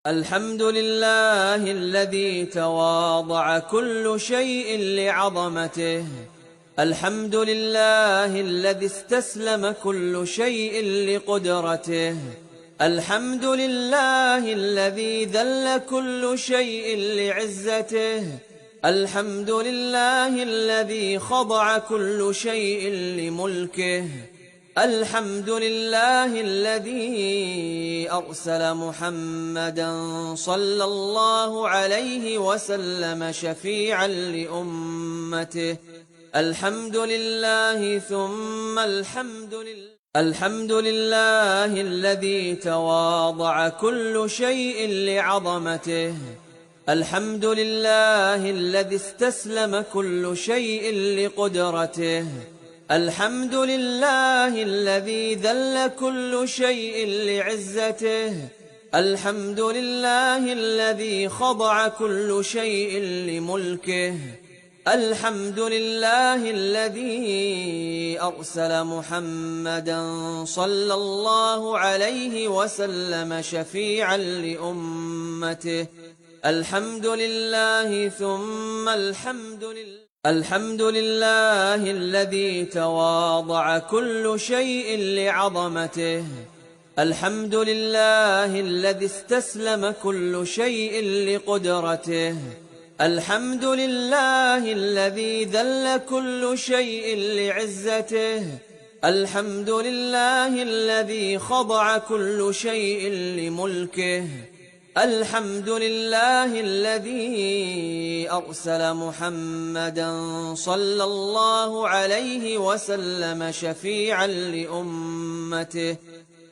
الحمد لله الذي تواضع كل شيء لعظمته. الحمد لله الذي استسلم كل شيء لقدرته. الحمد لله الذي ذل كل شيء لعزته. الحمد لله الذي خضع كل شيء لملكه. الحمد لله الذي أرسل محمدا صلى الله عليه وسلم شفيعا لأمته. الحمد لله ثم الحمد لله. الحمد لله الذي تواضع كل شيء لعظمته. الحمد لله الذي استسلم كل شيء لقدرته. الحمد لله الذي ذل كل شيء لعزته. الحمد لله الذي خضع كل شيء لملكه. الحمد لله الذي أرسل محمدا صلى الله عليه وسلم شفيعا لأمته. الحمد لله ثم الحمد لله. الحمد لله الذي تواضع كل شيء لعظمته. الحمد لله الذي استسلم كل شيء لقدرته. الحمد لله الذي ذل كل شيء لعزته. الحمد لله الذي خضع كل شيء لملكه. الحمد لله الذي أرسل محمدا صلى الله عليه وسلم شفيعا لأمته.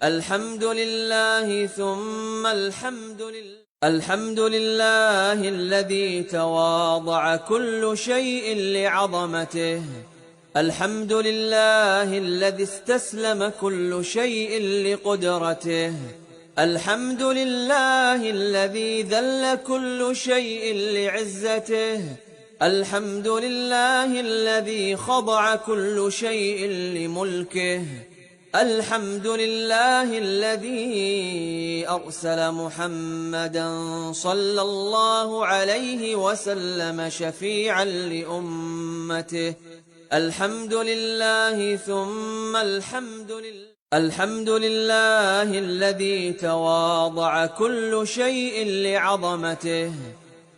الحمد لله ثم الحمد لله. الحمد لله الذي تواضع كل شيء لعظمته. الحمد لله الذي استسلم كل شيء لقدرته. الحمد لله الذي ذل كل شيء لعزته. الحمد لله الذي خضع كل شيء لملكه. الحمد لله الذي أرسل محمدا صلى الله عليه وسلم شفيعا لأمته. الحمد لله ثم الحمد لله. الحمد لله الذي تواضع كل شيء لعظمته.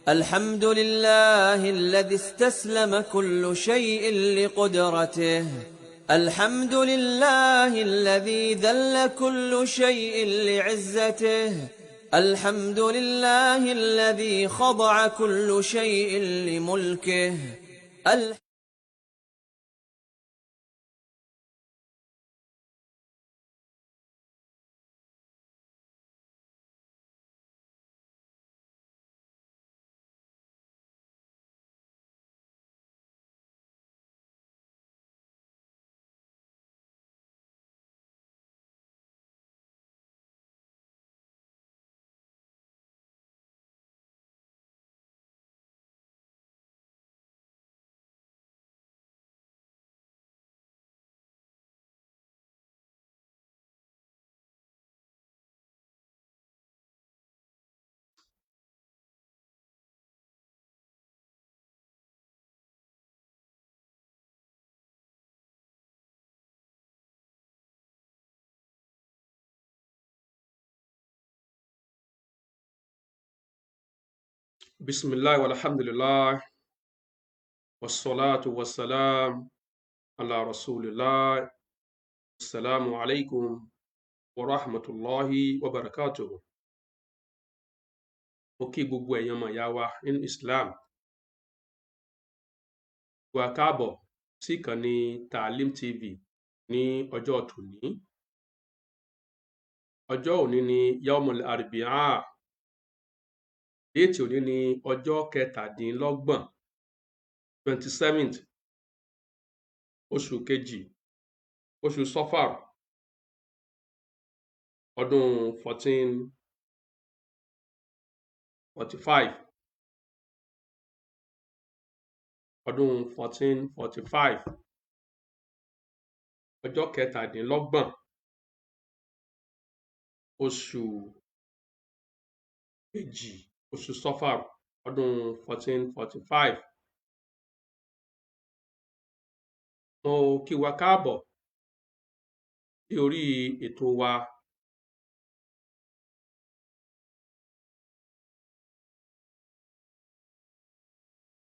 الحمد لله الذي استسلم كل شيء لقدرته. الحمد لله الذي ذل كل شيء لعزته. الحمد لله الذي خضع كل شيء لملكه. بسم الله والحمد لله والصلاة والسلام على رسول الله. السلام عليكم ورحمة الله وبركاته. Mo kí gbogbo ẹ̀yin ọmọ ìyá wa nínú Islam. Wá káàbọ̀ sí ìkànnì Taalim TV ní ọjọ́ tòní. Ọjọ́ òní ni Yaumul Arbi'ah. Déètì òní ni ọjọ́ kẹtàdínlọ́gbọ̀n 27th oṣù kejì oṣù Safar ọdún 1445 ọjọ́ kẹtàdínlọ́gbọ̀n oṣù kejì oṣù Safar ọdún 1445. Mo kí wa káàbọ̀ sí orí ètò wa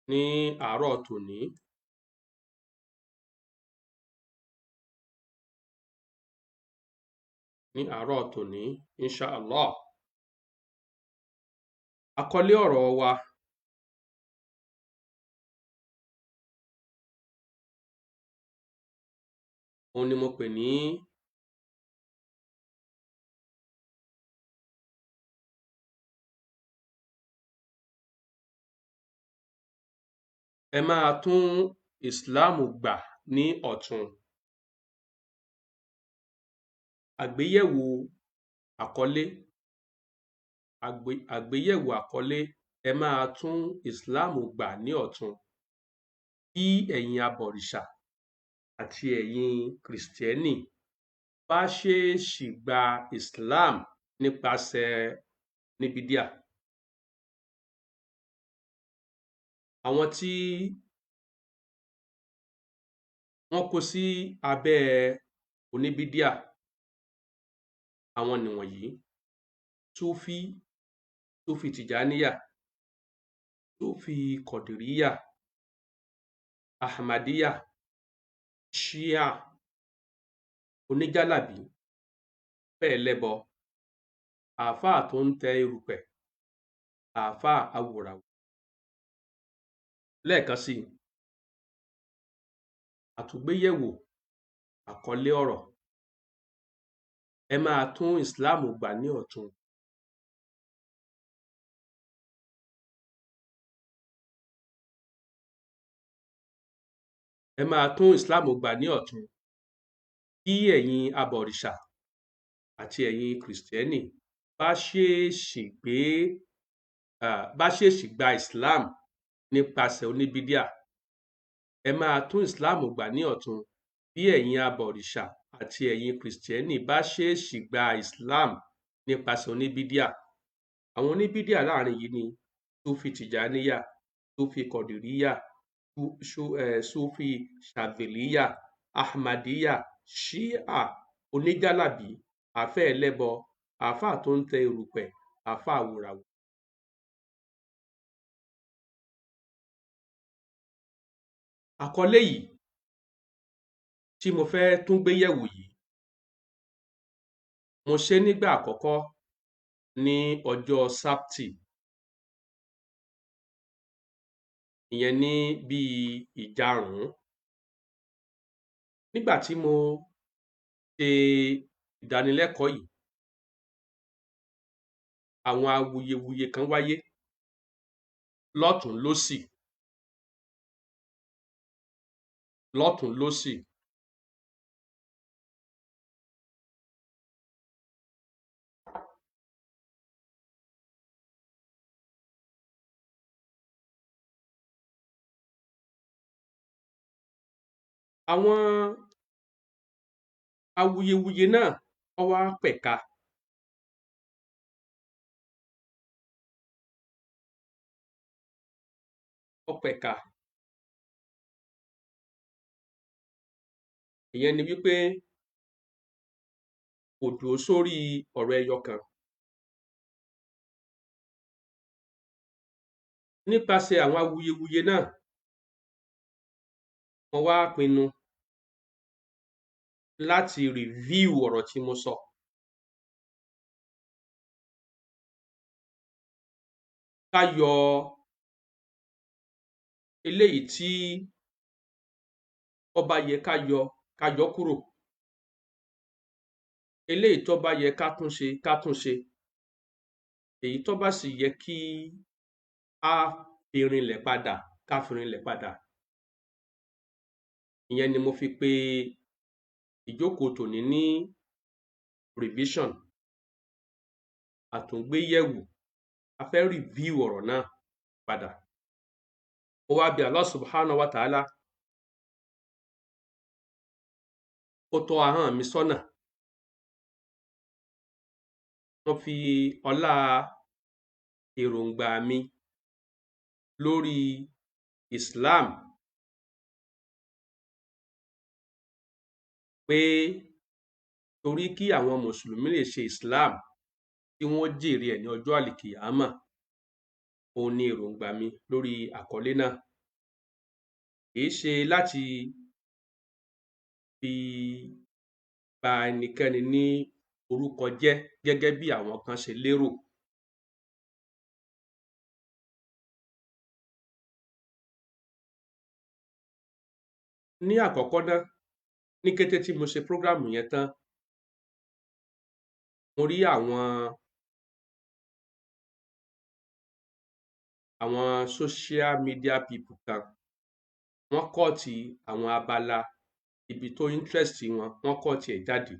ní àárọ̀ tòní. Insha Allah. Àkọlé ọ̀rọ̀ wa òun ni mo pè ní ẹ máa tún ìsìláàmù gbà ní ọ̀tun. Àgbéyẹ̀wò àkọlé ẹ máa tún ìsìláàmù gbà ní ọ̀tun bí ẹ̀yin abọ̀rìṣà àti ẹ̀yin Kristiẹni bá ṣèèṣì gba Islam nípasẹ̀ Níbid'ah. Àwọn tí wọ́n kó sí abẹ́ Onibid'ah àwọn nìwọ̀nyí: Sufi Tijaniyah, Sufi Qadiriyah, Ahmadiyyah, Shia, oníjálàbí, fẹ́ẹ̀lẹ́bọ, àáfàá tó ń tẹ erùpẹ̀, àáfàá awòràwọ̀. Lẹ́ẹ̀kan sí i, àtúngbéyẹ̀wò àkọlé ọ̀rọ̀ ẹ máa tún ìsìláàmù gbà ní ọ̀tun. Ẹ máa tún ìsìláàmù gbà ní ọ̀tun bí ẹ̀yin abọ̀rìṣà àti ẹ̀yin Kristiẹni bá ṣèèṣì gba Islam nípasẹ̀ Onibid'ah. Ẹ máa tún Islam gbà ní ọ̀tun bí ẹ̀yin abọ̀rìṣà àti ẹ̀yin Kristiẹni bá ṣèèṣì gba Islam nípasẹ̀ Onibid'ah. Àwọn Onibid'ah láàrin yìí ni Sufi Tijaniyah, Sufi Qadiriyah, Sufi Shadhiliyah, Ahmadiyyah, Shia, oníjálàbí, àáfàá ẹlẹ́bọ, àáfàá tó ń tẹ erùpẹ̀, àáfàá awòràwọ̀. Àkọlé yìí tí mo fẹ́ tún gbé yẹ̀wò yìí, mo ṣe nígbà àkọ́kọ́ ní ọjọ́ Sábtì, ìyẹn ní bíi ìjárùn-ún. Nígbà tí mo ṣe ìdánilẹ́kọ̀ọ́ yìí, àwọn awuyewuye kan wáyé lọ́tùn lósì. Àwọn awuyewuye náà ó wá pẹ̀ka. Ìyẹn ni wípé kò dúró sórí ọ̀rọ̀ ẹyọ kan. Nípasẹ̀ àwọn awuyewuye náà, mo wá pinnu láti review ọ̀rọ̀ tí mo sọ. Ká yọ eléyìí tí ó bá yẹ ká yọ kúrò. Eléyìí tó bá yẹ ká tún ṣe. Èyí tó bá sì yẹ kí a fi rinlẹ̀ padà, ká fi rinlẹ̀ padà. Ìyẹn ni mo fi pe ìjókòó tòní ní revision, àtúngbéyẹ̀wò. A fẹ́ review ọ̀rọ̀ náà padà. Mo wá bi Allah subhanahu wa ta'ala ó tọ́ ahọ́n mi sọ́nà. Wọ́n fi ọlá èròǹgbà mi lórí Islam pé torí kí àwọn mùsùlùmí lè ṣe Islam tí wọ́n jèrè ẹ̀ ní ọjọ́ àlìkìyámà, òun ni èròǹgbà mi lórí àkọlé náà. Kìí ṣe láti fi ba ẹnikẹ́ni ní orúkọ jẹ́ gẹ́gẹ́ bí àwọn kan ṣe lérò. Ní àkọ́kọ́ náà, ní kété tí mo ṣe prógrámù yẹn tán, mo rí àwọn social media people kan, wọ́n kọ́ọ̀tì àwọn abala ibi tó interest wọn, wọ́n kọ́ọ̀tì ẹ̀ jáde.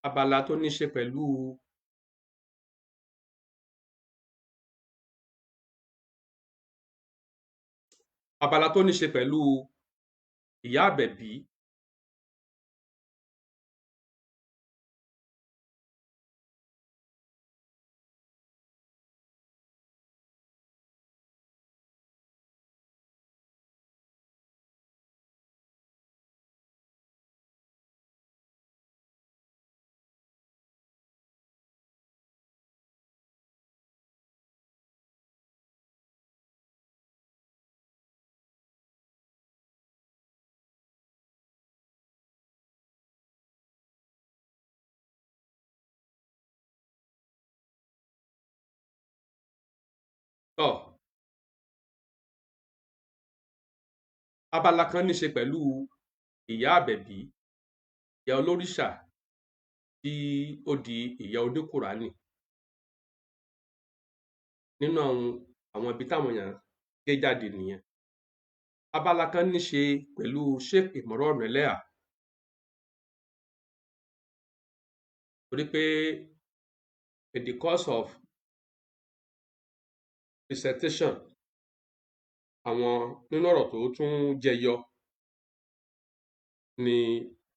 Abala tó ní ṣe pẹ̀lú ìyá àbẹ̀bí, tọ́ abala kan ní ṣe pẹ̀lú ìyá àbẹ̀bí, ìyá olórìṣà tí ó di ìyá oníkùránì. Nínú àwọn ibi táwọn èèyàn gé jáde nìyẹn. Abala kan ní ṣe pẹ̀lú Sheikh Imran Eleha, torí pé in the course of presentation, àwọn nínú ọ̀rọ̀ tó tún jẹyọ ni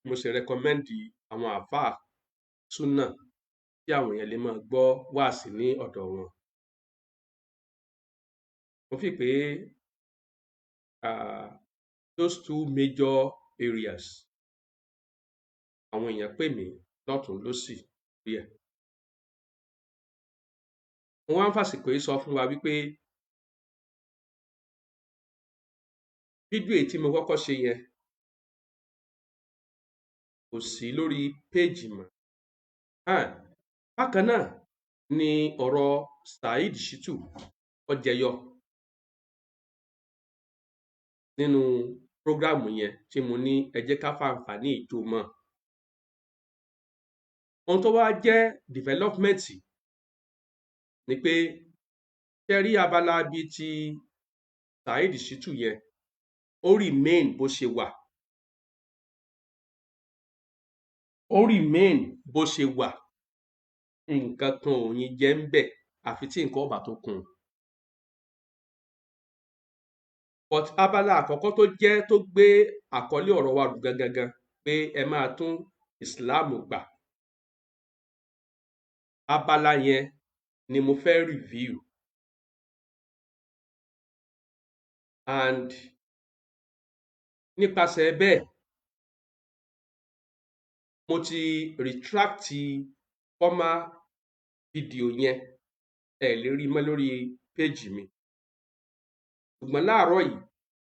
mo ṣe rẹkọmẹ́ndì àwọn àáfàá súnà tí àwọn èèyàn lè máa gbọ́ wáàsí ní ọ̀dọ̀ wọn. Mo fi pé those two major areas àwọn èèyàn pè mí lọ́tùn lósì rí ẹ̀. Mo wá ń fàsìkò yìí sọ fún wa wípé fídíò èyí tí mo kọ́kọ́ ṣe yẹn kò sí lórí péèjì mọ́. Bákan náà ni ọ̀rọ̀ Saheed Shittu ó jẹyọ nínú prógrámù yẹn tí mo ní ẹ jẹ́ ká fàǹfààní ìjó mọ́. Ohun tó wá jẹ́ development ni pé ṣe rí abala bíi ti Saheed Shittu yẹn, ó remain bó ṣe wà. Nǹkan kan ò ní jẹ́ ń bẹ̀ àfi tí nǹkan ọba tó kún un. But abala àkọ́kọ́ tó gbé àkọlé ọ̀rọ̀ wa rù gangan pé ẹ máa tún Islam gbà, abala yẹn ni mo fẹ́ review, and nípasẹ̀ bẹ́ẹ̀ mo ti retract former fídíò yẹn, ẹ lè rí mọ́ lórí péjì mi. Ṣùgbọ́n láàárọ̀ yìí,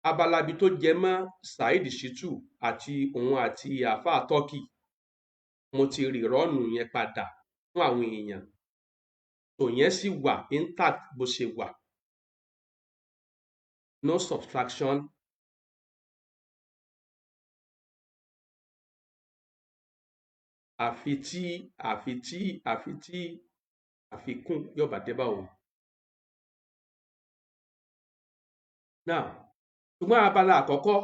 abala ibi tó jẹ mọ́ Saheed Shittu àti òun àti àáfàá Turkey, mo ti rìrọ́ọ̀nù yẹn padà fún àwọn èèyàn. Tò yẹn sì wà intact bó ṣe wà, no subtraction, àfi tí àfikún yóò bá dé bá òun. Now, ṣùgbọ́n abala àkọ́kọ́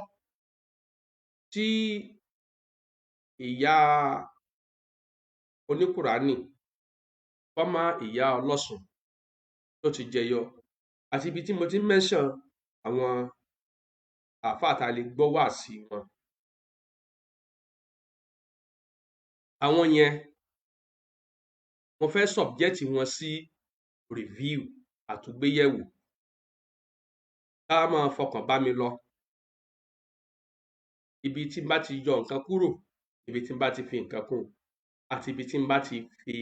tí ìyá oníkùránì, fọ́mà ìyá ọlọ́sùn tó ti jẹyọ, àti ibi tí mo ti mention àwọn àáfàá tá a lè gbọ́ wáàsí wọn. àwọn yẹn mo fẹ́ subject wọn sí review àtúgbéyẹ̀wò ká máa fọkàn bá mi lọ. Ibi tí n bá ti yọ nǹkan kúrò, ibi tí n bá ti fi nǹkan kún, àti ibi tí n bá ti fi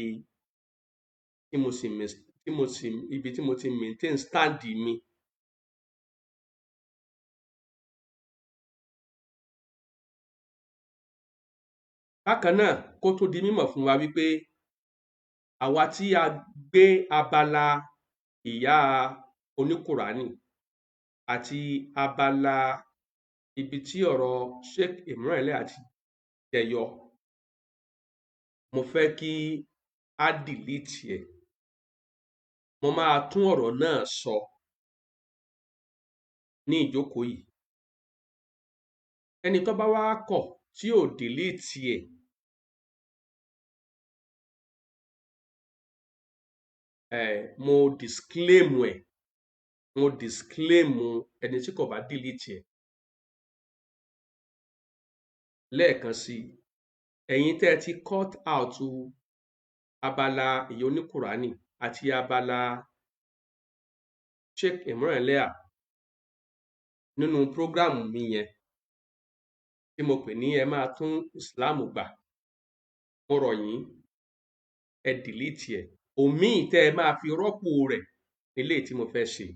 ibi tí mo ti maintain stand mi. Bákan náà, kó tó di mímọ̀ fún wa wípé àwa tí a gbé abala ìyá oníkùránì àti abala ibi tí ọ̀rọ̀ Sheikh Imran àti jẹyọ, mo fẹ́ kí á delete ẹ̀. Mo máa tún ọ̀rọ̀ náà sọ ní ìjókòó yìí. Ẹni tó bá wá kọ̀ tí ò delete mo disclaim ẹni tí kò bá delete ẹ̀. Lẹ́ẹ̀kan sí, ẹ̀yin tẹ́ ẹ ti cut out abala ìyá oníkùránì àti abala Sheikh Imran nínú program mi yẹn tí mo pè ní ẹ máa tún Islam gbà, mo rọ̀ yín ẹ delete ẹ̀. Òmíì tẹ́ ẹ máa fi rọ́pò rẹ̀ nílé tí mo fẹ́ ṣe.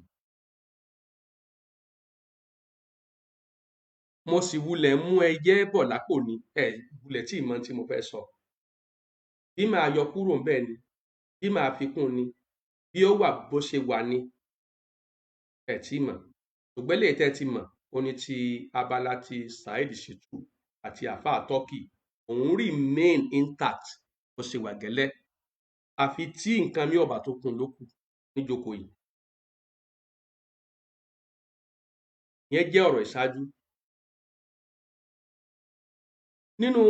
Mo sì wulẹ̀ mú ẹyẹ bọ̀ lápò ní wulẹ̀ tí ìmọ̀ tí mo fẹ́ sọ. Bí màá yọ kúrò ńbẹ̀ ni, bí màá fi kún ni, bí ó wà bó ṣe wà ni, ẹ̀ tí mọ̀. Ṣùgbọ́n eléyìí tẹ́ ti mọ̀, ó ní ti abala ti Saheed Shittu àti àfáà Turkey, òun remain intact bó ṣe wà gẹ́lẹ́. Àfi tí nǹkan mi ò bá tó kún lókù níjókòó yìí. Ìyẹn jẹ́ ọ̀rọ̀ ìṣáájú. Nínú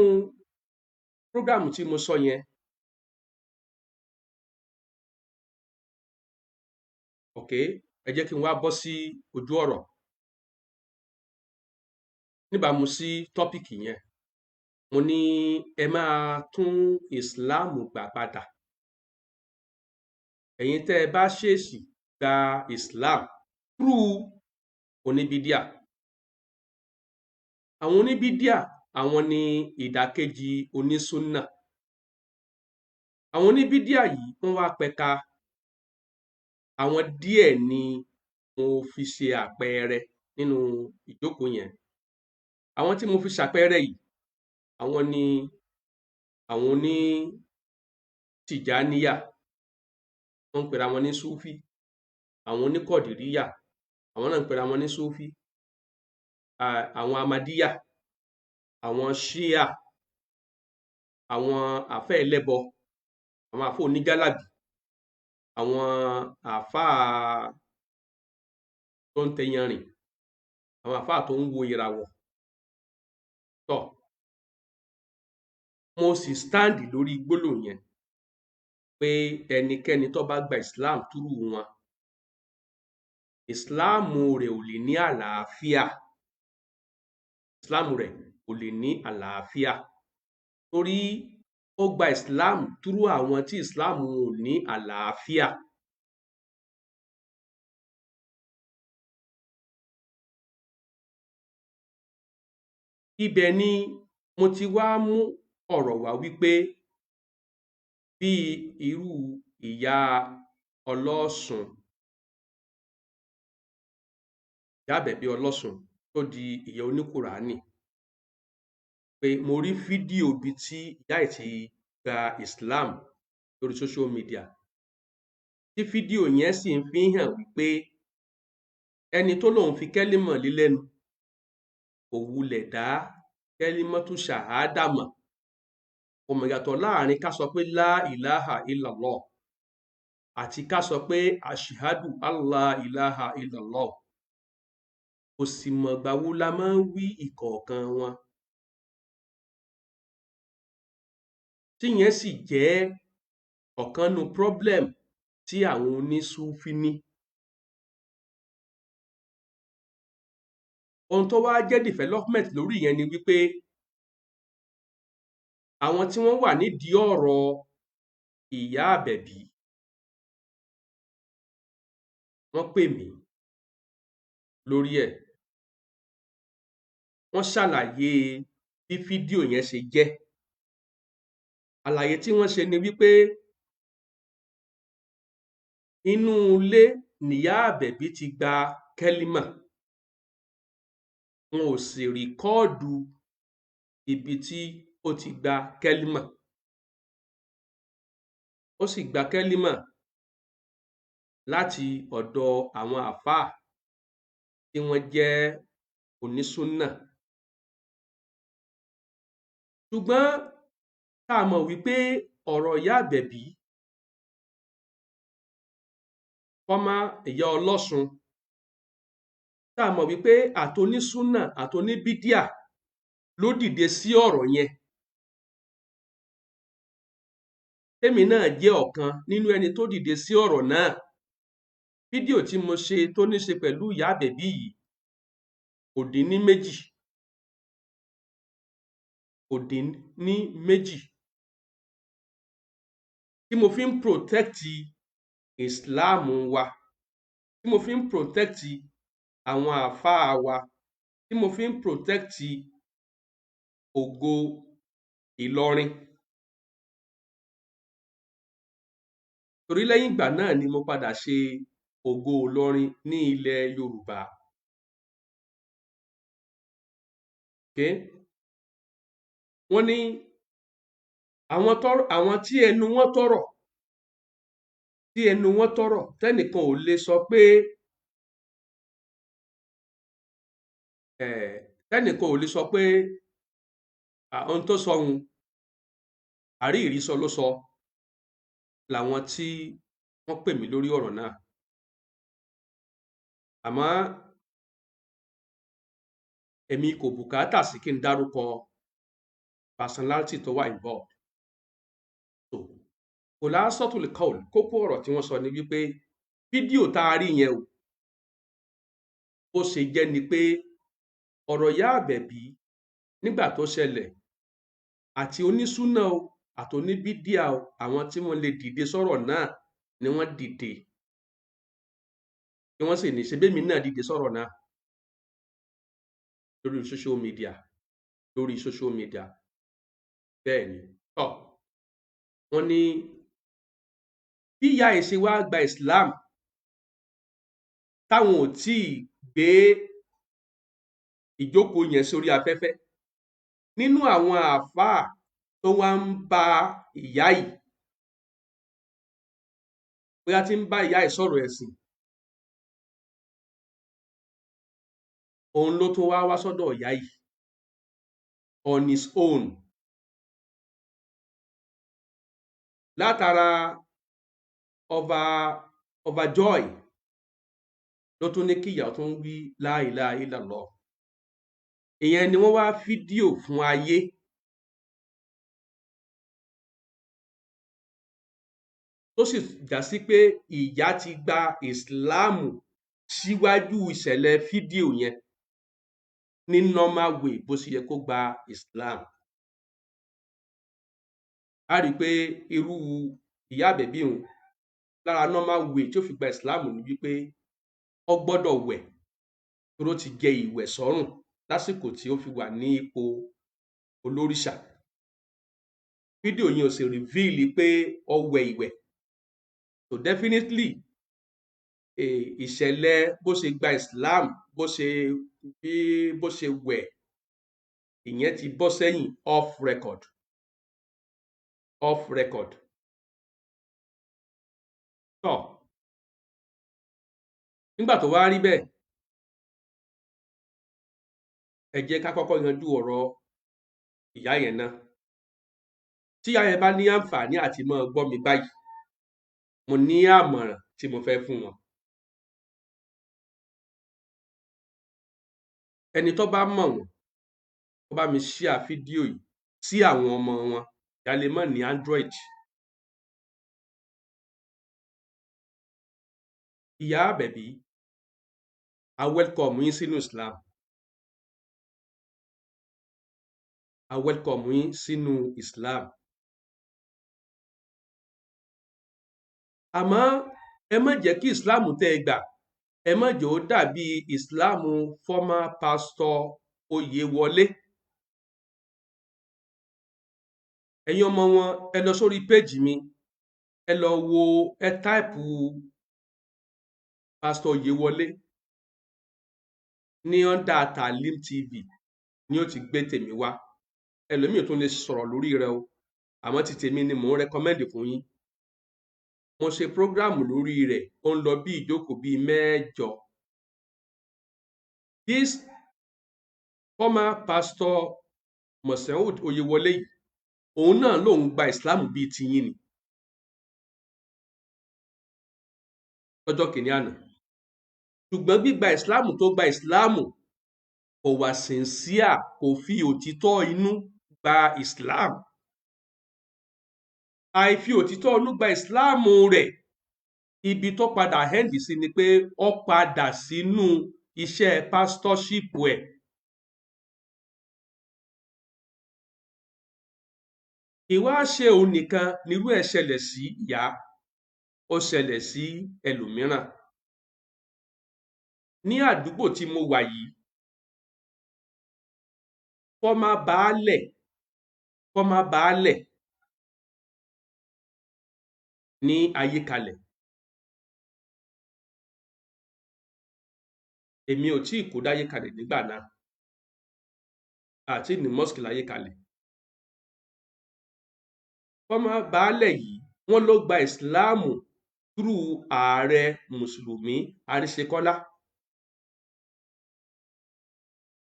prógrámù tí mo sọ yẹn, ẹ jẹ́ kí n wá bọ́ sí ojú ọ̀rọ̀. Níbàámu sí tọ́pìkì yẹn, mo ní ẹ máa tún Islam gbà padà. Ẹ̀yin tẹ́ ẹ bá ṣèèṣì gba Islam through oníbídíà. Àwọn oníbídíà, àwọn ni ìdàkejì onísúnnà. Àwọn oníbídíà yìí wọ́n wá pẹ̀ka. Àwọn díẹ̀ ni mo fi ṣe àpẹẹrẹ nínú ìjókòó yẹn. Àwọn tí mo fi ṣàpẹẹrẹ yìí, àwọn ni àwọn oní Tija niyyah, wọ́n ń pera wọn ní Súfí. Àwọn oníkọ̀dìríyà, àwọn náà ń pera wọn ní Súfí. Àwọn Ahmadiyyah, àwọn Shia, àwọn àfáà ẹlẹ́bọ, àwọn àfáà oníjálàbí, àwọn àfáà tó ń tẹyanrìn, àwọn àfáà tó ń wo ìràwọ̀. Mo sì stand lórí gbólóhùn yẹn pé ẹnikẹ́ni tó bá gba Islam through wọn, Islam rẹ̀ ò lè ní àlàáfíà. Islam rẹ̀ kò lè ní àlàáfíà torí ó gba Islam through àwọn tí Islam ò ní àlàáfíà. Ibẹ̀ ni mo ti wá mú ọ̀rọ̀ wá wípé bí irú ìyá ọlọ́sùn, ìyá àbẹ̀bí ọlọ́sùn tó di ìyá oníkùránì, pé mo rí fídíò bí tí ìyá ẹ̀ ti gba Islam lórí social media, tí fídíò yẹn sì ń fi hàn wípé ẹni tó lóun fi kẹ́límọ̀ lé lẹ́nu kò wulẹ̀ dá kẹ́límọ́tù ṣàhádà mọ̀. Kò mọ̀ yàtọ̀ láàrin ká sọ pé la ilaha illallah àti ká sọ pé ashhadu alla ilaha illallah. Kò sì mọ̀ ìgbà wo la máa ń wí ìkọ̀ọ̀kan wọn. Tíyẹn sì jẹ́ ọ̀kan nu problem tí àwọn onísúfí ní. Ohun tó wá jẹ́ development lórí ìyẹn ni wípé àwọn tí wọ́n wà nídìí ọ̀rọ̀ ìyá àbẹ̀bí wọ́n pè mí lórí ẹ̀. Wọ́n ṣàlàyé bí fídíò yẹn ṣe jẹ́. Àlàyé tí wọ́n ṣe ni wípé inú ilé nìyá àbẹ̀bí ti gba kẹ́límà. Wọn ò sì rìkọ́ọ̀dù ibi tí ó ti gba kẹ́límà. Ó sì gba kẹ́límà láti ọ̀dọ̀ àwọn àfáà tí wọ́n jẹ́ onísúnnà. Ṣùgbọ́n tá a mọ̀ wípé ọ̀rọ̀ ìyá àbẹ̀bí, fọ́mà ìyá ọlọ́sùn, tá a mọ̀ wípé àtonísúnnà àtoníbídíà ló dìde sí ọ̀rọ̀ yẹn. Tèmi náà jẹ́ ọ̀kan nínú ẹni tó dìde sí ọ̀rọ̀ náà. Fídíò tí mo ṣe tó ní ṣe pẹ̀lú ìyá àbẹ̀bí yìí kò dín ní méjì. Kò dín ní méjì. Tí mo fi ń protect Islam wa, tí mo fi ń protect àwọn àfáà wa, tí mo fi ń protect ògo Ìlọrin. Torí lẹ́yìn ìgbà náà ni mo padà ṣe ògo Ìlọrin ní ilẹ̀ Yorùbá. Okay? Wọ́n ní àwọn tí ẹnu wọn tọrọ, tẹ́nìkan ò lè sọ pé ohun tó sọ ohun àrí ìrísọ ló sọ, làwọn tí wọ́n pè mí lórí ọ̀rọ̀ náà. Àmọ́ èmi kò bùkátà sí kí n dárúkọ personality tó wà involved. So, khulasatul qawl, kókó ọ̀rọ̀ tí wọ́n sọ ni wípé fídíò tá a rí yẹn o, ó ṣe jẹ́ ni pé ọ̀rọ̀ ìyá àbẹ̀bí nígbà tó ṣẹlẹ̀, àti onísúnnà o àti oníbídíà o, àwọn tí wọ́n lè dìde sọ̀rọ̀ náà ni wọ́n dìde. Tí wọ́n sì ní ṣe bẹ́mi náà dìde sọ̀rọ̀ náà lórí social media. Bẹ́ẹ̀ ni. Wọ́n ní bí ìyá ẹ̀ ṣe wá gba Islam táwọn ò tí ì gbé ìjókòó yẹn sórí afẹ́fẹ́, nínú àwọn àfáà tó wá ń bá ìyá yìí, bóyá tí ń bá ìyá yìí sọ̀rọ̀ ẹ̀sìn, òun ló tún wá sọ́dọ̀ ìyá yìí on his own. Látara overjoy ló tún ní kí ìyá tún wí la ilaha illallah. Ìyẹn ni wọ́n wá fídíò fún ayé. Tó sì já sí pé ìyá ti gba ìsìláàmù síwájú ìṣẹ̀lẹ̀ fídíò yẹn ní normal way bó ṣe yẹ kó gba Islam. A rí i pé irú ìyá àbẹ̀bí òun, lára normal way tí ó fi gba Islam ni wípé ó gbọ́dọ̀ wẹ̀, tó ti jẹ ìwẹ̀ sọ́rùn lásìkò tí ó fi wà ní ipò olórìṣà. Fídíò yẹn ò sì reveal pé ó wẹ̀ ìwẹ̀. So definitely ìṣẹ̀lẹ̀ bó ṣe gba Islam, bó ṣe wẹ̀, ìyẹn ti bọ́ sẹ́yìn off record. Nígbà tó wá rí bẹ́ẹ̀, ẹ jẹ́ ká kọ́kọ́ yanjú ọ̀rọ̀ ìyá yẹn náà. Tí ìyá yẹn bá ní àǹfààní àti máa gbọ́ mi báyìí, mo ní àmọ̀ràn tí mo fẹ́ fún wọn. Ẹni tó bá mọ̀ wọ́n, kó bá mi share fídíò yìí sí àwọn ọmọ wọn. Ìyá lè má ní Android. Ìyá àbẹ̀bí, a welcome yín sínú Islam. a welcome yín sínú Islam. Àmọ́ ẹ má jẹ́ kí Islam tẹ́ ẹ gbà ẹ má jẹ́ ó dàbí Islam former pastor Oyèwọlé. Ẹ̀yin ọmọ wọn ẹ lọ sórí péjì mi ẹ lọ wo ẹ táìpù pastor Oyèwọlé ní under Talim TV ni ó ti gbé tèmi wá. Ẹlòmíì tún lè sọ̀rọ̀ lórí rẹ̀ o àmọ́ ti tèmi ni mò ń rẹ́kọ́mẹ́ndì fún yín. Mo ṣe prógráàmù lórí rẹ̀ ó ń lọ bí ìjókòó bíi 8. This former pastor Moseud Oyèwọlé yìí òun náà lòun gba Islam bíi tiyín ni lọ́jọ́ kìíní àná, ṣùgbọ́n gbígba Islam tó gba Islam kò wà sincere, kò fi òtítọ́ inú gba Islam. Àìfi òtítọ́ inú gba Islam rẹ̀ ibi tó padà hẹ́ndì sí ni pé ó padà sínú iṣẹ́ pastorship ẹ̀. Ìwá ṣe òun nìkan nírú ẹ̀ ṣẹlẹ̀ sí ìyá, ó ṣẹlẹ̀ sí ẹlòmíràn. Ní àdúgbò tí mo wà yìí, former baálẹ̀ ní Ayékalẹ̀. Èmi ò tíì kó d'Ayékalẹ̀ nígbà náà, àti ní mosque l'Ayékalẹ̀. Former baálẹ̀ yìí wọ́n ló gba ìsìláàmù through ààrẹ mùsùlùmí Àríṣekọ́lá.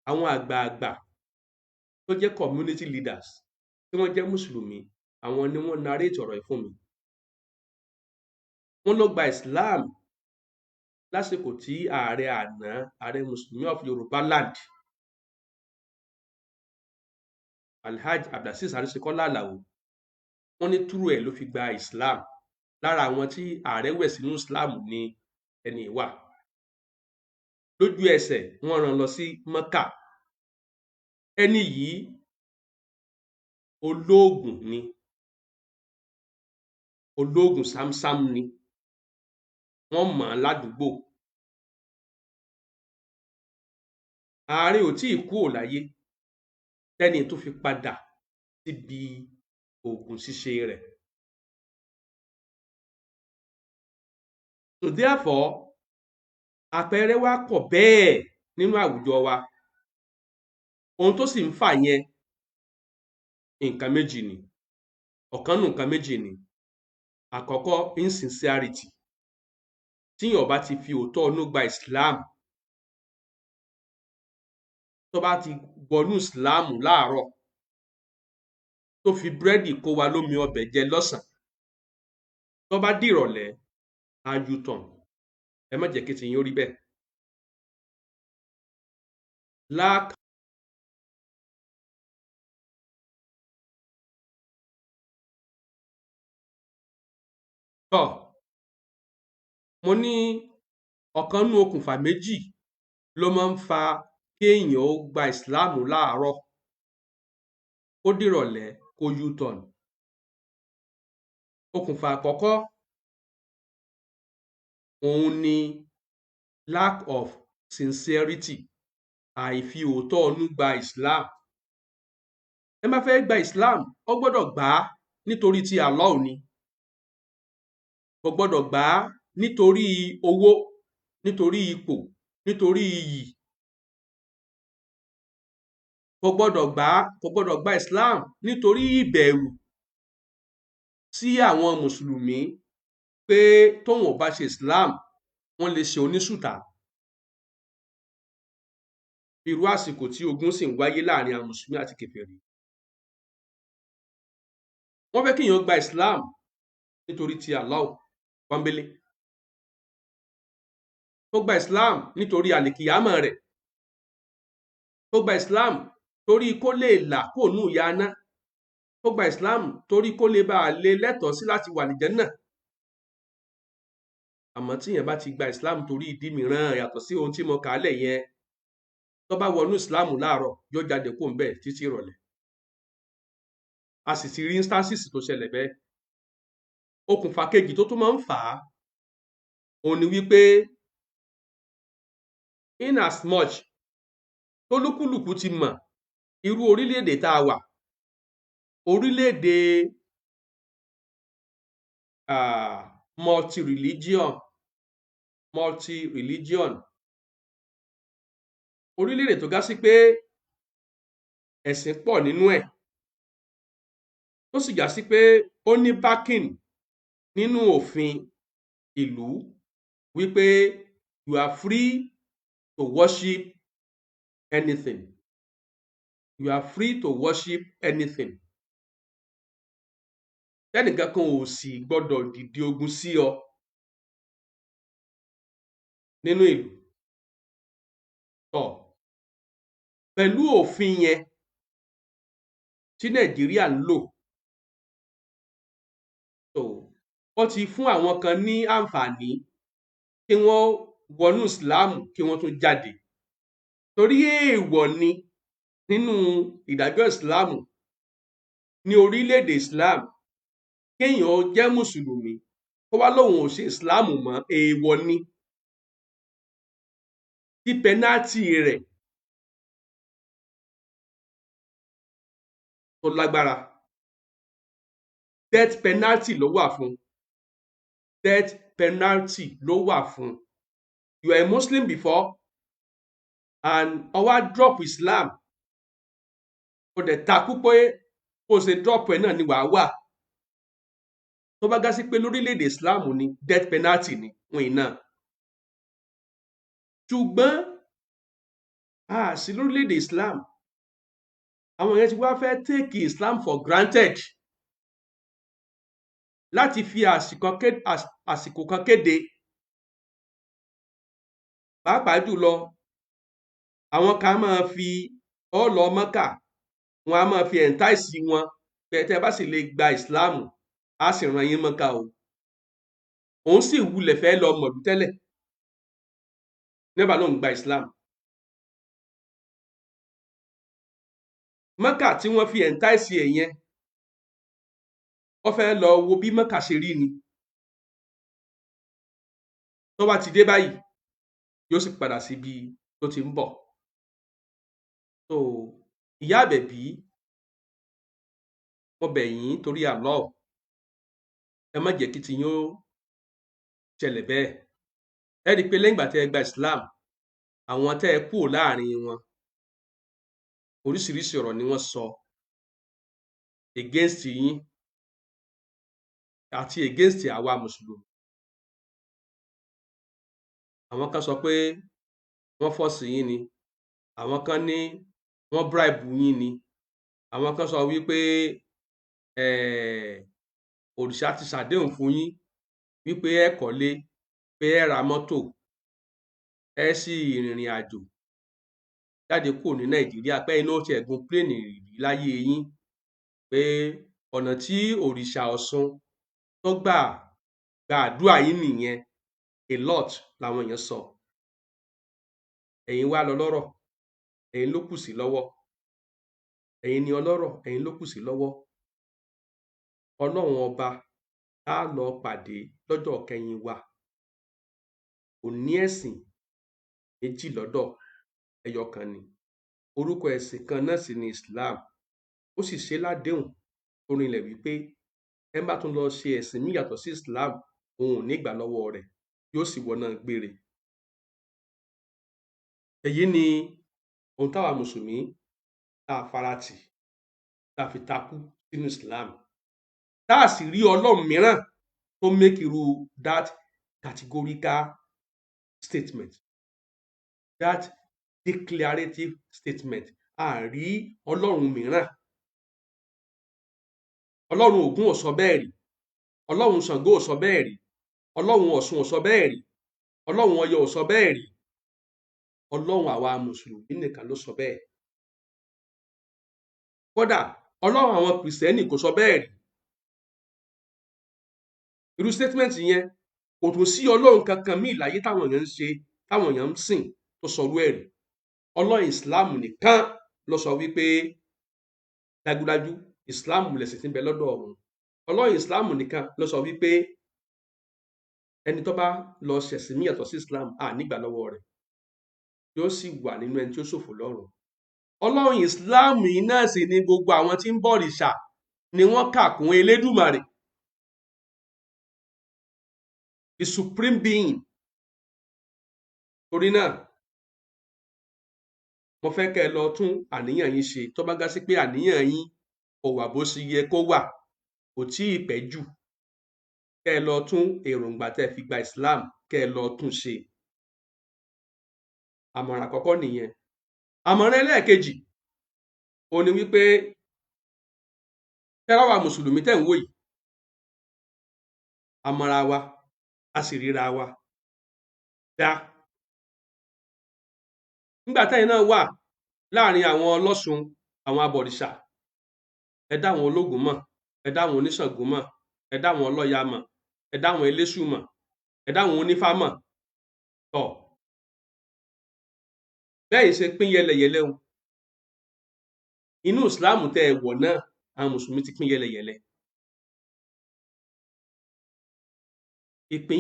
Àwọn àgbààgbà tó jẹ́ community leaders tí wọ́n jẹ́ mùsùlùmí àwọn ni wọ́n narrate ọ̀rọ̀ yìí fún mi. Wọ́n ló gba Islam lásìkò tí ààrẹ mùsùlùmí of Yorùbá land Alhaji Abdulaziz Àríṣekọ́lá Àlàó, wọ́n ní túrú ẹ̀ ló fi gba Islam. Lára àwọn tí ààrẹ wẹ̀ sínú Islam ni ẹni wà. Lójú ẹsẹ̀ wọ́n rán lọ sí Mẹ́kà. Ẹni yìí olóògùn ni, olóògùn sámsám ni, wọ́n mọ̀ ọ́n ládùúgbò. Ààrẹ ò tí ì kúrò láyé tẹ́ni tó fi padà síbi oògùn ṣíṣe rẹ̀. So therefore àpẹẹrẹ wa pọ̀ bẹ́ẹ̀ nínú àwùjọ wa. Ohun tó sì ń fà yẹn nǹkan méjì ni, ọ̀kan nù nǹkan méjì ni. Àkọ́kọ́, insincerity. Tíyàn bá ti fi òótọ́ inú gba Islam, tó bá ti wọnú Islam láàárọ̀ tó fi búrẹ́dì kó wa lómi ọbẹ̀ jẹ lọ́sàn-án, tó bá dìrọ̀lẹ́ á U-turn. Ẹ má jẹ́ kí tiyín ó rí bẹ́ẹ̀. Mo ní ọ̀kan nú okùnfà méjì ló máa ń fa kéèyàn ó gba Islam láàárọ̀ kó dìrọ̀lẹ́ kó U-turn. Okùnfà àkọ́kọ́ òun ni lack of sincerity, àìfi òótọ́ inú gba Islam. Ẹ má fẹ́ gba Islam ó gbọ́dọ̀ gbà á nítorí ti Allah ni, kò gbọ́dọ̀ gbà á nítorí owó, nítorí ipò, nítorí iyì. Kò gbọ́dọ̀ gba Islam nítorí ìbẹ̀rù sí àwọn mùsùlùmí pé tóun ò bá ṣe Islam wọ́n lè ṣe oníṣùtá. Irú àsìkò tí ogun sì ń wáyé láàrin àwọn mùsùlùmí àti kèfèrí. Wọ́n fẹ́ kéèyàn gba Islam nítorí ti Allah pọ́nbélé. Tó gba Islam nítorí àlìkìyámọ̀ rẹ̀. Tó gba Islam torí kó lè là kó nù ìyà iná. Tó gba Islam torí kó lè bá a lè lẹ́tọ̀ọ́ sí láti wà àlìjánnà. Àmọ́ tíyẹn bá ti gba Islam torí ìdí mìíràn yàtọ̀ sí ohun tí mo kà á lẹ̀ yẹn, tó bá wọnú Islam láàárọ̀ yóò jáde kó ń bẹ̀ títí ìrọ̀lẹ́. a sì ti rí instances tó ṣẹlẹ̀ bẹ́ẹ̀. Okùnfà kejì tó tún máa ń fà á òun ni wípé in as much tó lúkúlùkù ti mọ̀ irú orílẹ̀-èdè tá a wà, orílẹ̀-èdè multi-religion, orílẹ̀-èdè tó ga sí pé ẹ̀sìn pọ̀ nínú ẹ̀, tó sì já sí pé ó ní backing nínú òfin ìlú wípé you are free to worship anything. You are free to worship anything. Tẹ́nìkan kan ò sì gbọ́dọ̀ dìde ogun sí ọ nínú ìlú. Tọ́ pẹ̀lú òfin yẹn tí Nàìjíríà ń lò, wọ́n ti fún àwọn kan ní àǹfààní kí wọ́n wọnú ìsìláàmù kí wọ́n tún jáde. Torí èèwọ̀ ni nínú ìdájọ́ ìsìláàmù ní orílẹ̀-èdè ìsìláàmù kéèyàn jẹ́ mùsùlùmí kó wá lóun ò ṣe ìsìláàmù mọ́, èèwọ̀ ni. Tí pẹ́nátì rẹ̀ tó lágbára, death penalty ló wà fún. Death penalty ló wà fún. You are a Muslim before and ó wá drop Islam, ó dẹ̀ takú pé ó ṣe drop ẹ̀ náà ni wàá wà. Tó bá gá sí pé lórílẹ̀-èdè Islam ni death penalty ni wọ́n iná. Ṣùgbọ́n a sí lórílẹ̀-èdè Islam, àwọn èèyàn ti wá fẹ́ take Islam for granted láti fi àsìkò kan kéde. Pàápàá jùlọ àwọn kan máa fi ọlọ Mọ́kà, wọn a máa fi entice wọn pé tẹ́ bá sì lè gba Islam á sì rán yín Mọ́kà o. Òun sì wulẹ̀ fẹ́ lọ mọ̀lú tẹ́lẹ̀ nígbà ló ń gba Islam. Mọ́kà tí wọ́n fi entice ẹ̀ yẹn, wọ́n fẹ́ lọ wo bí Mọ́kà ṣe rí ni. Tó bá ti dé báyìí yóò sì padà síbi tó ti ń bọ̀. So ìyá àbẹ̀bí, mo bẹ̀ yín torí Allah, ẹ má jẹ́ kí tiyín ó ṣẹlẹ̀ bẹ́ẹ̀. Ẹ rí i pé lẹ́yìn ìgbà tẹ́ ẹ gba Islam, àwọn tẹ́ ẹ kúrò láàrin wọn oríṣiríṣi ọ̀rọ̀ ni wọ́n sọ against yín àti against àwa mùsùlùmí. Àwọn kan sọ pé wọ́n force yín ni, àwọn kan ní wọ́n bribe yín ni, àwọn kan sọ wípé òrìṣà ti ṣàdéhùn fún yín wípé ẹ kọ́lé, pé ẹ ra mọ́tò, ẹ sì rìnrìn àjò jáde kúrò ní Nàìjíríà, pé iná ti ẹ̀gún pléènì rí láyé yín, pé ọ̀nà tí òrìṣà Ọ̀ṣun tó gbà àdúrà yín nìyẹn. A lot làwọn èèyàn sọ. Ẹ̀yin wá lọ lọ́rọ̀, ẹ̀yin ló kù sí lọ́wọ́. Ẹ̀yin ni ọlọ́rọ̀, ẹ̀yin ló kù sí lọ́wọ́. Ọlọ́run ọba á lọ pàdé lọ́jọ́ kẹyìn wa. Kò ní ẹ̀sìn méjì lọ́dọ̀, ẹyọ kan ni. Orúkọ ẹ̀sìn kan náà sì ni Islam. Ó sì ṣe ládéhùn tó rinlẹ̀ wípé ẹ bá tún lọ ṣe ẹ̀sìn mí yàtọ̀ sí Islam, òun ò ní gbà lọ́wọ́ rẹ̀, yóò sì wọná gbére. Èyí ni ohun táwa mùsùlùmí tá a faratì, tá a fi takú sínú Islam, tá a sì rí ọlọ́run mìíràn tó make irú that categorical statement, that declarative statement. A rí ọlọ́run mìíràn. Ọlọ́run Ògún ò sọ bẹ́ẹ̀ rí, ọlọ́run Ṣàngó ò sọ bẹ́ẹ̀ rí, ọlọ́run Ọ̀ṣun ò sọ bẹ́ẹ̀ rí, ọlọ́run Ọya ò sọ bẹ́ẹ̀ rí. Ọlọ́run àwa mùsùlùmí nìkan ló sọ bẹ́ẹ̀. Kódà ọlọ́run àwọn Kìrìsìtẹ́nì kò sọ bẹ́ẹ̀ rí. Irú statement yẹn kò tún sí ọlọ́run kankan míì láyé táwọn èèyàn ń ṣe, táwọn èèyàn ń sìn tó sọrú ẹ̀ rí. Ọlọ́run Islam nìkan ló sọ wípé dájúdájú Islam lẹ̀sìn tí ń bẹ lọ́dọ̀ ọ̀run. Ọlọ́run Islam nìkan ló sọ wípé ẹni tó bá lọ ṣẹ̀sìn mí yàtọ̀ sí Islam nígbà lọ́wọ́ rẹ̀ yóò sì wà nínú ẹni tí ó ṣòfò lọ́run. Ọlọ́run Islam yìí náà sì ni gbogbo àwọn tí ń bọ rìṣà ni wọ́n kà kún Elédùmarè, the supreme being. Torí náà mo fẹ́ kẹ́ ẹ lọ tún àníyàn yín ṣe tó bá gá sí pé àníyàn yín kò wà bó ṣe yẹ kó wà, kò tí ì pẹ́ jù. Kẹ́ ẹ lọ tún èròǹgbà tẹ́ fi gba Islam kẹ́ ẹ lọ tún ṣe. Àmọ̀ràn àkọ́kọ́ nìyẹn. Àmọ̀ràn ẹlẹ́ẹ̀kejì ó ní wípé tẹ́ wá mùsùlùmí tẹ́ ń wò yìí, a mọ̀ra wa, a sì ríra wa dá. Nígbà tẹ́yin náà wà láàrin àwọn ọlọ́ṣun, àwọn abọ̀rìṣà, ẹ dá àwọn ológun mọ̀, ẹ dá àwọn oníṣàngó mọ̀, ẹ dá àwọn ọlọ́ya mọ̀, ẹ dá àwọn eléṣù mọ̀, ẹ dá àwọn onífá mọ̀. Tọ̀ bẹ́ẹ̀ ṣe pín yẹlẹyẹlẹ o, inú ìsìláàmù tẹ́ ẹ wọ̀ náà àwọn mùsùlùmí ti pín yẹlẹyẹlẹ. Ìpín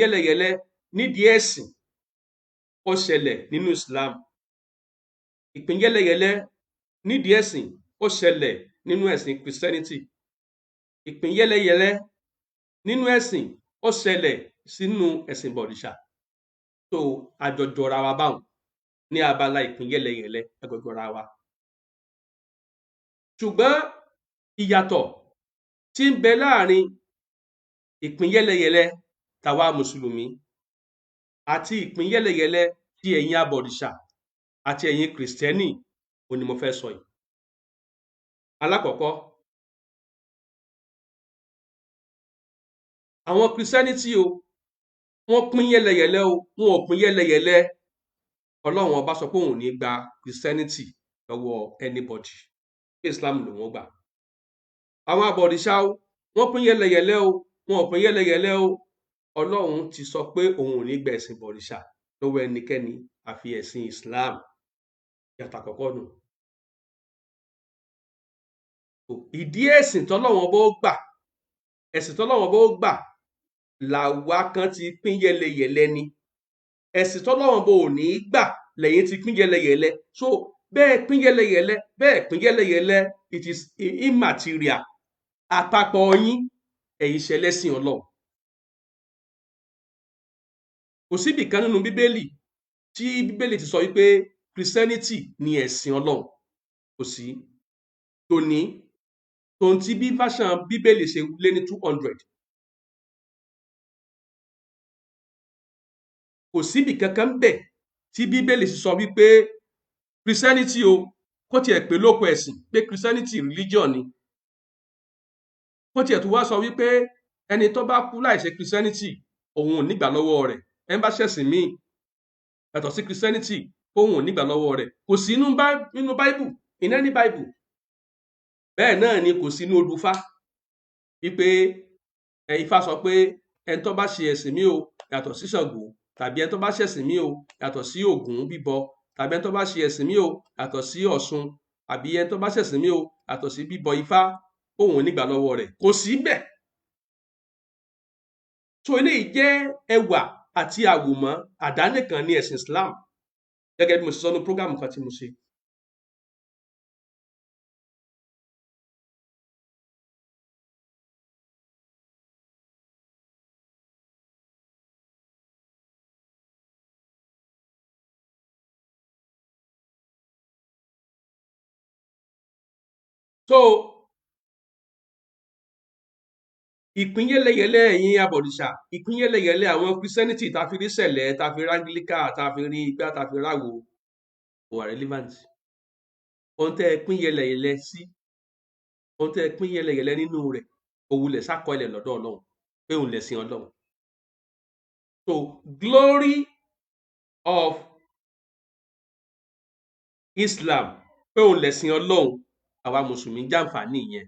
yẹlẹyẹlẹ nídìí ẹ̀sìn ó ṣẹlẹ̀ nínú Islam. Ìpín yẹlẹyẹlẹ nídìí ẹ̀sìn ó ṣẹlẹ̀ nínú ẹ̀sìn Christianity. Ìpín yẹlẹyẹlẹ nínú ẹ̀sìn ó ṣẹlẹ̀ sínú ẹ̀sìn bọ̀rìṣà. So àjọjọra wa báwọn ní abala ìpín yẹlẹyẹlẹ, àjọjọra wa. Ṣùgbọ́n ìyàtọ̀ tí ń bẹ láàrin ìpín yẹlẹyẹlẹ tàwa mùsùlùmí àti ìpín yẹlẹyẹlẹ ti ẹ̀yin abọ̀rìṣà àti ẹ̀yin Kristiẹni ó ní mo fẹ́ sọ yìí. Alákọ̀ọ́kọ́, àwọn Christianity o, wọ́n pín yẹlẹyẹlẹ o, wọn ò pín yẹlẹyẹlẹ. Ọlọ́run ọba sọ pé òun ò ní gba Christianity lọ́wọ́ anybody, Islam ló wọ́n gbà. Àwọn abọ̀rìṣà o, wọ́n pín yẹlẹyẹlẹ o, wọn ò pín yẹlẹyẹlẹ o. Ọlọ́run ti sọ pé òun ò ní gba ẹ̀sìn bọ̀rìṣà lọ́wọ́ ẹnikẹ́ni àfi ẹ̀sìn Islam. Yàtọ̀ àkọ́kọ́ nù. Ìdí ẹ̀sìn tọ́lọ́run bó gbà, ẹ̀sìn tọ́lọ́run bó gbà làwa kan ti pín yẹlẹyẹlẹ ni. Ẹ̀sìn tọ́lọ́run bó ò ní gbà lẹ́yìn ti pín yẹlẹyẹlẹ. So bẹ́ẹ̀ pín yẹlẹyẹlẹ, bẹ́ẹ̀ pín yẹlẹyẹlẹ, it is immaterial. Àpapọ̀ yín ẹ̀yin ṣẹlẹ́sìn Ọlọ́run. Kò síbì kan nínú Bíbélì tí Bíbélì ti sọ wípé Christianity ni ẹ̀sìn Ọlọ́run. Kò sí. Tòní tòun ti bí version Bíbélì ṣe lé ní 200. Kò síbì kankan bẹ̀ tí Bíbélì ti sọ wípé Christianity o, kó tiẹ̀ pé lóko ẹ̀sìn pé Christianity religion ni. Kó tiẹ̀ tó wá sọ wípé ẹni tó bá kú láìṣe Christianity òun ò nígbà lọ́wọ́ rẹ̀. Ẹni bá ṣẹ̀sìn míì yàtọ̀ sí Christianity òun ò nígbà lọ́wọ́ rẹ̀. Kò sí nínú Bible, in any Bible. Bẹ́ẹ̀ náà ni kò sí inú olùfá wípé Ifá sọ pé ẹni tó bá ṣe ẹ̀sìn míì o yàtọ̀ sí Ṣàngó, tàbí ẹni tó bá ṣẹ̀sìn míì o yàtọ̀ sí Ògún bíbọ, tàbí ẹni tó bá ṣe ẹ̀sìn míì o yàtọ̀ sí Ọ̀ṣun, àbí ẹni tó bá ṣẹ̀sìn míì o yàtọ̀ sí bíbọ Ifá òun ò nígbà lọ́wọ́ rẹ̀. Kò sí bẹ́ẹ̀. So eléyìí jẹ́ ẹwà àti àwòmọ́ àdánìkan ní ẹ̀sìn Islam, gẹ́gẹ́ bí mo ṣe sọ ní program kan tí mo ṣe. So ìpín yẹlẹyẹlẹ ẹ̀yin abọ̀rìṣà, ìpín yẹlẹyẹlẹ àwọn Christianity tá fi rí sẹ̀lẹ̀, tá fi rí Anglican, tá fi rí igbá, tá fi ráwo kò wà relevant. Ohun tẹ́ ẹ pín yẹlẹyẹlẹ sí, ohun tẹ́ ẹ pín yẹlẹyẹlẹ nínú rẹ̀, òwúlẹ̀ sákọọ́lẹ̀ lọ́dọ̀ Ọlọ́run pé òun lẹ̀sìn Ọlọ́run. So glory of Islam pé òun lẹ̀sìn Ọlọ́run, àwa mùsùlùmí jàǹfààní yẹn.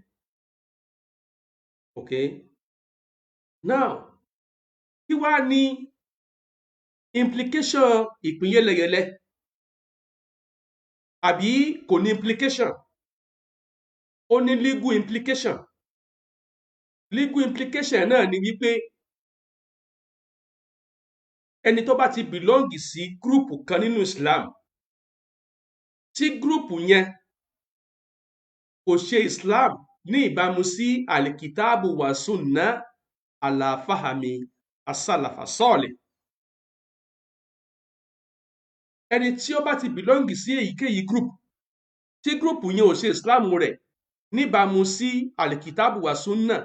Okay. Now, kí wá ní implication ìpín yẹlẹyẹlẹ? Àbí kò ní implication? ó ní legal implication. Legal implication náà ni wípé ẹni tó bá ti belong sí gúrùpù kan nínú Islam tí gúrùpù yẹn kò ṣe Islam ní ìbámu sí alikitaabu wa sunna ala fahami asalafa sọ́ọ̀lẹ̀. Ẹni tí ó bá ti belong sí èyíkéyìí gúrùpù tí gúrùpù yẹn ò ṣe Islam rẹ̀ níbàámu sí alikitaabu wa sunna,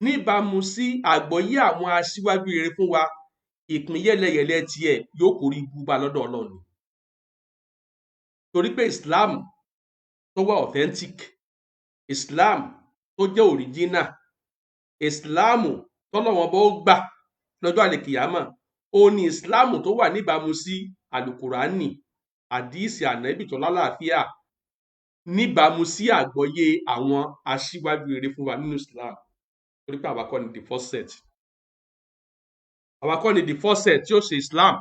níbàámu sí àgbọ́yé àwọn aṣíwájú rere fún wa, ìpín yẹlẹyẹlẹ tiẹ̀ yóò kórí gbúgbà lọ́dọ̀ Ọlọ́run. Torí pé Islam tó wà authentic, Islam tó jẹ́ original, Islam tọ́lọ́wọ́n bó gbà lọ́jọ́ àlèkìyámà, ó ní Islam tó wà níbàámu sí alukurani, àdíìsì ànábì tó lálàáfíà, níbàámu sí àgbọ́yé àwọn aṣíwájú rere fún wa nínú Islam. Torí pé àwa kọ́ ni the first set, àwa kọ́ ni the first set tí ó ṣe Islam.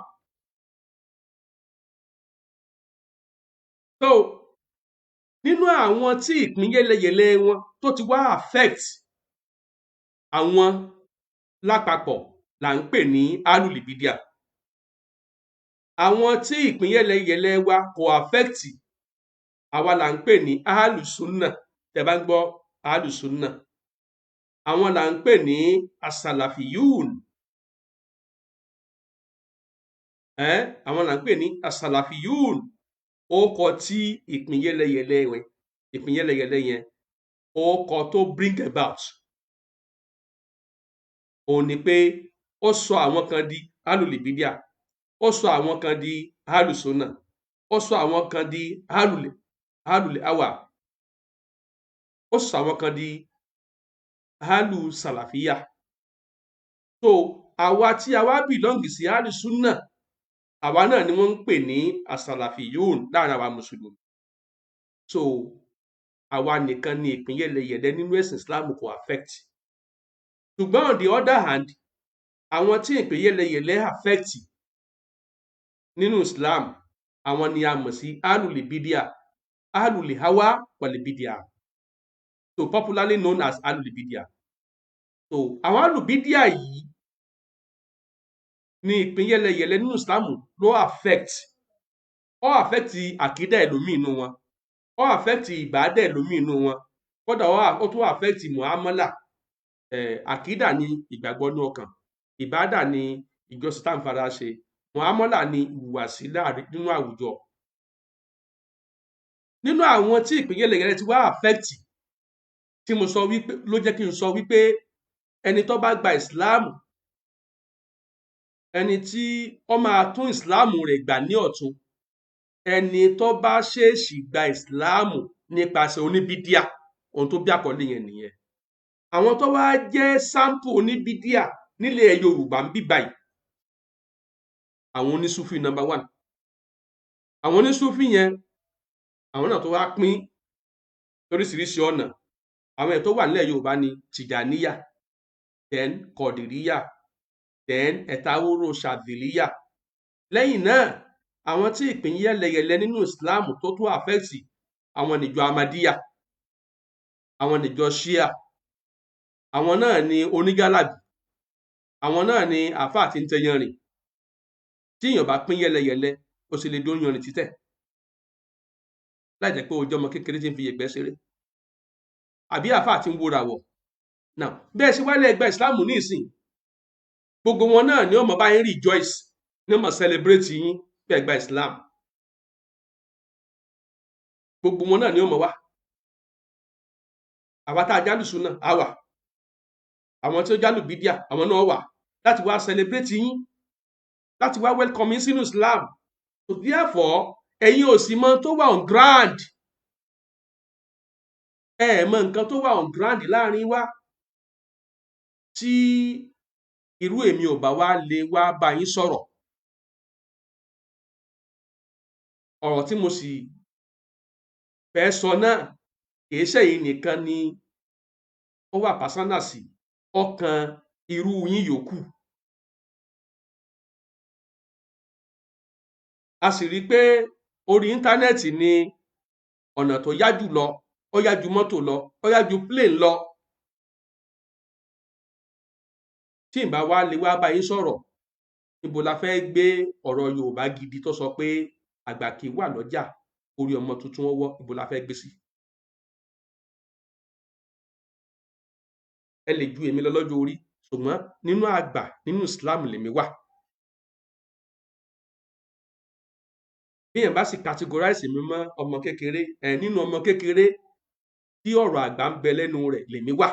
So nínú àwọn tí ìpín yẹlẹyẹlẹ wọn tó ti wá affect àwọn lápapọ̀ là ń pè ní alùlìbídíà. Àwọn tí ìpín yẹlẹyẹlẹ wa kò affect àwa là ń pè ní alùsùnà. Tẹ́ bá ń gbọ́ alùsùnà, àwọn là ń pè ní asàlàfíyùn. Àwọn là ń pè ní asàlàfíyùn. Orúkọ tí ìpín yẹlẹyẹlẹ yẹn orúkọ tó bring about òun ni pé ó sọ àwọn kan di alùlìbídíà, ó sọ àwọn kan di alùsùnà, ó sọ àwọn kan di alùlẹ̀háwà, ó sọ àwọn kan di alùsàlàfíyà. So àwa tí a wá belong sí alùsùnà, àwa náà ni wọ́n ń pè ní asàlàfíyùn láàrin àwa mùsùlùmí. So àwa nìkan ni ìpín yẹlẹyẹlẹ nínú ẹ̀sìn Islam kò affect. Ṣùgbọ́n on the other hand, àwọn tí ìpín yẹlẹyẹlẹ affect nínú Islam, àwọn ni a mọ̀ sí alùlìbídíà, alùlìháwá wàlìbídíà, so popularly known as alùlìbídíà. So àwọn alùbídíà yìí ní ìpín yẹlẹyẹlẹ nínú Islam ló affect. Ó affect àkídà ẹlòmíì inú wọn, ó affect ìbádà ẹlòmíì inú wọn, kódà ó tún affect muamala. Àkídà ni ìgbàgbọ́ ní ọkàn, ìbádà ni ìjọsìn tá à ń fara ṣe, muamala ni ìhùwàsí nínú àwùjọ. Nínú àwọn tí ìpín yẹlẹyẹlẹ ti wá affect, tí mo sọ wípé ló jẹ́ kí n sọ wípé ẹni tó bá gba Islam, ẹni tí ó máa tún Islam rẹ̀ gbà ní ọ̀tun, ẹni tó bá ṣèèṣì gba Islam nípasẹ̀ oníbídíà, ohun tó bí àkọlé yẹn nìyẹn. Àwọn tó wá jẹ́ sample oníbídíà nílẹ̀ Yorùbá ń bí báyìí, àwọn onísúfì number 1. Àwọn onísúfì yẹn, àwọn náà tó wá pín lóríṣiríṣi ọ̀nà. Àwọn ẹ̀ tó wà nílẹ̀ Yorùbá ni Tijaniyyah, then diriyyah, then Aburú àti. Lẹ́yìn náà, àwọn tí ìpín yẹlẹyẹlẹ nínú Islam tó tún affect, àwọn níjọ Ahmadiyyah, àwọn níjọ Shia, àwọn náà ni onígálàbí, àwọn náà ni àfáà tí ń tẹ yanrìn. Tí èèyàn bá pín yẹlẹyẹlẹ, ó sì lè dó yanrìn títẹ̀ láì jẹ́ pé ó jẹ́ ọmọ kékeré tí ń fi yẹ̀gbẹ́ ṣeré, àbí àfáà tí ń wóra wọ̀. Now bẹ́ẹ̀ ṣe wálé ẹgbẹ́ Islam ní ìsìn, gbogbo wọn náà ni ó máa bá yín rejoice, ni ó máa celebrate yín pé ẹgbẹ́ Islam. Gbogbo wọn náà ni ó máa wá. Àwa tá a jálùsùn náà á wà, àwọn tí ó jálù bídíà àwọn náà wà láti wá celebrate yín, láti wá welcome yín sínú Islam. So therefore ẹ̀yin ò sì mọ tó wà on ground, mọ nǹkan tó wà on ground láàrin wa, tí irú èmi ò bá wá lè wá bá yín sọ̀rọ̀. Ọ̀rọ̀ tí mo sì fẹ́ sọ náà kìí ṣẹ̀yin nìkan ni ó wà pásánà sí, ọkàn irú yín yòókù. A sì rí i pé orí íńtánẹ́ẹ̀tì ni ọ̀nà tó yá jùlọ ó yá ju mọ́tò lọ, ó yá ju plane lọ. Tí n bá wá lè wá bá yín sọ̀rọ̀, níbo la fẹ́ gbé ọ̀rọ̀ Yorùbá gidi tó sọ pé àgbà kì í wà lọ́jà orí ọmọ tuntun ọwọ́, níbo la fẹ́ gbé sí? Ẹ lè ju èmi lọ lọ́jọ́ orí, ṣùgbọ́n nínú àgbà nínú Islam lèmi wà. Bí èèyàn bá sì categorize mi mọ́ ọmọ kékeré, nínú ọmọ kékeré tí ọ̀rọ̀ àgbà ń bẹ lẹ́nu rẹ̀ lèmi wà.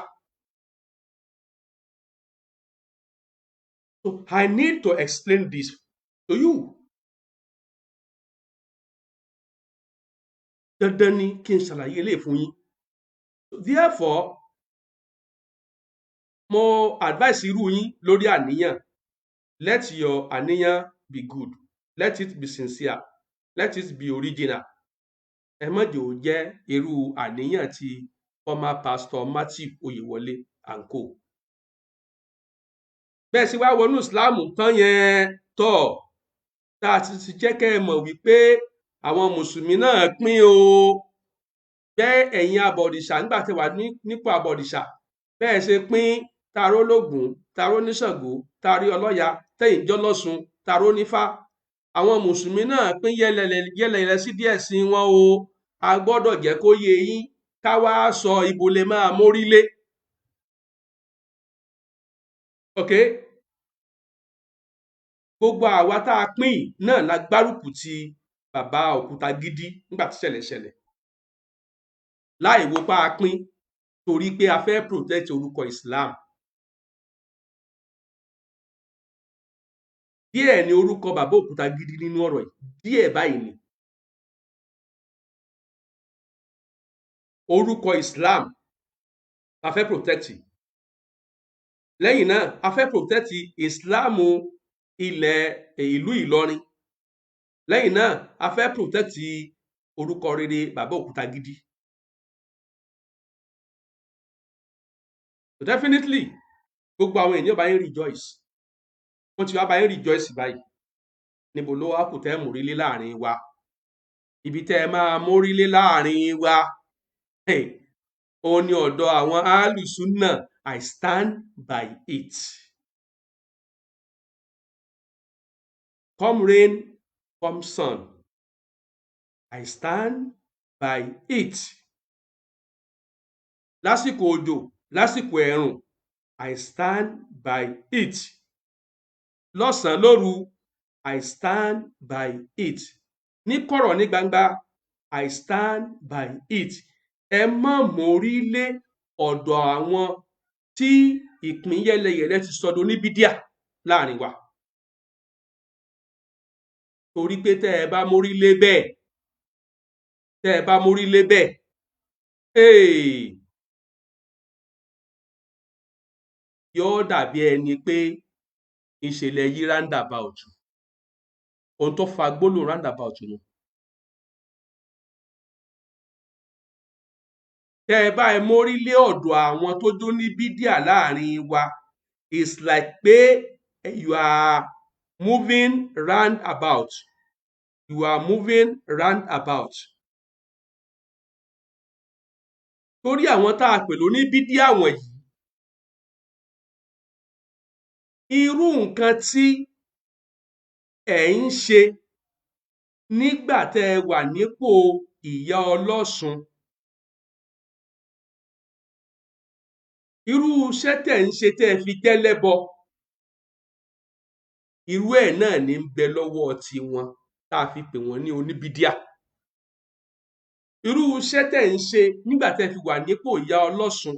So I need to explain this to you. Dandan ni kí n ṣàlàyé eléyìí fún yín. Therefore, mo advice irú yín lórí àníyàn. Let your àníyàn be good. Let it be sincere. Let it be original. Ẹ má jẹ́ ó jẹ́ irú àníyàn ti former pastor Matthew Oyewole and co. Bẹ́ẹ̀ sì wá wọnú Islam tán yẹn tọ̀ tá a ti jẹ́ kẹ́ ẹ mọ̀ wípé àwọn mùsùlùmí náà pín o. Bẹ́ẹ̀ ẹ̀yin abọ̀rìṣà nígbà tí wà nípò abọ̀rìṣà bẹ́ẹ̀ ṣe pín taró lógún, taró ní Ṣàngó, tarí ọlọ́ya, tẹ̀yìn jọ́lọ́sùn, taró nífá. Àwọn mùsùlùmí náà pín yẹlẹyẹlẹ sí díẹ̀ sí wọn o. A gbọ́dọ̀ jẹ́ kó yé yín ká wá sọ ibo lè máa mórílé. Okay? Gbogbo àwa tá a pín náà la gbárùkù ti bàbá òkúta gidi nígbà tí ṣẹlẹ̀. Láì wo pa a pín torí pé a fẹ́ protect orúkọ Islam. Díẹ̀ ni orúkọ bàbá òkúta gidi nínú ọ̀rọ̀ yìí, díẹ̀ báyìí ni. Orúkọ Islam a fẹ́ protect. Lẹ́yìn náà a fẹ́ protect Islam ìlú Ìlọrin. Lẹ́yìn náà a fẹ́ protect orúkọ rere bàbá òkúta gidi. So definitely gbogbo àwọn ènìyàn bá yín rejoice. Wọ́n ti wá bá yín rejoice báyìí. Níbo ló wá kù tẹ́ mórílé láàrin wa? Ibi tẹ́ ẹ máa mórílé láàrin wa ó ní ọ̀dọ̀ àwọn alùsùnà. I stand by it. Come rain, come sun. I stand by it. Lásìkò òjò, lásìkò ẹ̀rùn, I stand by it. Lọ́sàn-án lóru, I stand by it. Ní kọ̀rọ̀ ní gbangba, I stand by it. Ẹ má mórílé ọ̀dọ̀ àwọn tí ìpín yẹlẹyẹlẹ ti sọdọ̀ oníbídíà láàrin wa. Torí pé tẹ́ ẹ bá mórílé bẹ́ẹ̀, yóò dàbí ẹni pé ìṣẹ̀lẹ̀ yí roundabout. Ohun tó fa gbólóhùn roundabout nù. Tẹ́ ẹ bá ẹ mórílé ọ̀dọ̀ àwọn tó jó ní bídíà láàrin wa, it's like pé you are moving roundabout. You are moving roundabout. Torí àwọn tá a pè lóní bídíà wọ̀nyí, irú nǹkan tí ẹ̀ ń ṣe nígbà tẹ́ ẹ wà nípò ìyá ọlọ́sùn, irú iṣẹ́ tẹ́ ń ṣe tẹ́ ẹ fi jẹ́lẹ́bọ, irú ẹ̀ náà ní ń bẹ lọ́wọ́ tiwọn tá a fi pè wọ́n ní oníbídíà. Irú iṣẹ́ tẹ́ ń ṣe nígbà tẹ́ fi wà nípò ìyá ọlọ́sùn,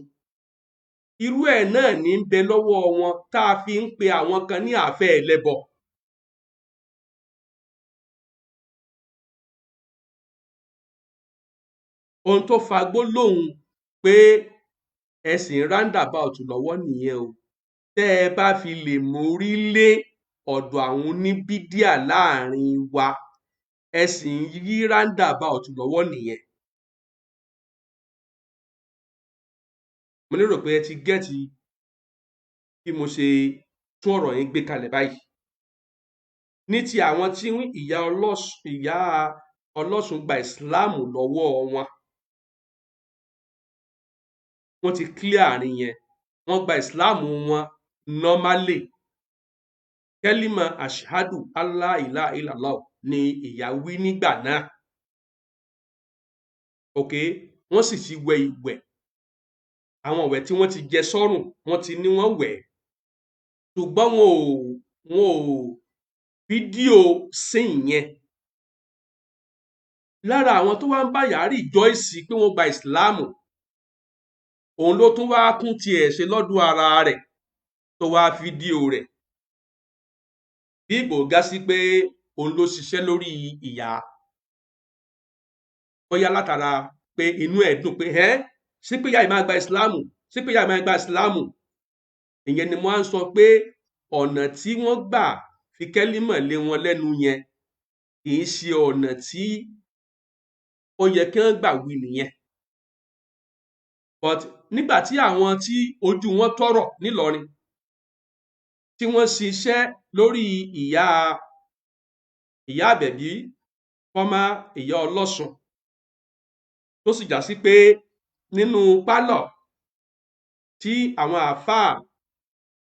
irú ẹ̀ náà ní ń bẹ lọ́wọ́ wọn tá a fi ń pe àwọn kan ní àfẹ́ ẹlẹ́bọ. Ohun tó fa gbólóhùn pé ẹ̀sìn roundabout lọ́wọ́ nìyẹn o. Tẹ́ ẹ bá fi lè mórílé ọ̀dọ̀ àwọn oníbídíà láàrin wa, ẹ̀sìn yí roundabout lọ́wọ́ nìyẹn. Mo lérò pé ẹ ti gẹ́ẹ̀tì bí mo ṣe tún ọ̀rọ̀ yẹn gbé kalẹ̀ báyìí. Ní ti àwọn tí ìyá ọlọ́sùn gba ìsìláàmù lọ́wọ́ wọn, wọ́n ti clear àárín yẹn, wọ́n gba ìsìláàmù wọn normally. Kẹ́límà ashhadu alla ilaha illallah ni ìyá wí nígbà náà. Ok, wọ́n sì ti wẹ ìwẹ̀, àwọn ìwẹ̀ tí wọ́n ti jẹ sọ́rùn wọ́n ti ní wọ́n wẹ̀, ṣùgbọ́n wọn ò fídíò sìn yẹn. Lára àwọn tó wá ń bá yàrá ìjọ́ìsì pé wọ́n gba ìsìláàmù, òun ló tún wá kún tiẹ̀ ṣe lọ́dún ara rẹ̀ tó wá fídíò rẹ̀, bí ìgbò gá sí pé òun ló ṣiṣẹ́ lórí ìyá, bóyá látara pé inú ẹ̀ dùn pé sí pé ìyá yìí máa gba ìsìláàmù, sí pé ìyá yìí máa gba ìsìláàmù. Ìyẹn ni mo á ń sọ pé ọ̀nà tí wọ́n gbà fi kẹ́límà lé wọn lẹ́nu yẹn kì í ṣe ọ̀nà tí ó yẹ kí wọ́n gbà wí nìyẹn. But nígbà tí àwọn tí ojú wọn tọ́rọ̀ nílọrin tí wọ́n ṣiṣẹ́ lórí ìyá Àbẹ̀bí, fọ́mà ìyá ọlọ́sùn, tó sì já sí pé nínú pálọ̀ tí àwọn àáfàá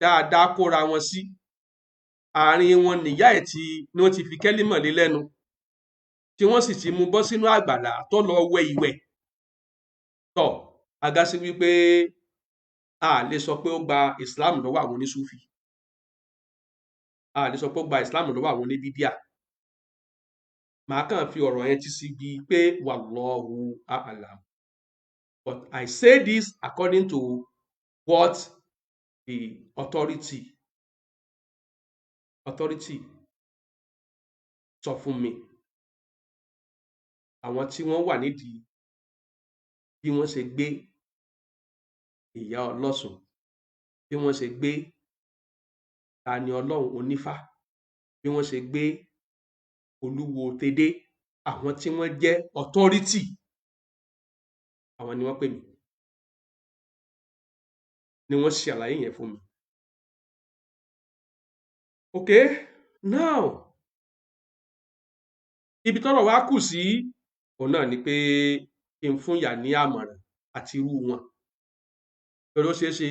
dáadáa kóra wọn sí, àárín wọn nìyá ẹ̀ ni wọ́n ti fi kẹ́límà lé lẹ́nu, tí wọ́n sì ti mú bọ́ sínú àgbàlá tó lọ wẹ ìwẹ̀. Tọ́ agá sí wípé a lè sọ pé ó gba ìsìláàmù lọ́wọ́ àwọn onísúfì, a lè sọ pé ó gba ìsìláàmù lọ́wọ́ àwọn oníbídíà. Màá kàn fi ọ̀rọ̀ yẹn ti sí bí pé wallahu a'lam. But I say this according to what the authority sọ fún mi. Àwọn tí wọ́n wà nídìí bí wọ́n ṣe gbé ìyá ọlọ́sùn, bí wọ́n ṣe gbé Tani Ọlọ́run Onífá, bí wọ́n ṣe gbé Olúwo Tedé, àwọn tí wọ́n jẹ́ authority, àwọn ni wọ́n pè mí, ni wọ́n ṣe àlàyé yẹn fún mi. Ok, now ibi tọ́rọ̀ wá kù sí òun náà ni pé kí n fún ìyá ní àmọ̀ràn àti irú wọn. Pẹ̀lú ó ṣeé ṣe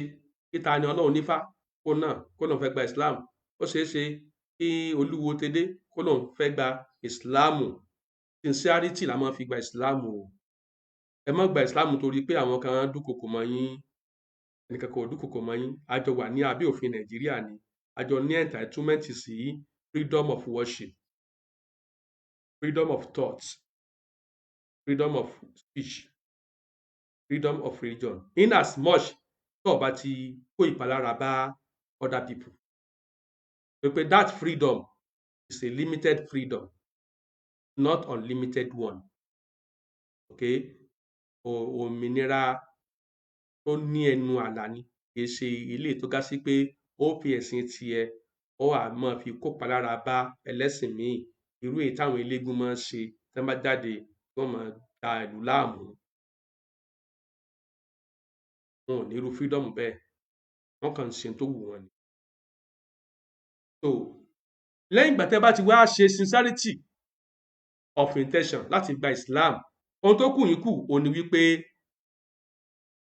kí Tani Ọlọ́run Onífá kó náà fẹ́ gba Islam, ó ṣeé ṣe kí Olúwo Tedé kó náà fẹ́ gba Ìsìláàmù. Sincerity la máa fi gba Ìsìláàmù o. Ẹ má gba Ìsìláàmù torí pé àwọn kan dúnkokò mọ́ yín, ẹnìkan kò dúnkokò mọ́ yín. A jọ wà ní abẹ́ òfin Nàìjíríà ni, a jọ ní entitlement sí freedom of worship, freedom of thought, freedom of speech, freedom of religion, in as much tó bá ti kó ìpalára bá other people. Because that freedom is a limited freedom, not unlimited one. Okay? Òmìnira tó ní ẹnu àlà ni, kì í ṣe ilé tó ga sí pé ó fi ẹ̀sìn tiẹ̀ ó wá máa fi kó ìpalára bá ẹlẹ́sìn míì. Irú èyí táwọn eléégún máa ń ṣe tí wọ́n bá jáde wọ́n máa da ìlú láàmú. Wọn ò ní irú freedom bẹ́ẹ̀, wọ́n kàn ń ṣe tó wù wọ́n ni. So lẹ́yìn ìgbà tẹ́ bá ti wá ṣe sincerity of intention láti gba Islam, ohun tó kù yín kù òun ni wípé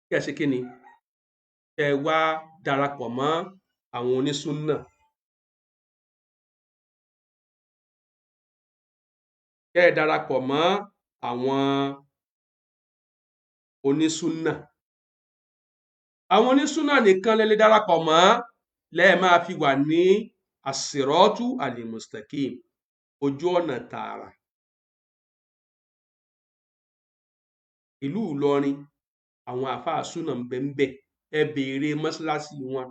kí ẹ ṣe kí ni, ẹ wá darapọ̀ mọ́ àwọn onísúnnà. Kẹ́ ẹ darapọ̀ mọ́ àwọn onísúnnà. Àwọn onísúnnà nìkan lẹ lè darapọ̀ mọ́, lẹ́ẹ̀ máa fi wà ní as-siratu al-mustaqim, ojú ọ̀nà tààrà. Ìlú Ìlọrin àwọn àfáà súnà ń bẹ ńbẹ̀, ẹ béèrè mọ́ṣáláṣí wọn.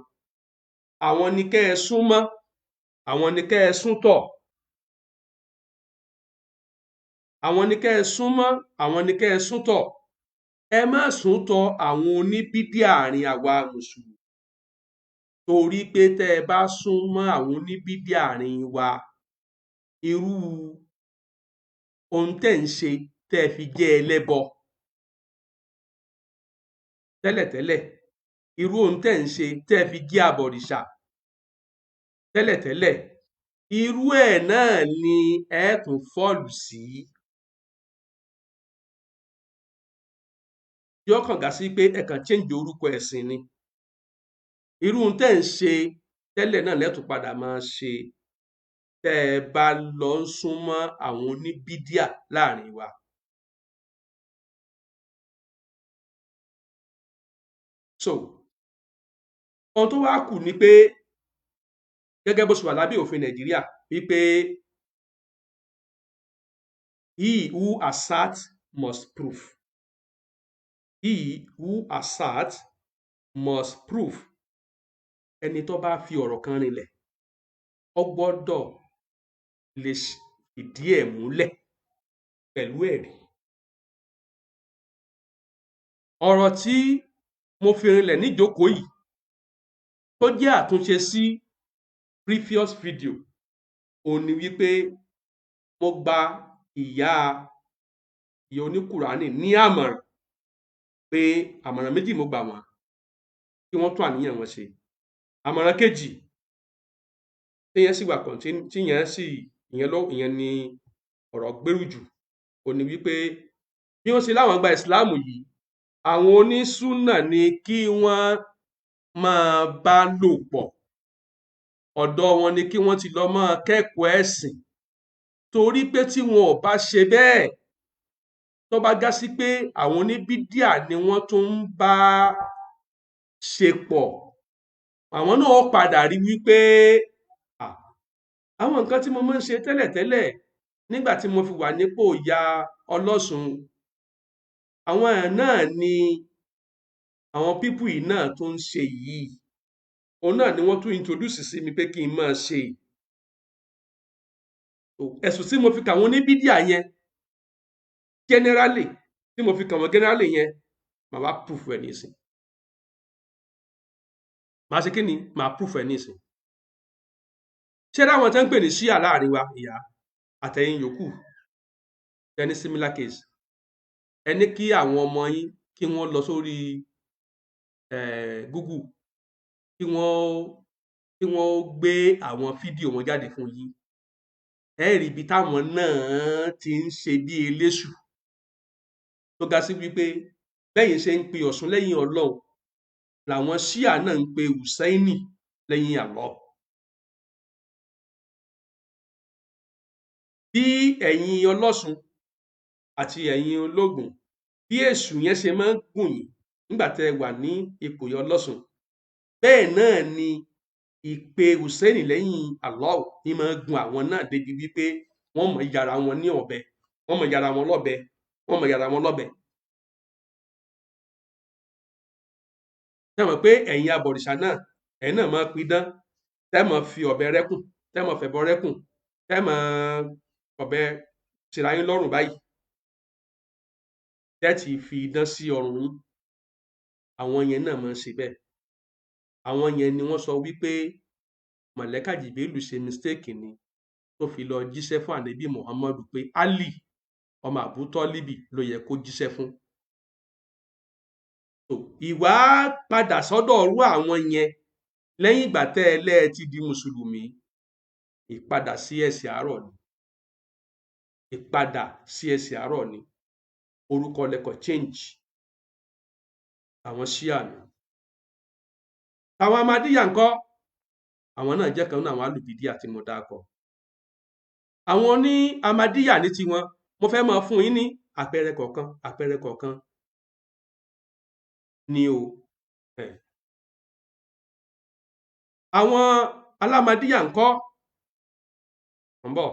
Àwọn ni kẹ́ ẹ súnmọ́, àwọn ni kẹ́ ẹ súntọ̀, àwọn ni kẹ́ ẹ súnmọ́, àwọn ni kẹ́ ẹ súntọ̀. Ẹ má súntọ̀ àwọn oníbídíà àárín àwa mùsùlùmí, torí pé tẹ́ ẹ bá súnmọ́ àwọn oníbídíà àárín wa, irú ohun tẹ́ ń ṣe tẹ́ ẹ fi jẹ́ ẹlẹ́bọ tẹ́lẹ̀tẹ́lẹ̀, irú ohun tẹ́ ń ṣe tẹ́ ẹ fi jẹ́ abọ̀rìṣà tẹ́lẹ̀tẹ́lẹ̀, irú ẹ̀ náà ni ẹ tún fọ́ọ̀lù sí. yóò kàn gà sí pé ẹ kàn change orúkọ ẹ̀sìn ni irú tẹ́ ń ṣe tẹ́lẹ̀ náà lẹ́tùn padà máa ṣe tẹ́ ẹ bá lọ ń súnmọ́ àwọn oníbídíà láàrin wa. So ohun tó wá kù ni pé gẹ́gẹ́ bó ṣe wà lábẹ́ òfin Nàìjíríà wípé he who asserts must prove. He who asserts must prove. Ẹni tó bá fi ọ̀rọ̀ kan rinlẹ̀ ó gbọ́dọ̀ lè fìdí ẹ̀ múlẹ̀ pẹ̀lú ẹ̀rí. Ọ̀rọ̀ tí mo fi rinlẹ̀ níjókòó yìí tó jẹ́ àtúnṣe sí previous video òun ni wípé mo gba ìyá oníkùránì ní àmọ̀ràn pé àmọ̀ràn méjì mo gbà wọ́n kí wọ́n tún àníyàn wọn ṣe. Àmọ̀ràn kejì téèyàn sì wà ìyẹn ni ọ̀rọ̀ gbèrú jù òun ni wípé bí wọ́n ṣe láwọn gba ìsìláàmù yìí àwọn onísúnà ni kí wọ́n máa bá lò pọ̀ ọ̀dọ̀ wọn ni kí wọ́n ti lọ máa kẹ́kọ̀ọ́ ẹ̀sìn torí pé tí wọn ò bá ṣe bẹ́ẹ̀ tó bá já sí pé àwọn oníbídíà ni wọ́n tún ń bá ṣe pọ̀ àwọn náà padà rí wípé àwọn nǹkan tí mo máa ń ṣe tẹ́lẹ̀tẹ́lẹ̀ nígbà tí mo fi wà nípò ìyá ọlọ́sùn àwọn náà ni àwọn pípù yìí náà tó ń ṣe yìí òun náà ni wọ́n tún introduce sí mi pé kí n máa ṣe ẹ̀sùn tí mo fi kà wọ́n ní bídíà yẹn generally tí mo fi kà wọ́n generally yẹn màá wá proof ẹ̀ nísìn màá ṣe kí ni màá proof ẹ̀ nísìn ṣé láwọn tó ń pè ní ṣíà láàrin wa ìyá àtẹ̀yìn yòókù ẹni similar case ẹni kí àwọn ọmọ yín kí wọ́n lọ sórí Google kí wọ́n gbé àwọn fídíò wọn jáde fún yín ẹ rí ibi táwọn náà ti ń ṣe bí eléṣù tó ga sí wípé bẹ́yìn ṣe ń pe Ọ̀ṣun lẹ́yìn Ọlọ́run làwọn ṣíà náà ń pe Hùsáínì lẹ́yìn Allah. Bí ẹ̀yin ọlọ́ṣun àti ẹ̀yin ológun bí èṣù yẹn ṣe máa ń gùn yín nígbà tẹ́ ẹ wà ní ipò ọlọ́ṣun bẹ́ẹ̀ náà ni ìpè Hùsáínì lẹ́yìn Allah ní máa ń gun àwọn náà débi wípé wọ́n mọ̀ yára wọn ní ọ̀bẹ wọ́n mọ̀ yára wọn lọ́bẹ wọ́n mọ̀ yára wọn lọ́bẹ. ṣé mọ̀ pé ẹ̀yin abọ̀rìṣà náà ẹ̀yin náà máa pidán tẹ́ mọ̀ fi ọ̀bẹ rẹ́kùn tẹ́ mọ̀ fẹ̀bọ rẹ́kùn tẹ́ mọ̀ ọ̀bẹ tìra yín lọ́rùn báyìí tẹ́tì fi idán sí ọrùn yín àwọn yẹn náà máa ń ṣe bẹ́ẹ̀ àwọn yẹn ni wọ́n sọ wípé mọ̀lẹ́kà jìbìlù ṣe mistake ni tó fi lọ jíṣẹ́ fún ànábì Muhammadu pé Ali ọmọ Àbútọ́líbì ló yẹ kó jíṣẹ́ fún. ìwà padà sọ́dọ̀ ọ̀rú àwọn yẹn lẹ́yìn ìgbà tẹ́ ẹ lẹ́ẹ̀ ti di mùsùlùmí ìpadà sí ẹ̀sìn àárọ̀ ni ìpadà sí ẹ̀sìn àárọ̀ ni orúkọ lẹ́kọ̀ọ́ change àwọn ṣíà ni. àwọn Ahmadiyyah ńkọ́ àwọn náà jẹ́ kan náà àwọn alùbídíà tí mo dákọ̀ àwọn ní Ahmadiyyah ní tiwọn mo fẹ́ máa fún yín ní àpẹẹrẹ kọ̀ọ̀kan ni o àwọn Ahmadiyyah ńkọ́ ń bọ̀.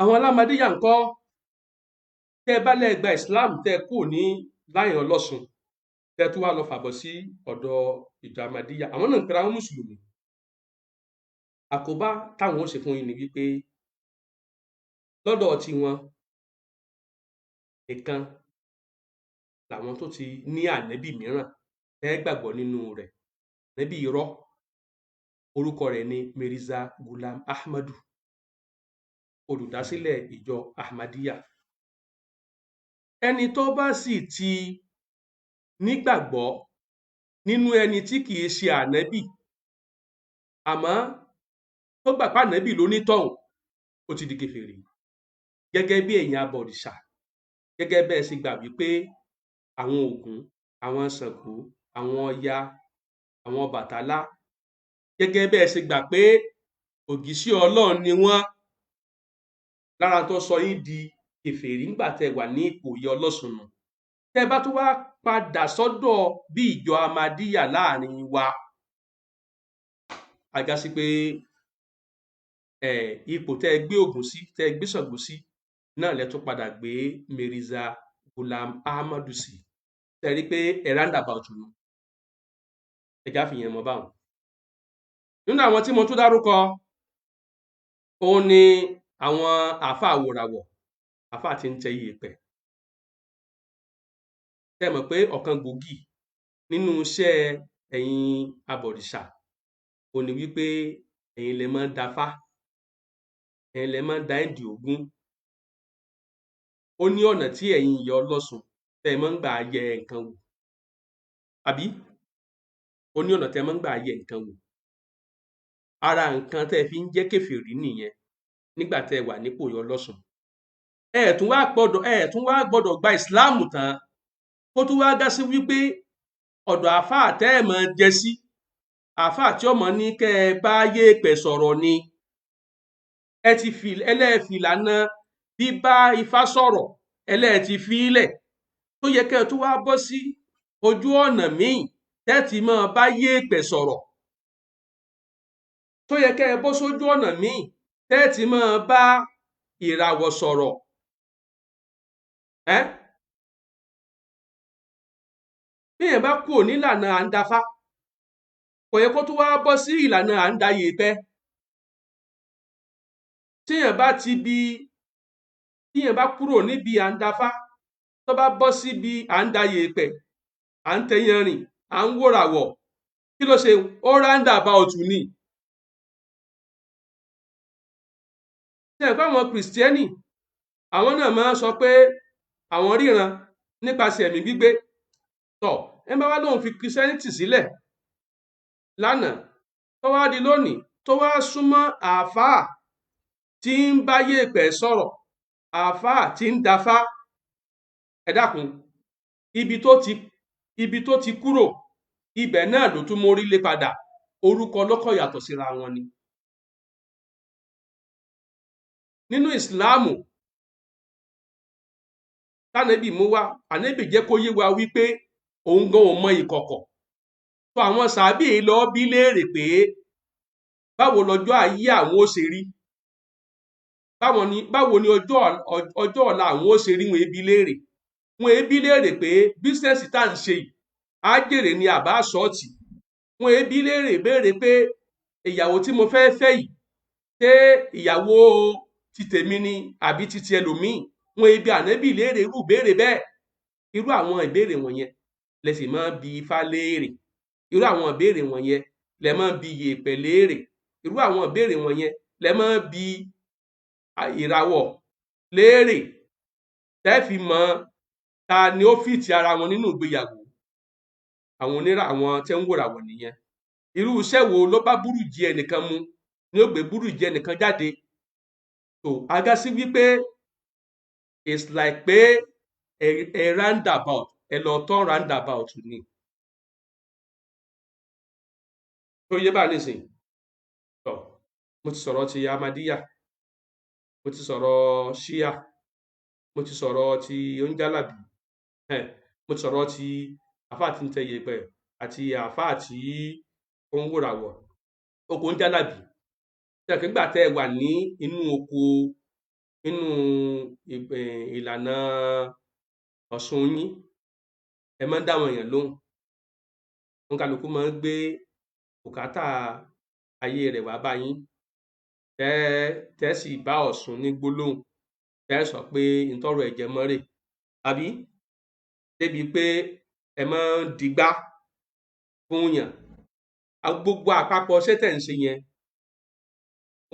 àwọn Ahmadiyyah ńkọ́ tẹ́ bá lẹ́ gba Islam tẹ́ kú ní láyìn Ọlọ́sùn tẹ́ tún wá lọ fàbọ̀ sí ọ̀dọ̀ ìjọ Ahmadiyyah, àwọn náà ń pera wọn mùsùlùmí. Àkóbá táwọn ó ṣe fún yín ni wípé lọ́dọ̀ tiwọn nìkan làwọn tó ti ní ànábì mìíràn tẹ́ gbàgbọ́ nínú rẹ̀. Ànábì irọ́, orúkọ rẹ̀ ni Mirza Ghulam Ahmadu, olùdásílẹ̀ ìjọ Ahmadiyyah. Ẹni tó bá sì ti nígbàgbọ́ nínú ẹni tí kìí ṣe ànábì àmọ́ tó gbà pé ànábì ló ní tọ̀hún, ó ti di kèfèrí. Gẹ́gẹ́ bí ẹ̀yin abọ̀rìṣà, gẹ́gẹ́ bẹ́ẹ̀ sì gbà wípé àwọn Ògún, àwọn Ṣàngó, àwọn Ọya, àwọn Ọbàtálá, gẹ́gẹ́ bẹ́ẹ̀ sì gbà pé ògìṣẹ́ Ọlọ́run ni wọ́n, lára tó sọ yín di kèfèrí nígbà tẹ́ wà ní ipò yẹ Ọlọ́sùn nù. Tẹ́ bá tún wá padà sọ́dọ̀ bí ìjọ Ahmadiyyah láàrin wa, àga sí pé ipò tẹ́ gbé Ògún sí, tẹ́ gbé Ṣàngó sí, náà lẹ tún padà gbé Mirza Ghulam Ahmadu sí. Tẹ́ rí pé roundabout nù. Ẹja fìyẹn mọ́ báwọn. Nínú àwọn tí mo tún dárúkọ, òun ni àwọn àáfàá àwòràwọ̀, àáfàá tí ń tẹ iyẹ̀pẹ̀. Tẹ́ mọ̀ pé ọ̀kan gbòógì nínú iṣẹ́ ẹ̀yin abọ̀rìṣà òun ni wípé ẹ̀yin lẹ máa ń dafá, ẹ̀yin lẹ máa ń da ẹ̀dì Ògún. Ó ní ọ̀nà tí ẹ̀yin ìyá Ọlọ́sùn tẹ́ máa ń gbà yẹ nǹkan wò, àbí? Ó ní ọ̀nà tẹ́ máa ń gbà yẹ nǹkan wò. Ara nǹkan tẹ́ fi ń jẹ́ kèfèrí nìyẹn nígbà tẹ́ wà nípò ìyá Ọlọ́sùn. Ẹ tún wá gbọ́dọ̀ gba ìsìláàmù tán kó tún wá dá sí wípé ọ̀dọ̀ àáfàá tẹ́ ẹ̀ máa jẹ sí, àáfàá tí ọmọ ní kẹ́ ẹ bá yé pẹ̀ sọ̀rọ̀ ni. Ẹ ti ẹlẹ́ẹ̀fìlànà bíbá Ifá sọ̀rọ̀, ẹlẹ́ẹ̀tì fílẹ̀, tó yẹ kẹ́ ẹ tún wá bọ́ sí ojú ọ̀nà míì tẹ́ẹ̀tì máa bá yé pẹ̀ sọ̀rọ̀, tó yẹ kẹ́ ẹ bọ́ sójú ọ̀nà míì tẹ́ẹ̀tì máa bá ìràwọ̀ sọ̀rọ̀. Bí èèyàn bá kúrò nílànà à ń dafá, kò yẹ kó tún wá bọ́ sí ìlànà à ń da yèèpẹ̀. Tíyàn bá kúrò níbi à ń dafá, tó bá bọ́ síbi à ń da yèèpẹ̀, à ń tẹyanrìn, à ń wòràwọ̀, kí ló ṣe? Ó roundabout ni. Ṣé ẹ̀ pé àwọn Kristiẹni, àwọn náà máa ń sọ pé àwọn ríran nípasẹ̀ ẹ̀mí gbígbé. Tọ̀, ẹ bá wá lóun fi Christianity sílẹ̀ lánàá, tó wá di lónìí, tó wá súnmọ́ àáfàá tí ń bá yèèpẹ̀ sọ̀rọ̀, àáfàá tí ń dafá. Ẹ dákun, ibi tó ti kúrò, ibẹ̀ náà ló tún mórí lé padà. Orúkọ lọ́kọ̀ yàtọ̀ síra wọn ni. Nínú ìsìláàmù tánàbì mú wá, ànábì jẹ́ kó yé wa wípé òun gan ò mọ ìkọ̀kọ̀. tó àwọn sàábì lọ bí léèrè pé báwo lọ́jọ́ ayé àwọn ó ṣe rí, báwo ni ọjọ́ ọ̀la àwọn ó ṣe rí. Wọn ebi léèrè pé bísínẹ́sì tá à ń ṣe yìí á jèrè ni àbá ṣọ́ọ̀tì. Wọn ebi léèrè béèrè pé ìyàwó tí mo fẹ́ fẹ́ yìí ṣé ìyàwó ti tèmi ni àbí ti ti ẹlòmíì. Wọn ebi ànábì léèrè irú béèrè bẹ́ẹ̀. Irú àwọn ìbéèrè wọ̀nyẹn lẹ sì máa bi Ifá léèrè. Irú àwọn ìbéèrè wọ̀nyẹn lẹ máa bi yèèpẹ̀ léèrè. Irú àwọn ìbéèrè wọ̀nyẹn lẹ máa bi ìràwọ̀ léèrè, tẹ́ fi mọ ta ni ó fìtì ara wọn nínú ìgbéyàwó. Àwọn tẹ́ ń wòràwọ̀ nìyẹn. Irú iṣẹ́ wo ló bá búrùjí ẹnìkan mu ni ó gbé búrùjí ẹnìkan jáde. So aga sí wípé it's like pé a roundabout, ẹ lọ tán roundabout ni. Tó yé bá nísìn. Mo ti sọ̀rọ̀ ti Ahmadiyyah, mo ti sọ̀rọ̀ Shia, mo ti sọ̀rọ̀ ti oníjálàbí, mo ti sọ̀rọ̀ ti àfáà tí ń tẹ yèèpẹ̀ àti àfáà tí ó ń wòràwọ̀. Oko oníjálàbí, nígbà tẹ́ ẹ wà ní inú oko nínú ìlànà Ọ̀ṣun yín, ẹ máa ń dá àwọn èèyàn lóhùn, wọn kálukú máa ń gbé bùkátà ayé rẹ̀ wá bá yín, tẹ́ sì bá Ọ̀ṣun ní gbólóhùn, tẹ́ sọ pé ntọ́rọ̀ ẹ̀jẹ̀ mọ́rè, àbí débi pé ẹ máa ń digbá fún yàn. Gbogbo àpapọ̀ ṣẹ́tẹ̀ ń ṣe yẹn,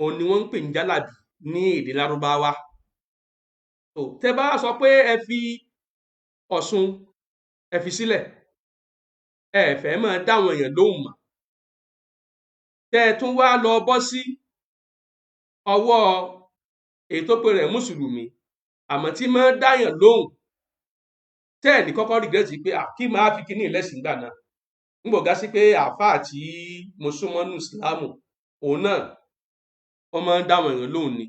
òun ni wọ́n ń pè ní jálàbí ní èdè Lárúbáwá. Tẹ́ bá sọ pé ẹ fi Ọ̀ṣun ẹ fi sílẹ̀, ẹ fẹ́ máa dáwọn èèyàn lóhùn mọ́, tẹ́ ẹ tún wá lọ bọ́ sí ọwọ́ èyí tó pè rẹ̀ mùsùlùmí àmọ́ tí máa dáyàn lóhùn, tẹ́ ẹ̀ ní kọ́kọ́ rìgírẹ́tì pé kí máa fi kíní ìlẹ́sìn gbà náà, nígbà gá sí pé àáfàá tí mo súnmọ́ nù ìsìláàmù, òun náà wọ́n máa ń dáwọn èèyàn lóhùn ni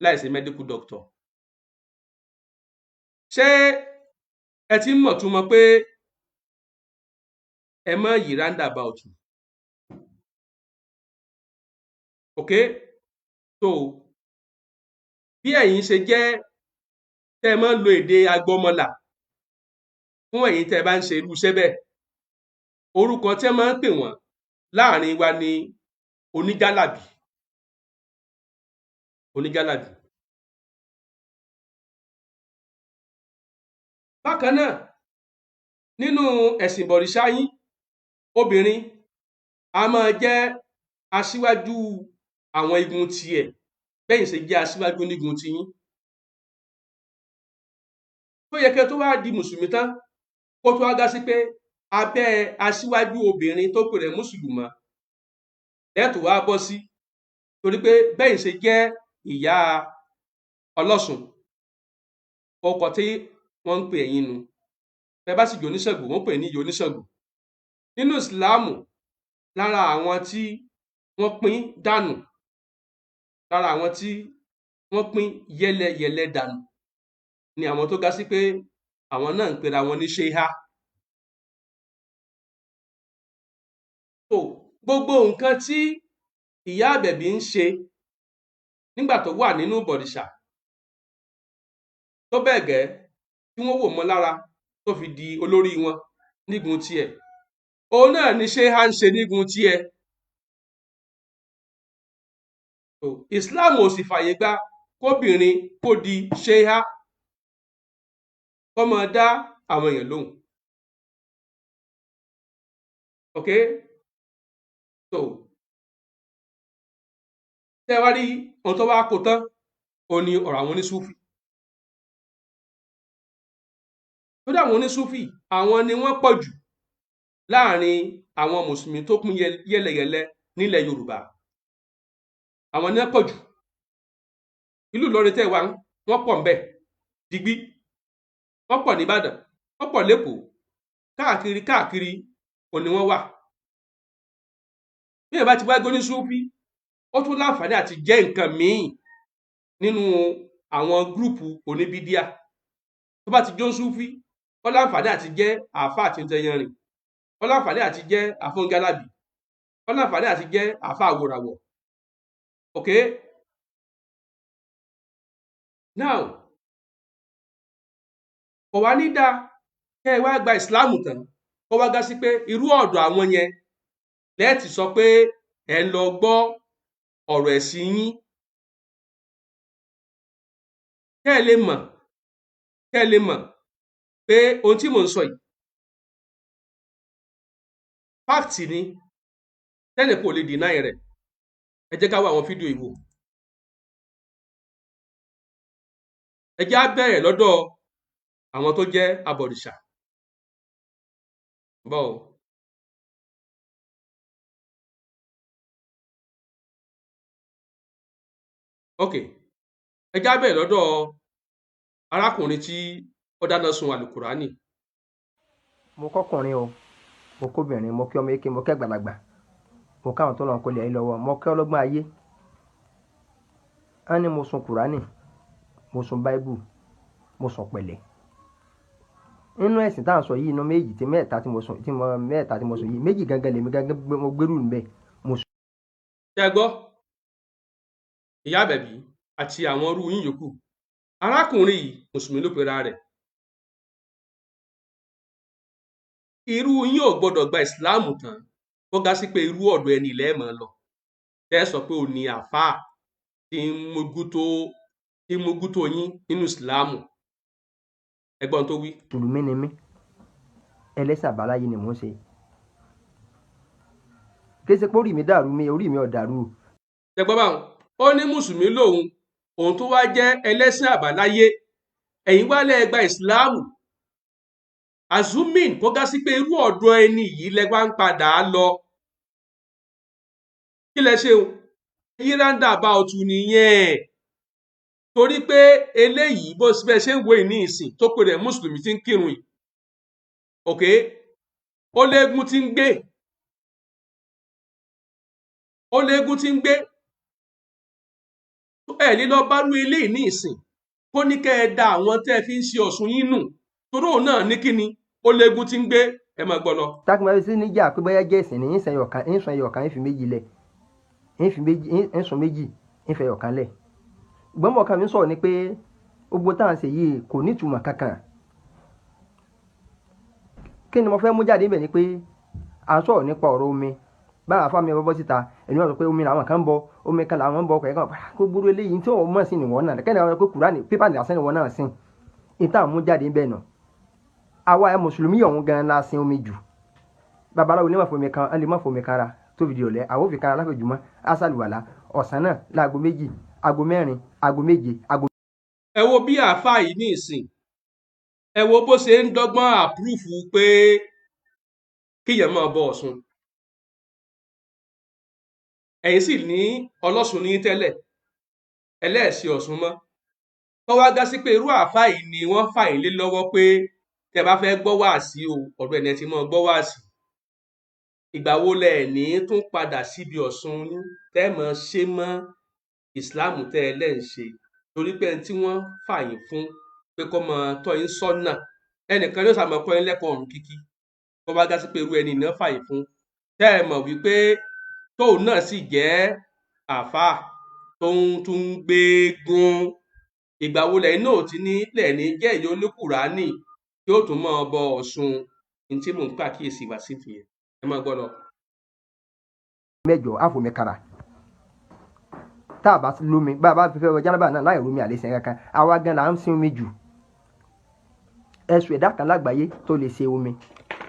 láì ṣe medical doctor. Ṣé ẹ ti mọ̀ túmọ̀ pé ẹ má yí roundabout? So bí ẹ̀yin ṣe jẹ́ tẹ́ ẹ máa ń lo èdè agbọ́mọlà fún ẹ̀yin tẹ́ ẹ bá ń ṣe irú iṣẹ́ bẹ́ẹ̀, orúkọ tí ẹ máa ń pè wọ́n láàrin wa ni oníjálàbí. Oníjálàbí. Bákan náà, nínú ẹ̀sìn ìbọ̀rìṣà yín, obìnrin a máa jẹ́ aṣíwájú àwọn igun tiẹ̀ bẹ́yìn ṣe jẹ́ aṣíwájú onígun tiyín. Tó yẹ kẹ́ tó wá di mùsùlùmí tán, kó tó wá gá sí pé abẹ́ aṣíwájú obìnrin tó pè rẹ̀ mùsùlùmá lẹ́tọ̀ wá bọ́ sí, torí pé bẹ́yìn ṣe jẹ́ ìyá ọlọ́sùn, ọkọ̀ tí wọ́n ń pè ẹ̀yin nu. Bẹ́ẹ̀ bá sì jẹ́ oníṣàngó, wọ́n pè ní ìyá oníṣàngó. Nínú ìsìláàmù, lára àwọn tí wọ́n pín dànù, lára àwọn tí wọ́n pín yẹ́lẹyẹ̀lẹ dànù ni àwọn tó gá sí pé àwọn náà ń pera wọn ní ṣéhá. Gbogbo nǹkan tí ìyá àbẹ̀bí ń ṣe nígbà tó wà nínú ìbọ̀rìṣà, tó bẹ́ẹ̀ gẹ́ tí wọ́n wò mọ́ lára tó fi di olórí wọn nígun tiẹ̀, òun náà ni ṣéhá ń ṣe nígun tiẹ̀. Islam ò sì fàyè gbà kóbìnrin kó di ṣéhá kó máa dá àwọn èèyàn lóhùn. Tẹ́ wá rí ohun tó wá kó tán, òun ni ọ̀rọ̀ àwọn onísúfì. Tó dá àwọn onísúfì, àwọn ni wọ́n pọ̀ jù láàrin àwọn mùsùlùmí tó pín yẹ́lẹyẹ̀lẹ nílẹ̀ Yorùbá. Àwọn ni wọ́n pọ̀ jù. Ìlú Ìlọrin tẹ́ wá, wọ́n pọ̀ ńbẹ̀ digbí, wọ́n pọ̀ nìbàdàn, wọ́n pọ̀ lẹ́kọ̀ọ́, káàkiri òun ni wọ́n wà. Bí ẹ bá ti wá gbé onísúfì, ó tún láǹfààní àti jẹ́ nǹkan míì nínú àwọn gúrùpù oníbídíà. Tó bá ti jó súfì, ó láǹfààní àti jẹ́ àáfàá àti ntẹyanrìn, ó láǹfààní àti jẹ́ àfọ̀ngálàbí, ó láǹfààní àti jẹ́ àáfàá àwòràwọ̀. Now, kò wá ní dáa kẹ́ ẹ wá gba ìsìláàmù tán kó wá gá sí pé irú ọ̀dọ̀ àwọn yẹn lẹ́ẹ̀tì sọ pé ẹ ń lọ gbọ́ ọ̀rọ̀ ẹ̀sìn yín. Kẹ́ ẹ lè mọ̀ pé ohun tí mò ń sọ yìí fáàtì ni, tẹ́lẹ̀ kò lè deny rẹ̀. Ẹ jẹ́ ká wá àwọn fídíò ìwò. Ẹ jẹ́ á bẹ̀rẹ̀ lọ́dọ̀ àwọn tó jẹ́ abọ̀rìṣà. Ẹ jẹ́ á bẹ̀rẹ̀ lọ́dọ̀ arákùnrin tí ó dáná sun àlùkùránì. Mo kọ́kùnrin o, mo kóbìnrin, mo kí ọmọ eke, mo kẹ́ gbàlagbà, mo káwọn tó lọ́n kó lè lọ́wọ́, mo kẹ́ ọlọ́gbọ́n ayé. Á ní mo sun kùránì, mo sun báíbù, mo sun pẹ̀lẹ́. Nínú ẹ̀sìn tá à ń sọ yìí, inú méjì tí mẹ́ta tí mo sùn yìí, méjì gangan lèmi gangan mo gbérù níbẹ̀. Ṣé ẹ gbọ́? Ìyá àbẹ̀bí àti àwọn irú yín yòókù, arákùnrin yìí mùsùlùmí ló pera rẹ̀. Irú yín ò gbọdọ̀ gba ìsìláàmù tán kó ga sí pé irú ọ̀dọ̀ ẹni ilẹ̀ mọ̀ lọ tẹ́ sọ pé ò ní àfáà tí ń mójútó yín nínú ìsìláàmù. Ẹgbọ́n tó wí. mùsùlùmí ni mí, ẹlẹ́sìn àbáláyé ni mò ń ṣe. kì í ṣe pé orí mi dàrú, orí mi ò dàrú. Ẹgbọ́n báwọn ó ní mùsùlùmí lòun, òun tó wá jẹ́ ẹlẹ́sìn àbáláyé, ẹ̀yin wá lẹ́ gba ìsìláàmù. Azumin kó ga sí pé irú ọ̀dọ̀ ẹni yìí lẹ wá ń padà lọ. Kí lẹ ṣe o? Yíràndà bá ọtún nìyẹn. Torí pé eléyìí bó ṣe ń wo ìní ìsìn tó pè rẹ̀ mùsùlùmí tí ń kírun yìí, ok, ó léegun tí ń gbé, ẹ ní lọ bá rú eléyìí ní ìsìn kó ní kẹ́ ẹ da àwọn tẹ́ ẹ fi ń ṣe Ọ̀ṣun yín nù, torí òun náà ní kíni, ó léegun tí ń gbé. Ẹ máa gbọ́ lọ. tákùnmọ́ sí níjà pé bóyá jẹ́ ìsìn ní ìsìn ẹyọ̀kan ń fi méjì lẹ̀, ń sùn méjì ń fẹ́ ẹyọ̀kan lẹ̀. gbọ́mọ̀ kan mi sọ̀rọ̀ ni pé gbogbo tá à ń ṣe yìí kò ní ìtumọ̀ kankan. kí ni mo fẹ́ mú jáde níbẹ̀ ni pé à ń sọ̀rọ̀ nípa ọ̀rọ̀ omi. báwa fámi bọ́ síta ẹni wọ́n sọ pé omi làwọn kan ń bọ, omi kan làwọn ń bọ ọkọ̀ ẹ̀kan kó gbúrú eléyìí tí wọ́n mọ̀ sí ni wọ́n náà kẹ́ni àwọn pé Kùránì pépà nìyàsẹ́ ni wọ́n náà sìn. ìta mú jáde níbẹ̀ náà àwa ẹ mùsùlùmí ọ̀hún gan la sin omi jù. babaláwo ní má fomi kan ẹni má fomi kan ra tó fi di ọ̀lẹ́ àwọn òfin kan aláfẹ̀jùmọ́ asàlùwàlá ọ̀sán náà láago 2, aago 4, aago 7, aago. Ẹ wo bí àáfàá yìí ní ìsìn, ẹ wo bó ṣe ń dọ́gbọ́n àpúrúfù pé kíyàn máa bọ Ọ̀ṣun. Ẹ̀yin sì ní ọlọ́ṣun ní tẹ́lẹ̀, ẹlẹ́ẹ̀sìn Ọ̀ṣun mọ́. Wọ́n wá gá sí pé irú àáfàá yìí ni wọ́n fà yín lé lọ́wọ́ pé tẹ́ bá fẹ́ gbọ́ wáàsí o, ọ̀dọ̀ ẹni tí mọ́ gbọ́ wáàsí. Ìgbà wo lẹ ní tún padà síbi Ọ̀ṣun yín tẹ́ mọ́ ṣe mọ́ ìsìláàmù tẹ́ ẹ lẹ́ ń ṣe, torí pé ẹni tí wọ́n fà yín fún pé kó máa tọ́ yín sọ́nà, ẹnìkan ló sàmọ́ kọ́ yín lẹ́kọ̀ọ́ ọ̀run kíkí. Wọ́n wá gá sí pé irú ẹni náà fà yín fún tẹ́ ẹ mọ̀ wípé tóun náà sì jẹ́ àáfàá tóun tún gbé gún. Ìgbà wo lẹ́yìn náà ti ní lẹ́ẹ̀ni jẹ́ ìyá oníkùránì tí ó tún máa bọ Ọ̀ṣun. Ní tí mò ń pàkíyèsí wá sí tìyẹn. Ẹ máa gbọ́ lọ. 8 àfòmí kara tá a bá lómi bá a bá fẹ́ wọ jánábà náà láì rómi àlẹ́sẹ̀ kankan àwa gan la ń sin omi jù. ẹ̀sùn ẹ̀dá kan lágbàáyé tó lè ṣe omi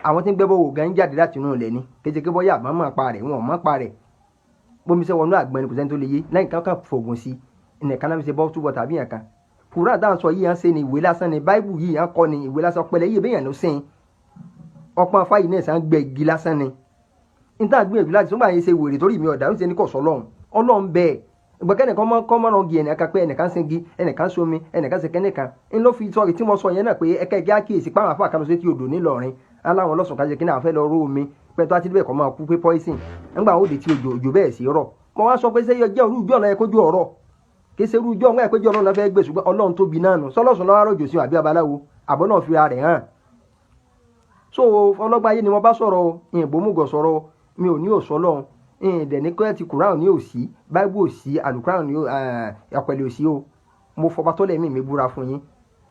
àwọn tí ń gbẹ́bọ̀ wò gan ń jáde láti inú ilẹ̀ ni kéjeke bọ́yá àmọ́ mọ́ pa rẹ̀ wọn ò mọ́ pa rẹ̀ bómi ṣe wọnú àgbọn ni kò sẹ́ni tó lè yé lẹ́yìn kankan fògùn sí ẹnìkan náà fi ṣe bọ́ túbọ̀ tàbí yàn kan. Kùránì dáhùn sọ yìí hàn ṣe ni ìwé lásán ni báíbù yìí hàn kọ́ ni ìwé lásán pẹ̀lẹ́ yìí bẹ́yàn ló sìn ọpọ́n afáyì náà sàn gbẹ igi lásán ni. níta gbìyànjú láti sọ́gbà yẹn ṣe wèrè torí mi ọ̀dà lóṣèlú kò sọ ọlọ́run bẹ́ẹ̀ ìgbàkẹ́ni kọ́ mọ́ràn gi ẹnìkan pé ẹnìkan sin gi ẹnìkan somi ẹnìkan sin kẹ́nìkan ń ló fi sọ̀rọ̀ tí mo sọ yẹn náà pé ẹ̀ka ẹ̀gẹ́ àkíyèsí pàwọn afọ àkàlọ́ sí ti odò ńìlọrin aláwọn ọlọ́sùn kájẹ kí náà fẹ́ lọ rú omi pẹ̀tọ́ àti bẹ́ẹ̀ kọ́ máa kú pé poison ńgbà ó de ti òjò bẹ́ẹ̀ sí rọ̀ mo wá sọ pé ṣé jẹ́ orú ìjọ́ náà ẹ kójú ọ̀rọ̀ kì í ṣe irú ìjọ́ náà ẹ kójú ọ̀rọ̀ náà fẹ́ gbé ṣùgbọ́n ọlọ́run tóbi náà nù sọlọ́sùn lọ́wọ́ àròjò sí àbí abaláwo àbọ̀ náà fi ara rẹ̀ hàn. so ọlọ́gbà ayé ni mo bá sọ̀rọ̀ ìbomúgọ̀ sọ̀rọ̀ mi ò ní òsọ́lọ́run ìdẹ̀ni kọ́ ti Kùránì ní òsì báíbù òsì àlùkùránì ní àpẹẹlẹ òsì o mo fọba tó lẹ́mí mi búra fún yín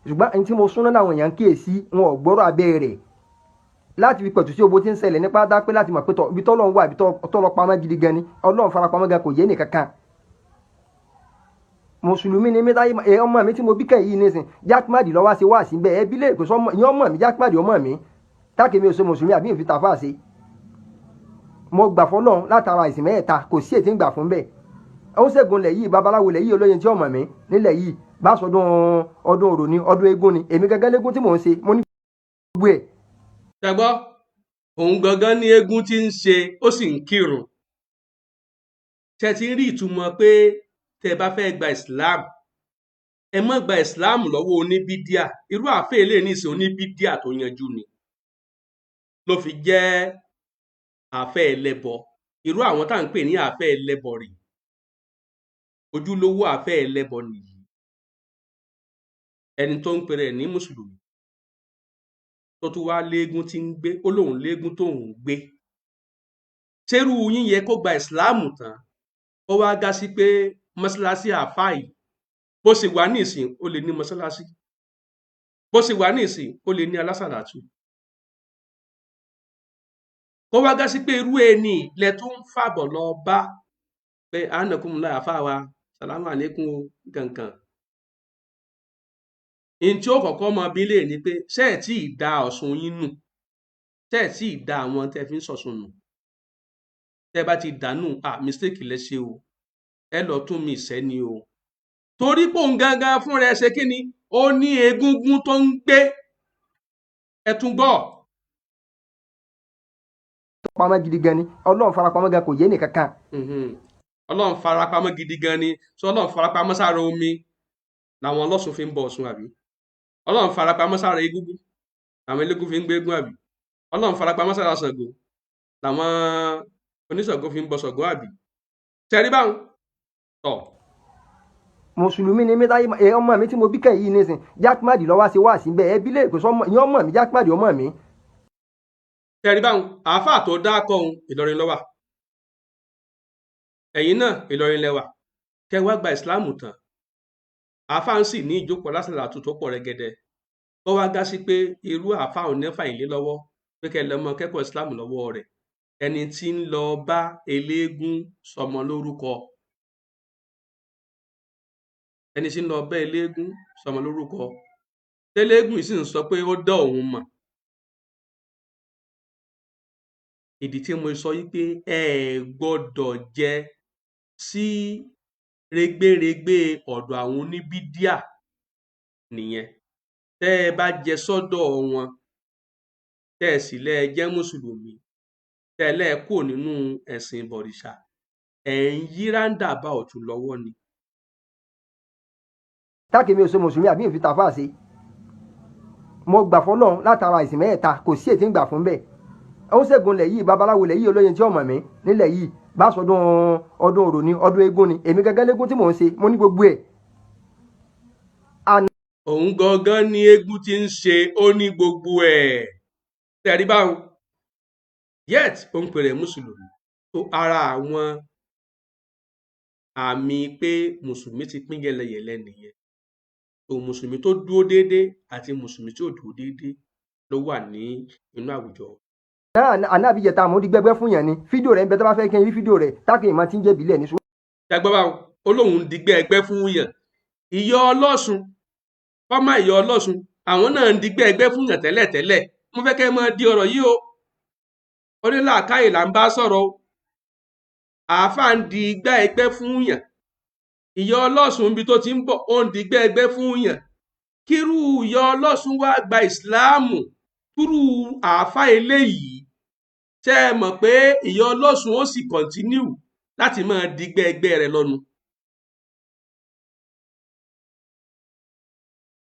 ṣùgbọ́n ẹni tí mo súná láwọn èèyàn kíyèsí wọn ò gbọ́rọ̀ abẹ́ rẹ̀ láti fi pẹ̀tù sí owó tí ń ṣẹlẹ̀ nípa dá pé láti mọ̀ pé ibi tọ́lọ́run wà ibi tọ́lọ́ pamọ́ gidi gan ni ọlọ́run fara pamọ́ gan kò yé nìkankan mùsùlùmí ni mẹ́ta ọmọ mi tí mo bí kẹ́yìn nísìn jákèmádì lọ́wọ́ ṣe wá sí bẹ́ẹ̀ ẹbí lè pèsè ọmọ mi jákèmádì ọmọ mi táàkì mi ò ṣe mùsùlùmí àbí ìfi tàfà ṣe mo gbà fọlọ́run látara ìsìn mẹ́ta kò sí ètí ń gbà fún bẹ́ẹ̀ ó ṣègùn lẹ̀ yìí babaláwo lẹ̀ yìí olóyin tí ọmọ mi nílẹ̀ yìí bá sọdún ọdún orò ni ọdún eégún ni èmi gẹ́gẹ́ légún tí mò ń ṣe mo ní gbogbo ẹ̀. ṣàgbọ́ òun gangan ní eégún tí ń ṣe ó sì ń kírun ṣe ti rí ìtumọ̀ pé tẹ́ bá fẹ́ gba Islam ẹ má gba Islam lọ́wọ́ oníbídíà irú àfẹ́ ilé ní ìsìn oníbídíà tó yanjú ni ló fi jẹ́ àfẹ́ ẹlẹ́bọ irú àwọn tá à ń pè ní àfẹ́ ẹlẹ́bọ rè ojúlówó àfẹ́ ẹlẹ́bọ nìyí ẹni tó ń pèrè ní mùsùlùmí tó tún wá léegun tí ń gbé ó lóun léegun tó ń gbé ṣerú yín yẹ kó gba ìsìláàmù tán ó wá gá sí pé mọ́ṣáláṣí àfáà yìí bó ṣe wà ní ìsìn ó lè ní mọ́sálásí, bó ṣe wà ní ìsìn ó lè ní alásàlátù. kó wá gá sí pé irú ẹni lẹ tó ń fàbọ̀ lọ bá pé àánàkùnmùlá àfáà wa sàlámù àlékún o kankan. in tí ó kọ́kọ́ mọ bí lè ní pé ṣé ẹ̀ tí ì da Ọ̀ṣun yín nù, ṣé ẹ̀ tí ì da àwọn tẹ́ fi ń ṣọ̀ṣun nù. tẹ́ bá ti dànù mistake lẹ ṣe o, ẹ lọ tún mi ìṣẹ́ ni o. torí pé òun gangan fún rẹ̀ ṣe kí ni ó ní egungun tó ń gbé. ẹ tún gbọ́. pamọ́ gidi gan ni Ọlọ́run farapamọ́ gan kò yé nìkankan. Ọlọ́run farapamọ́ gidi gan ni sọ Ọlọ́run farapamọ́ sára omi làwọn ọlọ́sùn fi ń bọ Ọ̀ṣun àbí. Ọlọ́run farapamọ́ sára egúngún làwọn eléégún fi ń gbégún àbí. Ọlọ́run farapamọ́ sára Ṣàngó làwọn oníṣàngó fi ń bọ Ṣàngó àbí. tẹ̀rí báwọn tọ̀. mùsùlùmí ni mẹ́ta ọmọ mi tí mo bí kẹ́yìn nísìn jákèmádì lọ́wọ́ ṣe wá sí bẹ́ẹ̀ ẹbí lè pèsè ọmọ ìyẹn ọmọ mi jákèmádì ọmọ mi. tẹ̀rí báwọn àáfàá tó dá kọ́ ohun Ìlọrin ló wà, ẹ̀yin náà Ìlọrin lẹ wà, kẹ́ wá gba ìsìláàmù tán àáfàá ń sì ní ìjókòó lásàlátù tó pọ̀ rẹ́gẹ́dẹ́. ó wá gá sí pé irú àáfàá ò ní fàyín lé lọ́wọ́ pé kẹ́ lọ mọ kẹ́kọ̀ọ́ ìsìláàmù lọ́wọ́ rẹ̀, ẹni tí ń lọ bá eléégún sọmọ lórúkọ, ẹni tí ń lọ bá eléégún sọmọ lórúkọ, tẹ́lẹ́gùn yìí sì ń sọ pé ó dá òun mọ̀. ìdí tí mo sọ yìí pé ẹ gbọ́dọ̀ jẹ sí rẹ́gbẹ́rẹ́gbẹ́ ọ̀dọ̀ àwọn oníbídíà nìyẹn. tẹ́ ẹ bá jẹ sọ́dọ̀ wọn tẹ́ ẹ sì lẹ́ jẹ́ mùsùlùmí tẹ́ ẹ lẹ́ kò nínú ẹ̀sìn bọ̀rìṣà ẹ̀ ń yí ráńdà bá ọ̀tún lọ́wọ́ ni. táàkì mi ò ṣe mùsùlùmí àbí ìfi tàfà ṣe mo gbà fọ́lọ́run látara ìsìn mẹ́ta kò sí ètí ń gbà fún bẹ́ẹ̀. ó ṣègùn lẹ̀ yìí babaláwo lẹ̀ yìí olóyin tí ọmọ mi nílẹ̀ yìí bá sọdún ọdún òrò ni ọdún eégún ni èmi gẹ́gẹ́ légún tí mò ń ṣe mo ní gbogbo ẹ̀. òun gangan ni eégún ti ń ṣe ó ní gbogbo ẹ̀. tẹ̀rí báwọn yet ó ń pèrè mùsùlùmí tó ara àwọn àmì pé mùsùlùmí ti pín yẹlẹyẹlẹ nìyẹn. tó mùsùlùmí tó dúró déédéé àti mùsùlùmí tí ò dúró déédéé ló wà ní inú àwùjọ. ànábì jẹta àmọ́ di gbẹgbẹ́ fún yẹn ni fídíò rẹ̀ ń bẹ tó bá fẹ́ kí n rí fídíò rẹ̀ táàkì ìmọ̀ tí ń jẹ́ ìbílẹ̀ ní sùn. ẹgbẹ́ báwọn olóhùn digbẹ́ ẹgbẹ́ fún yàn ìyá ọlọ́sùn fọ́mà ìyá ọlọ́sùn àwọn náà ń digbẹ́ ẹgbẹ́ fún yàn tẹ́lẹ̀tẹ́lẹ̀. mo fẹ́ kẹ́ ẹ máa di ọ̀rọ̀ yìí o onílàákàyè là ń bá sọ̀rọ̀ o. àáfàá ń di igbá ẹgbẹ́ fún yàn, ìyá ọlọ́sùn ibi tó ti ń bọ̀ ó ń digbẹ́ ẹgbẹ́ fún yàn. kírú ìyá ọlọ́sùn wá gba ìsìláàmù túrú àáfàá eléyìí ṣé ẹ mọ̀ pé ìyá ọlọ́sùn ó sì kọ̀ntínú láti máa digbẹ́ ẹgbẹ́ rẹ̀ lọ́nu,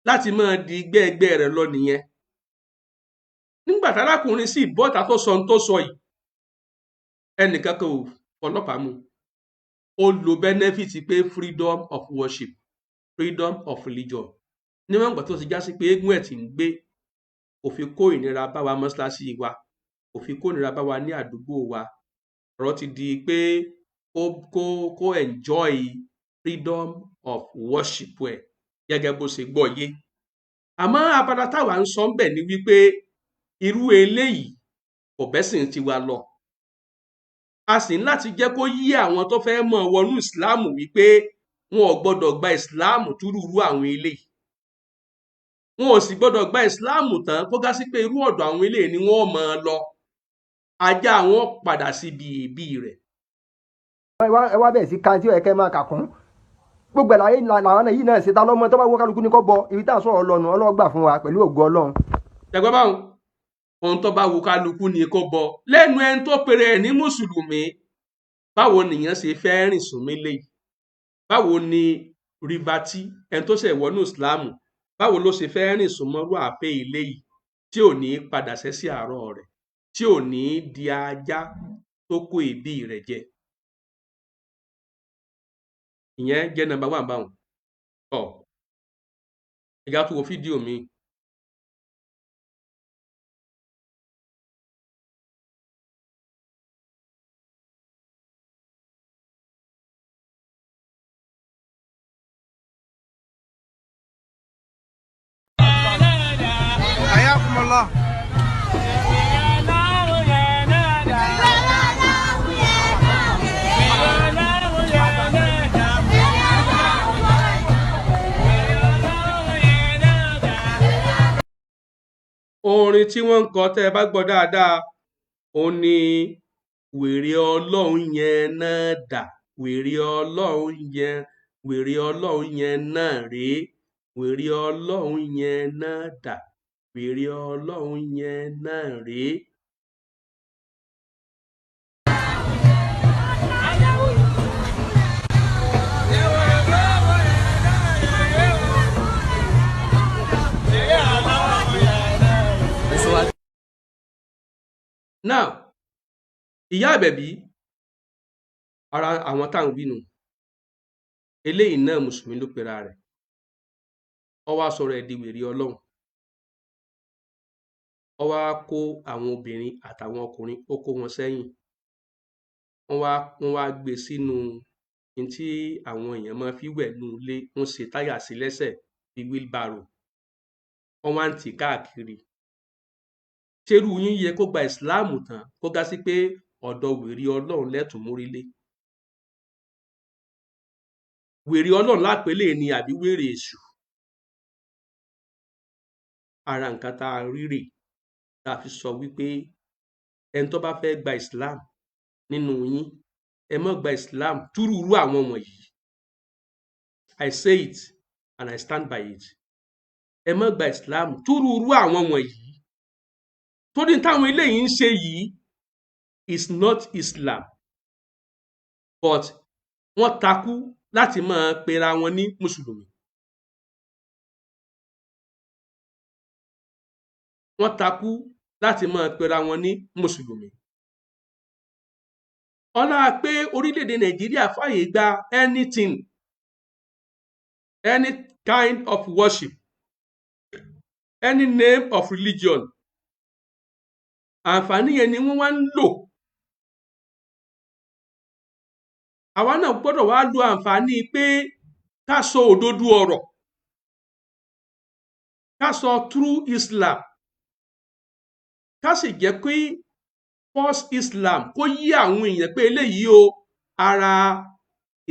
láti máa digbẹ́ ẹgbẹ́ rẹ̀ lọ nìyẹn. nígbà tárákùnrin sì bọ́ta tó sọ ohun tó sọ yìí ẹnìkan kan ò ọlọ́pàá mú, ó lo benefit pé freedom of worship, freedom of religion. níwọ̀n ìgbà tó ti já sí pé eégún ẹ̀ tí ń gbé òfin kó ìnira bá wa mọ́ṣáláṣí wa, òfin kó ìnira bá wa ní àdúgbò wa. ọ̀rọ̀ ti di pé kó enjoy freedom of worship ẹ̀ gẹ́gẹ́ bó ṣe gbọ́ yé. àmọ́ abala táwa ń sọ ń bẹ̀ ni wípé irú eléyìí kò bẹ́sìn tiwa lọ. a sì ń láti jẹ́ kó yí àwọn tó fẹ́ mọ̀ wọnú ìsìláàmù wípé wọn ò gbọ́dọ̀ gba ìsìláàmù túrúurú àwọn eléyìí. wọn ò sì gbọ́dọ̀ gba ìsìláàmù tán kó gá sí pé irú ọ̀dọ̀ àwọn eléyìí ni wọ́n máa lọ. ajá wọn padà síbi èébì rẹ̀. ẹ wá bẹ̀ sí kan tí ó yẹ kẹ́ máa kà kún gbogbo ẹ̀ láyé làwọn yìí náà ṣe ta lọ́mọ tó bá wọ́ kálukú ní kọ́ bọ ibi tá à ń sọ̀rọ̀ lọ́nu ọlọ́gbà fún wa pẹ̀lú ògo Ọlọ́run. ṣẹgbẹ́ báwọn ohun tó bá wù kálukú ni kó bọ lẹ́nu ẹni tó pèrè ẹ̀ ní mùsùlùmí. báwo nìyẹn ṣe fẹ́ rìn sún mí léyìí? báwo ni rìbátí ẹni tó ṣe wọnú ìsìláàmù báwo ló ṣe fẹ́ rìn sún mọ́rú àpẹ́ ilé yìí tí ò ní padà sẹ́sí àárọ̀ rẹ̀, tí ò ní di ajá tó kó èébì rẹ̀ jẹ? ìyẹn jẹ́ nọ́mbà 1 báwọn. ẹ̀yà tó wo fídíò mi. Jazakumullah. Orin tí wọ́n ń kọ tẹ́ ẹ bá gbọ́ dáadáa ó ní wèrè ọlọ́run yẹn náà dà, wèrè ọlọ́run yẹn náà rèé, wèrè ọlọ́run yẹn náà dà, wèrè ọlọ́run yẹn náà rèé. Now, ìyá àbẹ̀bí ara àwọn táwọn bínú eléyìí náà mùsùlùmí ló pera rẹ̀, ó wá sọ̀rọ̀ ẹ̀ di wèrè ọlọ́run, ó wá kó àwọn obìnrin àtàwọn ọkùnrin ó kó wọn sẹ́yìn, wọ́n wá gbé sínú ní tí àwọn èèyàn máa fi wẹ̀ nú ilé, wọ́n ṣe táyà sí lẹ́sẹ̀ bíi wheelbarrow, wọ́n wá ń tì káàkiri. Ṣerú yín yẹ kó gba ìsìláàmù tán kó gá sí pé ọ̀dọ̀ wèrè ọlọ́run lẹ́tùn mórílé? Wèrè ọlọ́run lápélé ni àbí wèrè èṣù? Ara nǹkan tá a rí rèé tá a fi sọ wípé ẹni tó bá fẹ́ gba islam nínú yín ẹ má gba islam túrúurú àwọn wọ̀nyí. I say it and I stand by it. Ẹ má gba islam túrúurú àwọn wọ̀nyí. Torí táwọn eléyìí ń ṣe yìí is not Islam, but wọ́n takú láti máa pera wọn ní mùsùlùmí. Wọ́n takú láti máa pera wọn ní mùsùlùmí. Ọlá pé orílẹ̀-èdè Nàìjíríà fàyè gba anything, any kind of worship, any name of religion. Àǹfààní yẹn ni wọ́n wá ń lò. Àwa náà gbọ́dọ̀ wá lo àǹfààní pé ká sọ òdodo ọ̀rọ̀, ká sọ true Islam, ká sì jẹ́ pé false Islam kó yí àwọn èèyàn pé eléyìí o ara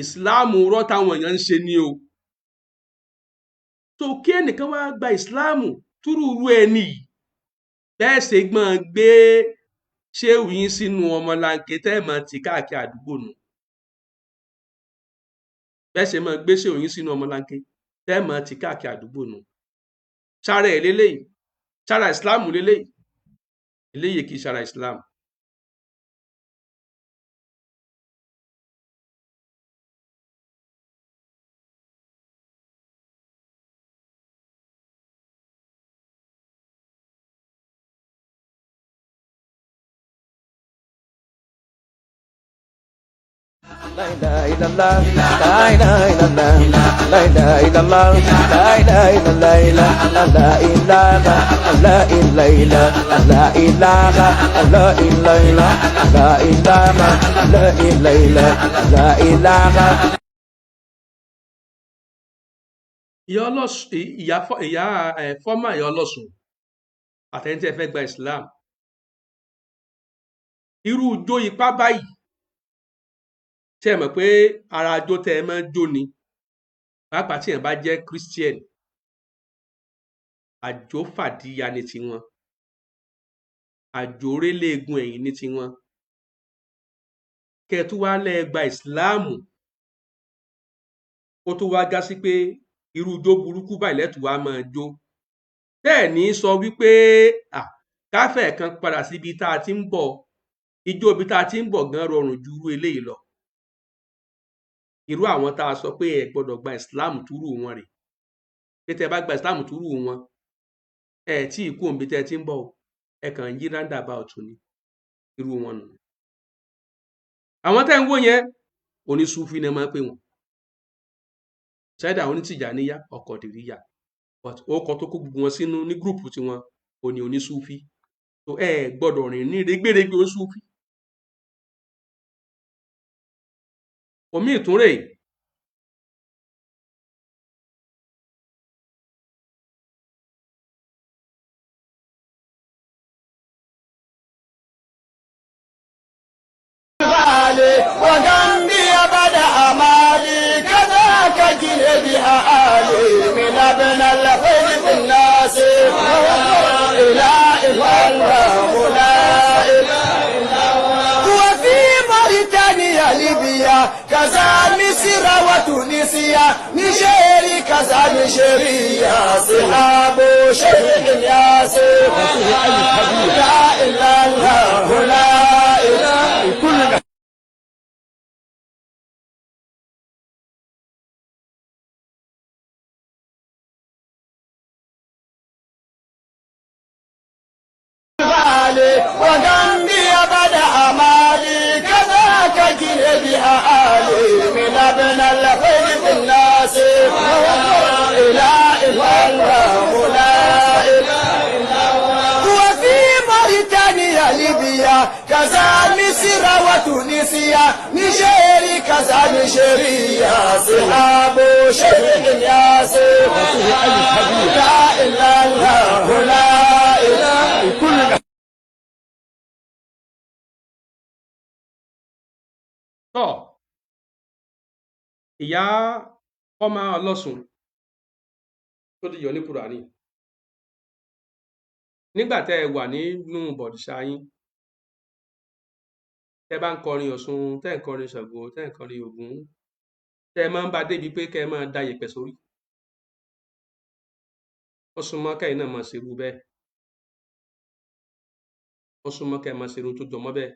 Islam rọ́ táwọn èèyàn ń ṣe ni o. So kí ẹnìkan wá gba Islam túrúurú ẹni yìí, bẹ́ẹ̀ ṣe gbọ́n gbé ṣéwù yín sínú ọmọlanke tẹ́ ẹ̀ máa tì káàkiri àdúgbò nù. Bẹ́ẹ̀ ṣe máa gbé ṣéwù yín sínú ọmọlanke tẹ́ ẹ̀ máa tì káàkiri àdúgbò nù. Sára ẹ̀ léléyìí, sára Islam léléyìí, eléyìí kì í sára Islam. La ilaha illallah, la ilaha illallah, la ilaha illallah, la ilaha illallah, la ilaha, la ilaha, la ilaha, la ilaha, la ilaha, la ilaha, la ilaha. Ìyá ọlọ́sùn, fọ́mà ìyá ọlọ́sùn àtẹ̀yìn tí ẹ fẹ́ gba Islam, irú ijó ipá báyìí ṣé ẹ mọ̀ pé ara ijó tẹ́ ẹ máa ń jó ni, pàápàá tí ẹ bá jẹ́ Christian, àjò fàdíya ní tiwọn, àjò réléegun ẹ̀yìn ní tiwọn. Kẹ́ ẹ tún wá lẹ́ gba ìsìláàmù, ó tún wá gá sí pé irú ijó burúkú báyìí lẹ́tù wá máa jó. Bẹ́ẹ̀ ní sọ wípé káfẹ́ kan padà síbi tá a ti ń bọ̀, ijó ibi tá a ti ń bọ̀ gan rọrùn ju irú eléyìí lọ. Irú àwọn tá a sọ pé ẹ gbọ́dọ̀ gba Islam túrú wọn rè, pé tẹ́ bá gba Islam túrú wọn ẹ tí ì kú òǹbí tẹ́ ti ń bọ̀, ẹ kàn yí roundabout ni, irú wọn nù. Àwọn tẹ́ ń wò yẹn onísúfí ni máa ń pè wọ́n, ṣáìdà onítìjà níyà ọkọ̀ diriyyah, but ó kọ tó kó gbogbo wọn sínú ní gúrùpù tiwọn òní onísúfí. So ẹ gbọ́dọ̀ rìn ní rẹ́gbẹ̀rẹ́gbẹ̀ onísúfí. Omi ìtúnrè بأعالي من ابن الخير في الناس لا إله إلا الله لا إله إلا الله وفي موريتانيا ليبيا كذا مصر وتونسيا نيجيري كذا نيجيريا صحاب شيخ ياسر لا إله إلا الله لا إله كلنا وغنبي بدا أمالي كذاك جنبي أعالي من ابن الخير في الناس لا إله إلا الله لا إله إلا الله وفي موريتانيا ليبيا كذا مصر وتونسيا نيجيري كذا نيجيريا صحاب شيخ ياسر لا إله إلا الله لا إله كلنا tọ́ ìyá ọmọ ọlọ́sùn tó ti yọ ní Kùránì nígbà tẹ́ ẹ wà nínú bọ̀dìṣà yín tẹ́ bá ń kọrin Ọ̀ṣun tẹ́ ń kọrin Ṣàngó tẹ́ ń kọrin Ògún tẹ́ máa ń bá débi pé kẹ́ ẹ máa da yẹ̀pẹ̀ sórí ó súnmọ́ kẹ́yìn náà máa ṣerú bẹ́ẹ̀ ó súnmọ́ kẹ́ ẹ máa ṣerú tó jọmọ́ bẹ́ẹ̀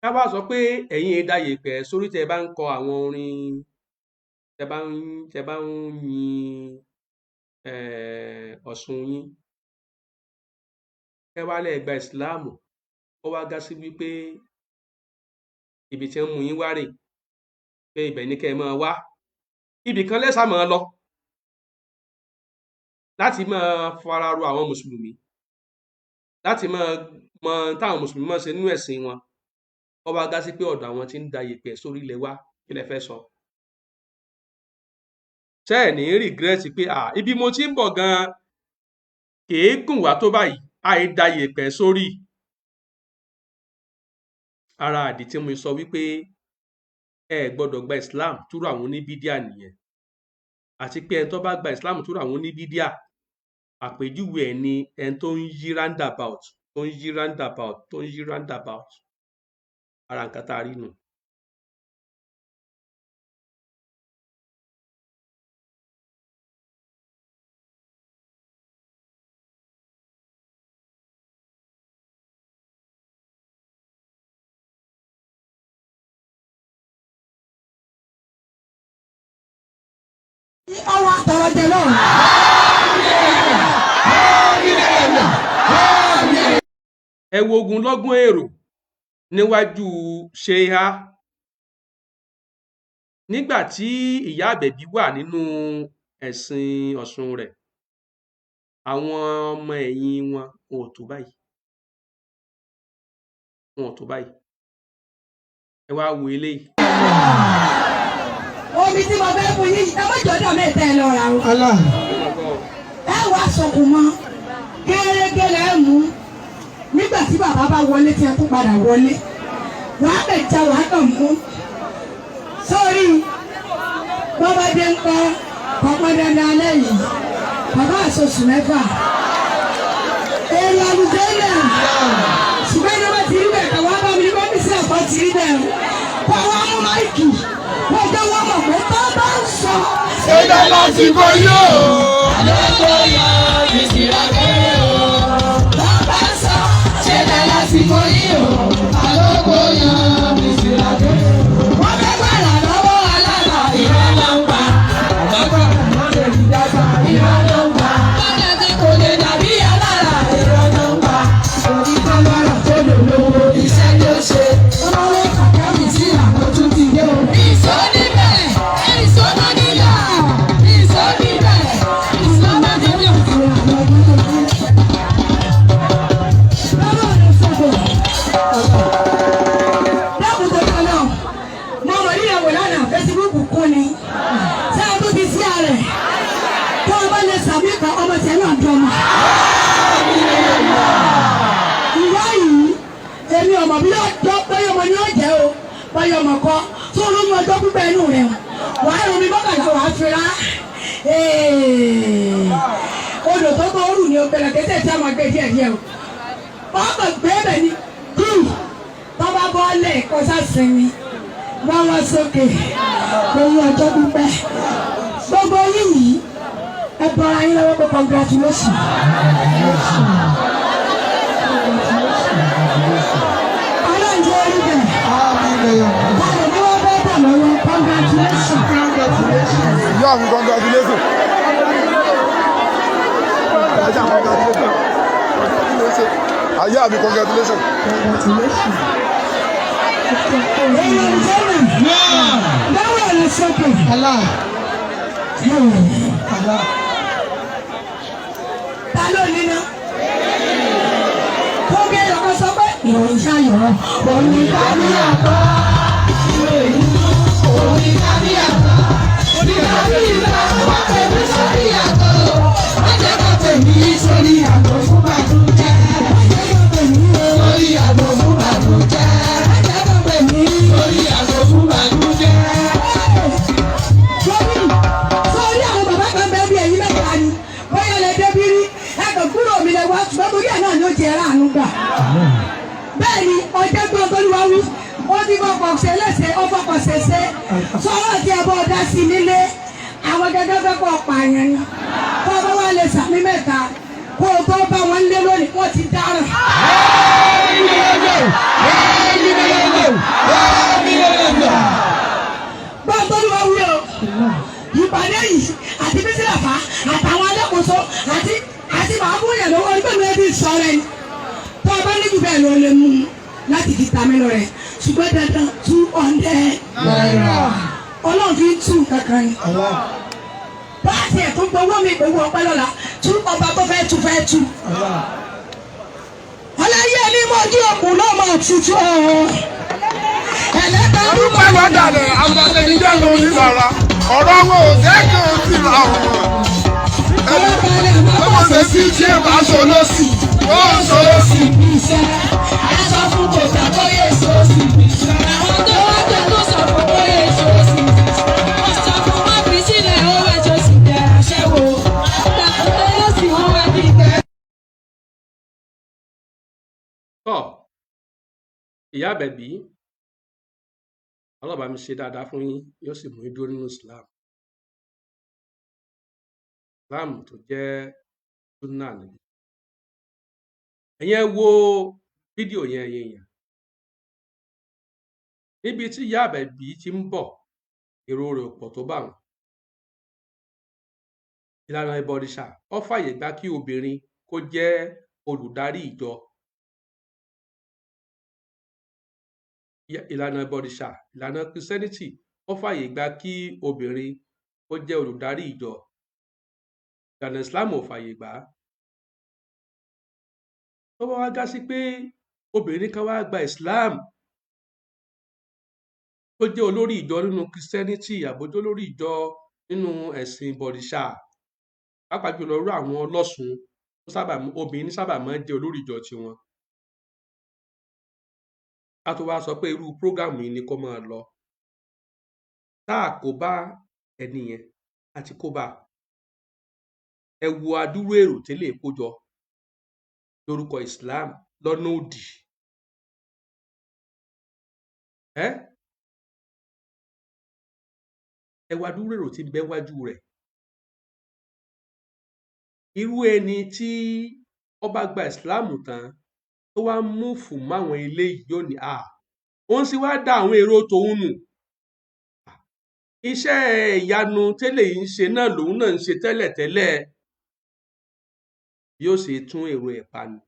ká wá sọ pé ẹ̀yin ẹ̀dá yẹ̀pẹ̀ sórí tẹ́ bá ń kọ àwọn orin tẹ́ bá ń yin Ọ̀ṣun yín kẹ́ wá lẹ́ gba ìsìláàmù ó wá gá sí wípé ibi tí ń mú yín wá rè pé ibẹ̀ ní kẹ́ ẹ máa wá ibì kan lẹ́sà máa lọ láti máa fara ro àwọn mùsùlùmí láti máa mọ táwọn mùsùlùmí máa ṣe nínú ẹ̀sìn wọn ó wá gá sí pé ọ̀dọ̀ àwọn tí ń da yẹ̀pẹ̀ sórí ilẹ̀ wá kí lẹ fẹ́ sọ ṣé ẹ̀ ní rìgírẹ́tì pé ibi mo ti ń bọ̀ gan-an kìí gùn wá tó báyìí àì da yẹ̀pẹ̀ sórí ara àdì tí mo sọ wípé ẹ gbọ́dọ̀ gba Islam túrò àwọn oníbídíà nìyẹn àti pé ẹni tó bá gba Islam túrò àwọn oníbídíà àpèjúwe ẹ̀ ni ẹni tó ń yí roundabout tó ń yí roundabout ara nǹkan tá a rí nù. Ọwọ́ àtọ̀rọ̀ jẹ náà. Ẹ wo ogunlọ́gọ̀ èrò níwájú ṣéhá nígbà tí ìyá àbẹ̀bí wà nínú ẹ̀sìn Ọ̀ṣun rẹ̀ àwọn ọmọ ẹ̀yìn wọn ò tó báyìí ẹ wá wo eléyìí. Omi tí mo fẹ́ fún yín ẹ má jọ̀dọ̀ mẹ́ta ẹ lọ ra o. Ẹ wá sọkùn mọ́ gẹ́gẹ́lẹ́ ẹ mú nígbà tí bàbá bá wọlé tí ẹ tún padà wọlé wàá bẹ̀ já wàá kàn mú sórí bọ́bá dé ń kọ́ ọ̀pọ̀ dandan alẹ́ yìí bàbá àṣoṣù mẹ́fà èrò àlùjọ ilẹ̀ ṣùgbọ́n ní wọ́n ti rí bẹ̀ kà wá bá mi ní wọ́n fi sí ẹ̀kọ́ ti rí bẹ̀ kọ́ wá mú máìkì wọ́n jẹ́ wọ́n mọ̀ pé tó bá ń sọ. ṣẹlẹ̀ láti bọ̀ yóò. àlọ́kọ̀ yọ ìsìlá kéré o. tó bá ń sọ. ṣẹlẹ̀ láti bọ̀ yóò. àlọ́kọ̀ yọ ìsìlá kéré o. wọ́n fẹ́ gbàdá lọ́wọ́ alára. ìrọ̀ ló ń pa. àbábọ̀ àwọn lè rí dáta. ìrọ̀ ló ń pa. bọ́dà tí kò lè dàbí alára. ìrọ̀ ló ń pa. òní kan lọ́rọ̀ tó lò lówó. iṣẹ́ ló ṣe. ọlọ́wọ́ kàkà mi sí àwọn tó ti dé o. ìsọ níbẹ̀ ìsọ náà níyà ìsọ níbẹ̀ ìsọ náà níyà. dákùtò kan náà mo mọ̀ níyàwó lánàá fẹsibúùkù kún ni ṣé a tún ti sí ààrẹ tó o bá lè sàmì kan ọmọ tẹ̀ náà dọ́mọ. ìwá yìí èmi ọmọ bí yóò jọ báyọ̀ ọmọ ni yóò jẹ́ o báyọ̀ ọmọ kọ́ tó olóyún ọjọ́ pípẹ́ inú rẹ̀ wàá rún mi mọ́kànlá wàá fira odò tó tó rù ní obìnrin kété tí a máa gbé díẹ̀ díẹ̀ o ọkọ̀ gbé bẹ̀ ni tọ́ba bọ́ọ̀lẹ̀ kọ́sá sinmi wọ́n wá sókè lórí ọjọ́ pípẹ́ gbogbo yìí ẹ bọ́ra yín lọ́wọ́ pé congratulation. ọlọ́njẹ́ orí bẹ̀ báwo ni wọ́n bẹ́ bọ̀ lọ́wọ́ congratulation. ìyá mi congratulation. Ayá mi congratulation. Báwo ni sọ́kè? Ta ló ní ná? Kó gé ọkọ sọ pé ìròyìn ṣayọ̀ òní kábíyàtọ̀. Òní kábíyàtọ̀. Òní kábíyàtọ̀. Wọ́n tẹ̀lé sórí àtọ̀. Wọ́n jẹ́ ká tẹ̀lé sórí àtọ̀ fún bàtújẹ́. Sórí àtọ̀ fún bàtújẹ́. Wọ́n jẹ́ ká tẹ̀lé sórí àtọ̀ fún bàtújẹ́. Sórí àwọn bàbá kan bẹ́ẹ̀ bí ẹ̀yin mẹ́ta ni bóyá lè débi rí ẹ̀kọ́ kúrò mi lè wá ṣùgbọ́n torí ẹ̀ náà ló jẹ́ ráàánú gbà. Bẹ́ẹ̀ ni ọjọ́ gbọ́ Olúwa wí ó ti fọkàn ṣe léṣe ó fọkàn ṣe ṣe sọ́wọ́ tí ẹ bọ́ ọ̀dá sí nílé àwọn gẹ́gẹ́ fẹ́ kọ́ pààyàn ni tó bá wà lè sàmì mẹ́ta kó o tó bá wọn lé lónìí wọ́n ti dáràn. Gbọ́ Olúwa wí o ìpàdé yìí àti bísílàfà àtàwọn alákòóso àti màábùyàn lọ́wọ́ ìgbẹ́nu ẹbí sọ̀rọ̀ ẹni tó o bá ní jù bẹ́ẹ̀ lọ lè mú láti fi ta mí lọ rẹ̀ ṣùgbọ́n dandan 200 naira ọlọ́run fi ń tú kankan ni báàsì ẹ̀ tó gbowó mi gbowó ọpẹ́ lọ́la tú ọba tó fẹ́ tú. ọlọ́yẹ ní mojú òkun náà máa tutù ẹ̀lẹ́ta ló máa Olúpẹ́ lọ́dàlẹ̀ àwọn ẹnìjẹ́ ló ní lára. Ọ̀rọ̀ wọn ò jẹ́ kí o ti ra wọn. Ọmọ ṣe sí tí ẹ bá ṣo lọ́sì. Ó ń ṣo lọ́sì. ẹ sọ fún kò sàkóyè sósì. àwọn tó wá tó tó sọ fún kóyè sósì. wọ́n sọ fún wọn fi sílẹ̀ ó wá tó sì jẹ́ aṣẹ́wó. àtàkùn yóò sì wọ́n wá bí ìgbẹ́. tọ́ ìyá àbẹ̀bí ọlọ́ba mi ṣe dáadáa fún yín yóò sì mú yín dúró nínú Islam tó jẹ́ sunnah níbi ẹ̀yin wo fídíò yẹn èèyàn níbi tí ìyá àbẹ̀bí ti ń bọ̀ èrò rẹ̀ pọ̀ tó bá wọn ìlànà ìbọ̀rìṣà ó fàyè gbà kí obìnrin kó jẹ́ olùdarí ìjọ ìlànà ìbọ̀rìṣà ìlànà Christianity ó fàyè gbà kí obìnrin kó jẹ́ olùdarí ìjọ ìlànà Islam ò fàyè gbà tó bá wá dá sí pé obìnrin kan wá gba Islam tó jẹ́ olórí ìjọ nínú Christianity àbójó olórí ìjọ nínú ẹ̀sìn ìbọ̀rìṣà pàápàá jùlọ irú àwọn ọlọ́sùn obìnrin sábà máa ń jẹ́ olórí ìjọ tiwọn a tó wá sọ pé irú prógámù yìí ni kó máa lọ tá a kò bá ẹni yẹn àti kó bá ẹ wo adúrú èrò tẹ́lẹ̀ kójọ lórúkọ Islam lọ́nà òdì ẹ wo adúrú èrò tí ń bẹ wájú rẹ̀ irú ẹni tí ó bá gba Islam tán tó wá mú fún máwọn ilé yóò ní òun sì wá dá àwọn èrò tòun nù iṣẹ́ ìyanu tẹ́lẹ̀ yìí ń ṣe náà lòun náà ń ṣe tẹ́lẹ̀tẹ́lẹ̀ yóò ṣe tún èrò ẹ̀ pa ni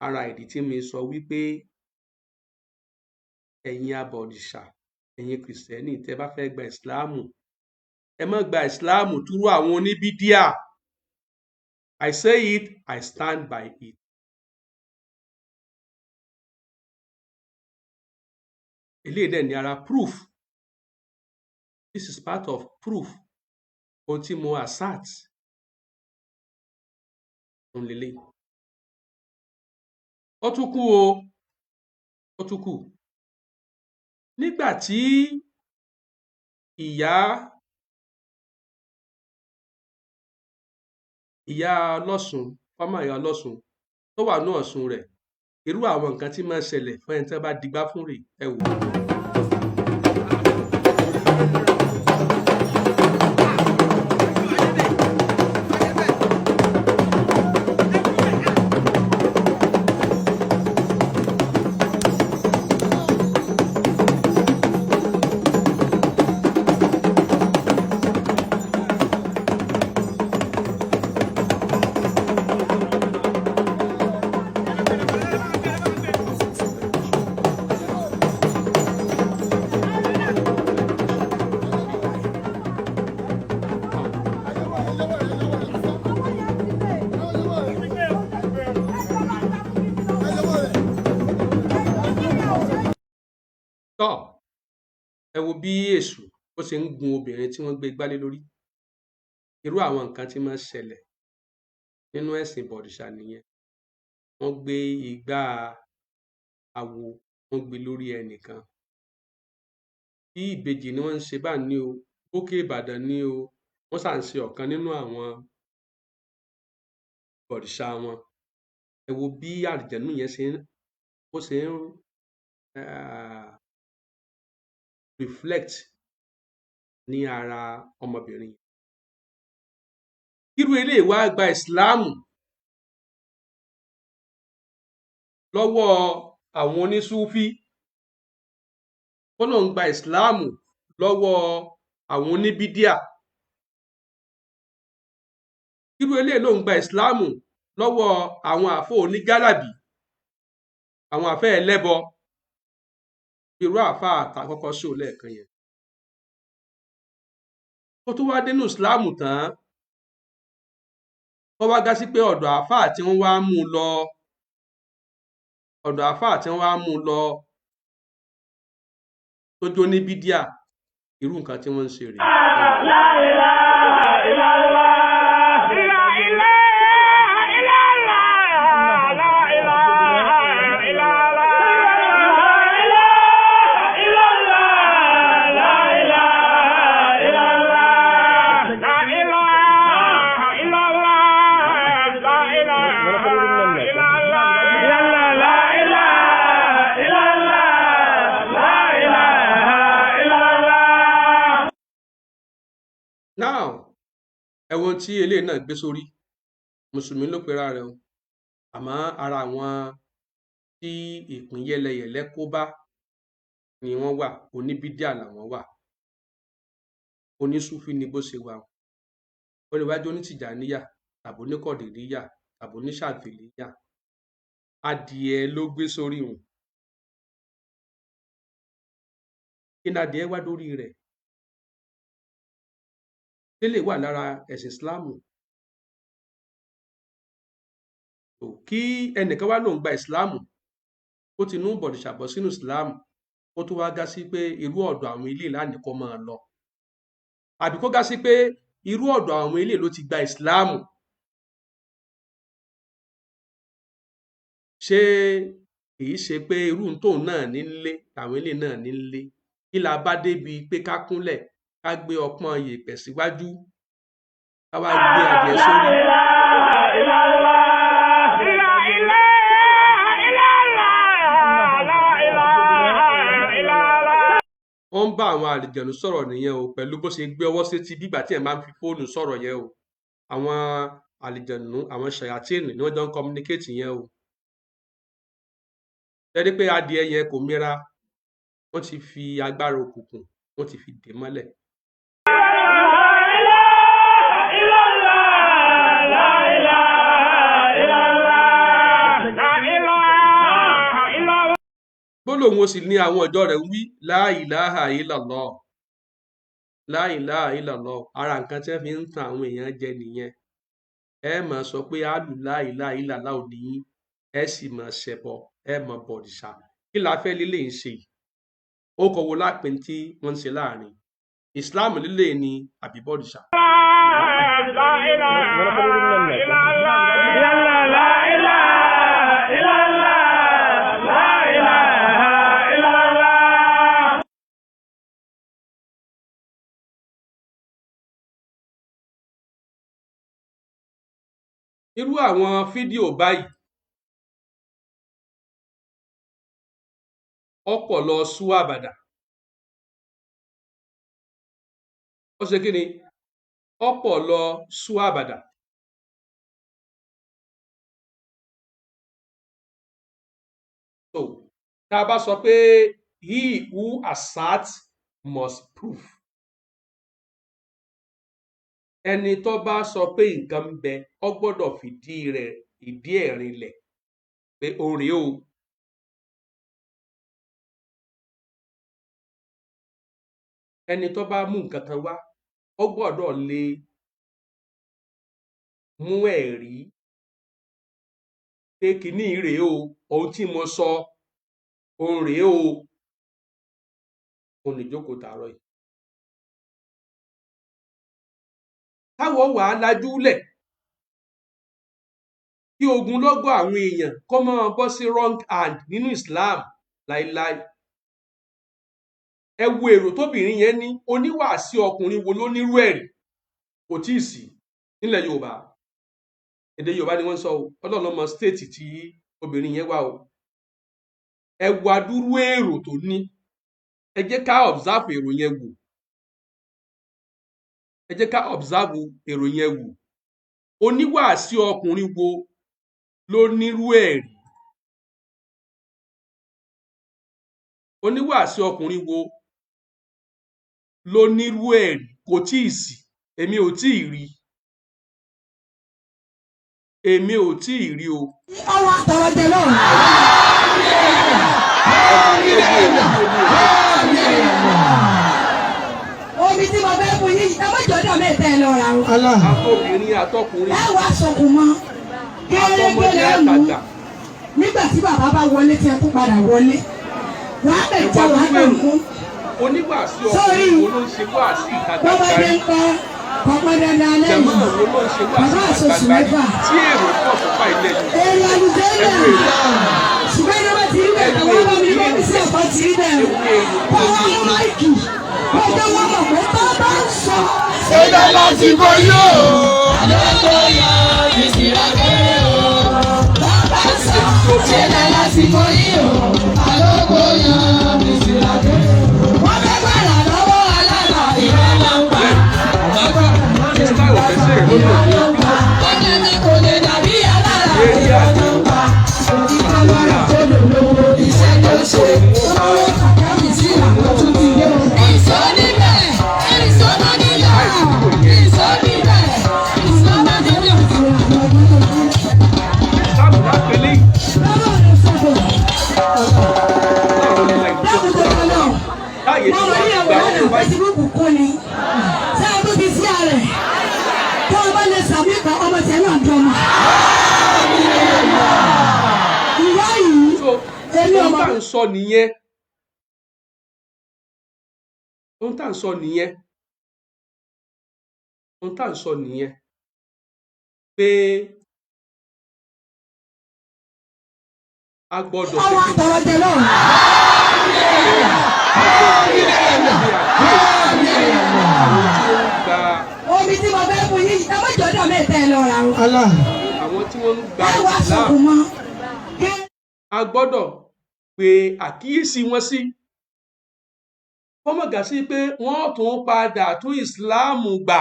ara ìdí tí mi sọ wípé ẹ̀yin abọ̀rìṣà ẹ̀yin kìrìsìtẹ́nì tẹ́ bá fẹ́ gba ìsìláàmù ẹ má gba ìsìláàmù túrú àwọn oníbídíà I say it, I stand by it. eléyìí dẹ̀ ní ara proof this is part of proof ohun tí mo assert òun lélẹ̀ ó tún kù nígbà tí ìyá ọlọ́sùn fọ́mà ìyá ọlọ́sùn tó wà ní ọ̀sùn rẹ̀ irú àwọn nǹkan tí máa ń ṣẹlẹ̀ fún ẹni tí wọ́n bá digbá fún rè ẹ wò. tọ́ ẹ wo bí èṣù ó ṣe ń gun obìnrin tí wọ́n gbé gbálé lórí irú àwọn nǹkan tí máa ń ṣẹlẹ̀ nínú ẹ̀sìn ìbọ̀rìṣà nìyẹn wọ́n gbé igbá awo wọ́n gbé lórí ẹnìkan bí ìbejì ni wọ́n ń ṣe bá ní o bókè ìbàdàn ní o wọ́n ṣà ń ṣe ọ̀kan nínú àwọn ìbọ̀rìṣà wọn ẹ wo bí àlìjẹ̀nú yẹn ṣe ń reflect ní ara ọmọbìnrin irú eléyìí wá gba ìsìláàmù lọ́wọ́ àwọn onísúfí wọ́n náà ń gba ìsìláàmù lọ́wọ́ àwọn oníbídíà irú eléyìí ló ń gba ìsìláàmù lọ́wọ́ àwọn àfọ onígálàbì àwọn àfẹ́ ẹlẹ́bọ irú àfá àtàkọ́kọ́ ṣó lẹ́ẹ̀kan yẹn ó tún wá dénú ìsìláàmù tán wọ́n wá gá sí pé ọ̀dọ̀ àfá tí wọ́n wá mú lọ tó jó ní bídíà irú nǹkan tí wọ́n ń ṣe rèé. Now ẹ̀wọ̀n tí eléyìí náà gbé sórí mùsùlùmí ló pera rẹ̀ o àmọ́ ara àwọn tí ìpín yẹlẹyẹlẹ kó bá ni wọ́n wà oníbídíà làwọn wà onísúfí ni bó ṣe wà ó lè wájú onítìjà níyà tàbí oníkọ̀dìríyà tàbí oníṣàfìlíyà adìẹ ló gbé sórí wọn kí ni adìẹ wá dórí rẹ̀ tẹ́lẹ̀ wà lára ẹ̀sìn ìsìláàmù kí ẹnìkan wá lòun gba ìsìláàmù ó ti nú bọ̀dìṣà bọ́ sínú ìsìláàmù ó tún wá gá sí pé irú ọ̀dọ̀ àwọn ilé ìlànà kó máa lọ àbí kó gá sí pé irú ọ̀dọ̀ àwọn ilé ló ti gba ìsìláàmù ṣé èyí ṣe pé irú tóun náà nílé àwọn ilé náà nílé kí la bá débi pé ká kúnlẹ̀ ká gbé ọpọ́n yèèpẹ̀ síwájú ká wá gbé adìẹ sórí. ó ń bá àwọn àlìjẹ̀nù sọ̀rọ̀ nìyẹn o pẹ̀lú bó ṣe gbé ọwọ́ sétí bígbà tí ẹ̀ máa ń fi fóònù sọ̀rọ̀ yẹn o àwọn àlìjẹ̀nù àwọn ṣàyàtìnì ni wọ́n jọ ń communicate yẹn o tẹ́lẹ̀ pé adìẹ yẹn kò mira wọ́n ti fi agbára òkùnkùn wọ́n ti fi dè mọ́lẹ̀. gbólóhùn ó sì ní àwọn ọ̀dọ́ rẹ̀ ń wí la ilaha illallah la ilaha illallah ara nǹkan tí wọ́n fi ń tan àwọn èèyàn jẹ nìyẹn ẹ máa sọ pé àlù la ilaha illallah ò ní ẹ sì máa ṣẹbọ ẹ máa bọ̀rìṣà kí la fẹ́ lílé ń ṣe ó kọ̀ wo lápẹ́ tí wọ́n ń ṣe láàrin Islam lílé ni àbí bọ̀rìṣà. irú àwọn fídíò báyìí ọ̀pọ̀ lọ sú àbàdà. Ó ṣe kí ni? Ọ̀pọ̀ lọ sú àbàdà. So tá a bá sọ pé he who asserts must prove, ẹni tó bá sọ pé nǹkan ń bẹ ó gbọ́dọ̀ fìdí ẹ̀ rinlẹ̀ pé ó rèé o. Ẹni tó bá mú nǹkan kan wá ó gbọ́dọ̀ lè mú ẹ̀rí pé kínní rèé o, ohun tí mo sọ òun rèé o. Òun nìjókòó tààrọ̀ yìí. Táwọn wà á lajú lẹ̀ kí ogunlọ́gọ̀ àwọn èèyàn kó máa bọ́ sí wrong hand nínú Islam láíláí. Ẹ wo èrò tóbìnrin yẹn ní, oníwàásí ọkùnrin wo ló nírú ẹ̀rí? Kò tí ì sí nílẹ̀ Yorùbá. Èdè Yorùbá ni wọ́n ń sọ o, Ọlọ́run ló mọ stéètì tí obìnrin yẹn wà o. Ẹ wo adúrú èrò tó ní. Ẹ jẹ́ ká observe èrò yẹn wò. Ẹ jẹ́ ká observe èrò yẹn wò. Oníwàásí ọkùnrin wo ló nírú ẹ̀rí? Oníwàásí ọkùnrin wo ló nírú ẹ̀rí? Kò tí ì sí. Èmi ò tí ì rí. Èmi ò tí ì rí o. Ọwọ́ àtọ̀rọ̀ jẹ náà. Omi tí mo fẹ́ fún yín, ẹ má jọ̀dọ̀ mẹ́ta ẹ lọ ra o. Àtọkùnrin àtọkùnrin. Ẹ wá sọkùn mọ́. Gẹ́gẹ́ mú. Nígbà tí bàbá bá wọlé tí ẹ tún padà wọlé. Wàá bẹ̀ jẹ́ wàá bẹ̀ mú. Oníwàásí ọkùnrin wo ló ń ṣe wáàsí ìta gbangba? Bọ́bá dé ń pẹ́ ọ̀pọ̀ dandan lẹ́yìn. Bàbá àṣoṣù mẹ́fà. Tí èrò pọ̀ sọ́pà ilé yìí. Èrè àlùjẹ́lẹ̀. Ṣùgbọ́n ní wọ́n ti rí bẹ́ẹ̀ wọ́n bá mi bọ́ mi sí ọ̀pọ̀ ti rí bẹ́ẹ̀. Bọ́wọ́ mú máìkì. Wọ́n jẹ́ wọ́n mọ̀ pé tó bá ń sọ. Ṣé lásìkò yóò? Àlọ́kọ̀ yọ ìsìlákẹ́ o. Tó bá ń sọ. Ṣé lásìkò yìí o? Àlọ́kọ̀ yọ ìsìlákẹ́ o. Wọ́n fẹ́ gbàdá lọ́wọ́ alága ìrọ̀lá ń pa. Kò lè dàbí alára ìrọ̀lá ń pa. Oníkàlọ́rà tó lò lówó iṣẹ́ tó ṣe. Olówó kàkà mi sí àwọn tó ti dé. Ìṣó níbẹ̀, ìṣó náà nílò. Ìṣó níbẹ̀, ìṣó náà nílò. Sáàmù bá pélé. Lọ́wọ́ rẹ̀ sọ̀rọ̀. Dáàbò tó lọ lọ. Láyé tí wọ́n Àwọn gbà ilé ìwé Facebook kún ni. Ṣé ẹ tó ti sí ààrẹ? Tó o bá lè sàmì kan ọmọ tẹ̀ náà dùn ọmọ. Ìwá yìí, èmi ọmọ. Ohun tá à ń sọ nìyẹn. Ohun tá à ń sọ nìyẹn. Ohun tá à ń sọ nìyẹn. Pé a gbọ́dọ̀ Ọwọ́ àtọ̀rọ̀ jẹ náà. Omi tí mo fẹ́ fún yín, ẹ má jọ̀dọ̀ mẹ́ta ẹ lọ ra o. Àwọn tí wọ́n ń gba Ẹ wá Islam, sọ̀kùn mọ́. a gbọ́dọ̀ pe àkíyèsí wọn sí. Kọ́mọ̀gà sí pé wọ́n tún padà tún Islam gbà.